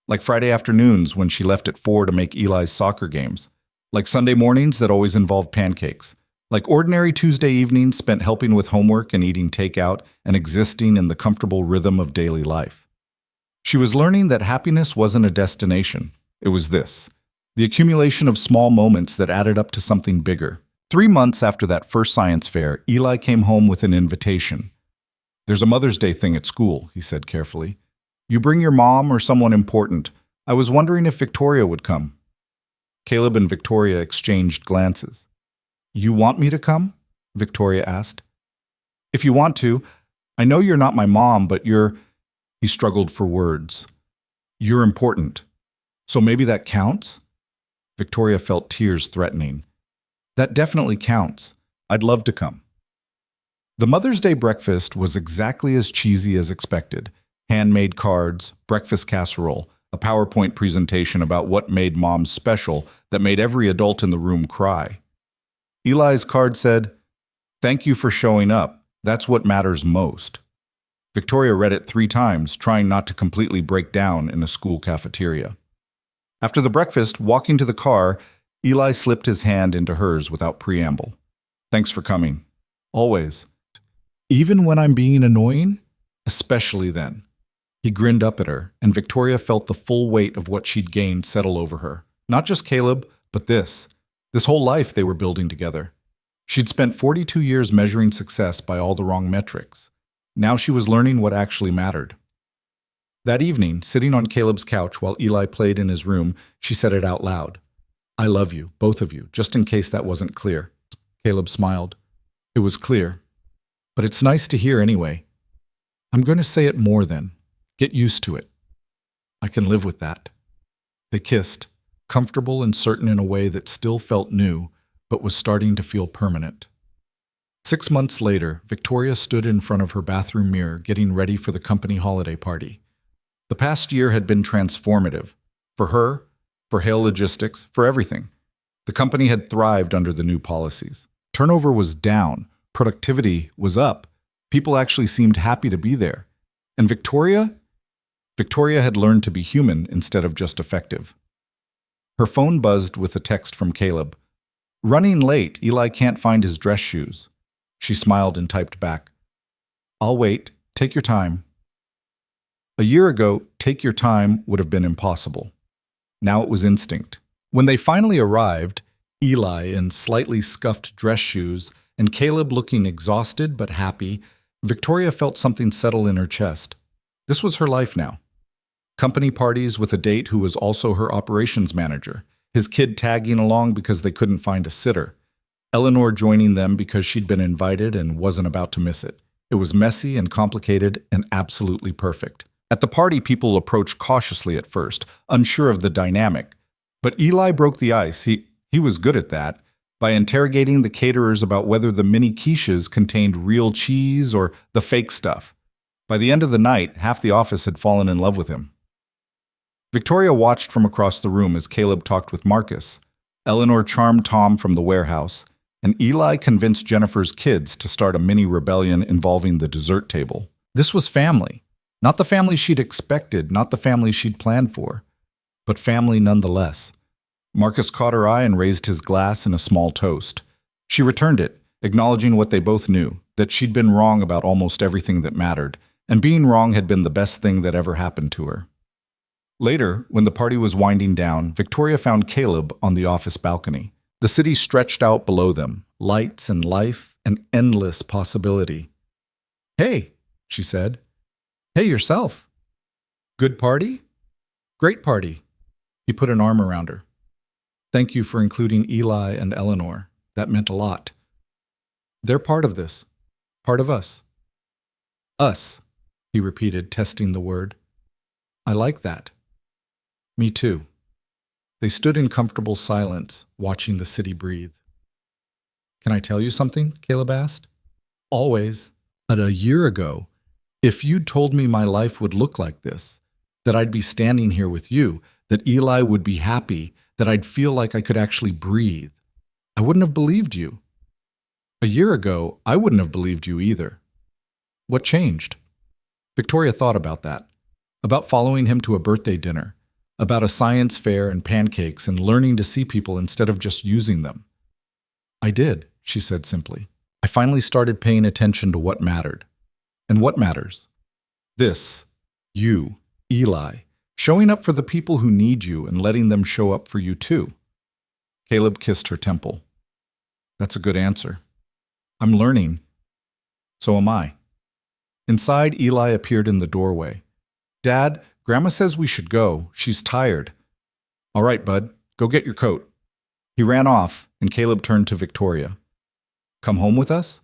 Like Friday afternoons when she left at 4 to make Eli's soccer games. Like Sunday mornings that always involved pancakes. Like ordinary Tuesday evenings spent helping with homework and eating takeout and existing in the comfortable rhythm of daily life. She was learning that happiness wasn't a destination. It was this: the accumulation of small moments that added up to something bigger. 3 months after that first science fair, Eli came home with an invitation. "There's a Mother's Day thing at school," he said carefully. "You bring your mom or someone important. I was wondering if Victoria would come." Caleb and Victoria exchanged glances. "You want me to come?" Victoria asked. "If you want to. I know you're not my mom, but you're—" He struggled for words. "You're important. So maybe that counts?" Victoria felt tears threatening. "That definitely counts. I'd love to come." The Mother's Day breakfast was exactly as cheesy as expected. Handmade cards, breakfast casserole, a PowerPoint presentation about what made moms special that made every adult in the room cry. Eli's card said, "Thank you for showing up. That's what matters most." Victoria read it 3 times, trying not to completely break down in a school cafeteria. After the breakfast, walking to the car, Eli slipped his hand into hers without preamble. "Thanks for coming. Always. Even when I'm being annoying? Especially then." He grinned up at her, and Victoria felt the full weight of what she'd gained settle over her. Not just Caleb, but this whole life they were building together. She'd spent 42 years measuring success by all the wrong metrics. Now she was learning what actually mattered. That evening, sitting on Caleb's couch while Eli played in his room, she said it out loud. "I love you, both of you, just in case that wasn't clear." Caleb smiled. "It was clear. But it's nice to hear anyway. I'm going to say it more then. Get used to it." "I can live with that." They kissed, comfortable and certain in a way that still felt new, but was starting to feel permanent. 6 months later, Victoria stood in front of her bathroom mirror getting ready for the company holiday party. The past year had been transformative. For her, for Hale Logistics, for everything. The company had thrived under the new policies. Turnover was down. Productivity was up. People actually seemed happy to be there. And Victoria had learned to be human instead of just effective. Her phone buzzed with a text from Caleb. "Running late, Eli can't find his dress shoes." She smiled and typed back, "I'll wait. Take your time." A year ago, take your time would have been impossible. Now it was instinct. When they finally arrived, Eli in slightly scuffed dress shoes and Caleb looking exhausted but happy, Victoria felt something settle in her chest. This was her life now. Company parties with a date who was also her operations manager, his kid tagging along because they couldn't find a sitter, Eleanor joining them because she'd been invited and wasn't about to miss it. It was messy and complicated and absolutely perfect. At the party, people approached cautiously at first, unsure of the dynamic. But Eli broke the ice. He was good at that, by interrogating the caterers about whether the mini quiches contained real cheese or the fake stuff. By the end of the night, half the office had fallen in love with him. Victoria watched from across the room as Caleb talked with Marcus. Eleanor charmed Tom from the warehouse, and Eli convinced Jennifer's kids to start a mini rebellion involving the dessert table. This was family. Not the family she'd expected, not the family she'd planned for, but family nonetheless. Marcus caught her eye and raised his glass in a small toast. She returned it, acknowledging what they both knew, that she'd been wrong about almost everything that mattered, and being wrong had been the best thing that ever happened to her. Later, when the party was winding down, Victoria found Caleb on the office balcony. The city stretched out below them, lights and life, an endless possibility. "Hey," she said. "Hey, yourself. Good party?" "Great party." He put an arm around her. "Thank you for including Eli and Eleanor. That meant a lot. They're part of this. Part of us." "Us," he repeated, testing the word. "I like that." "Me too." They stood in comfortable silence, watching the city breathe. "Can I tell you something?" Caleb asked. Always. But a year ago, if you'd told me my life would look like this, that I'd be standing here with you, that Eli would be happy, that I'd feel like I could actually breathe, I wouldn't have believed you. A year ago, I wouldn't have believed you either. What changed? Victoria thought about that, about following him to a birthday dinner, about a science fair and pancakes and learning to see people instead of just using them. I did, she said simply. I finally started paying attention to what mattered. And what matters? This, you, Eli, showing up for the people who need you and letting them show up for you too. Caleb kissed her temple. That's a good answer. I'm learning. So am I. Inside, Eli appeared in the doorway. Dad, Grandma says we should go. She's tired. All right, bud, go get your coat. He ran off, and Caleb turned to Victoria. Come home with us?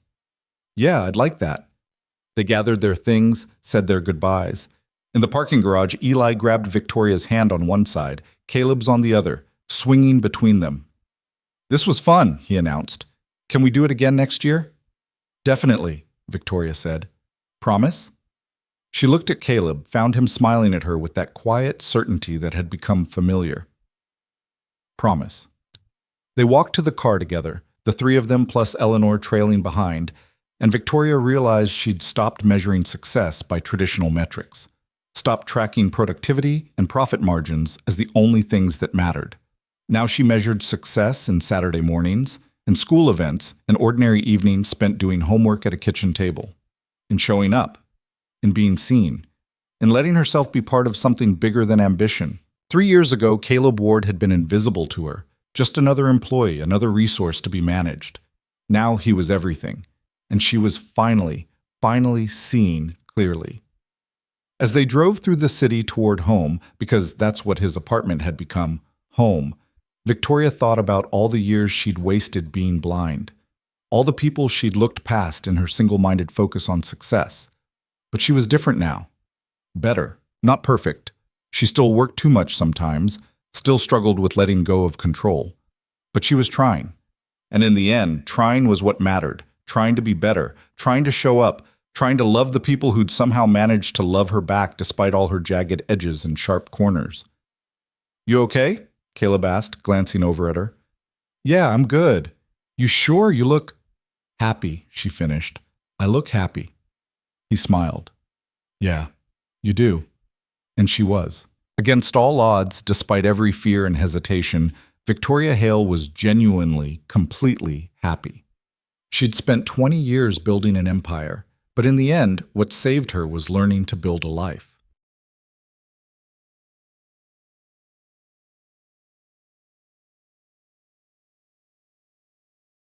Yeah, I'd like that. They gathered their things, said their goodbyes. In the parking garage, Eli grabbed Victoria's hand on one side, Caleb's on the other, swinging between them. This was fun, he announced. Can we do it again next year? Definitely, Victoria said. Promise? She looked at Caleb, found him smiling at her with that quiet certainty that had become familiar. Promise. They walked to the car together, the three of them plus Eleanor trailing behind, and Victoria realized she'd stopped measuring success by traditional metrics, stopped tracking productivity and profit margins as the only things that mattered. Now she measured success in Saturday mornings, in school events, and ordinary evenings spent doing homework at a kitchen table, in showing up, in being seen, in letting herself be part of something bigger than ambition. 3 years ago, Caleb Ward had been invisible to her, just another employee, another resource to be managed. Now he was everything, and she was finally seen clearly. As they drove through the city toward home, because that's what his apartment had become, home, Victoria thought about all the years she'd wasted being blind, all the people she'd looked past in her single-minded focus on success. But she was different now. Better, not perfect. She still worked too much sometimes, still struggled with letting go of control. But she was trying. And in the end, trying was what mattered, trying to be better, trying to show up, trying to love the people who'd somehow managed to love her back despite all her jagged edges and sharp corners. You okay? Caleb asked, glancing over at her. Yeah, I'm good. You sure? You look happy, she finished. I look happy. He smiled. Yeah, you do. And she was. Against all odds, despite every fear and hesitation, Victoria Hale was genuinely, completely happy. She'd spent 20 years building an empire, but in the end, what saved her was learning to build a life.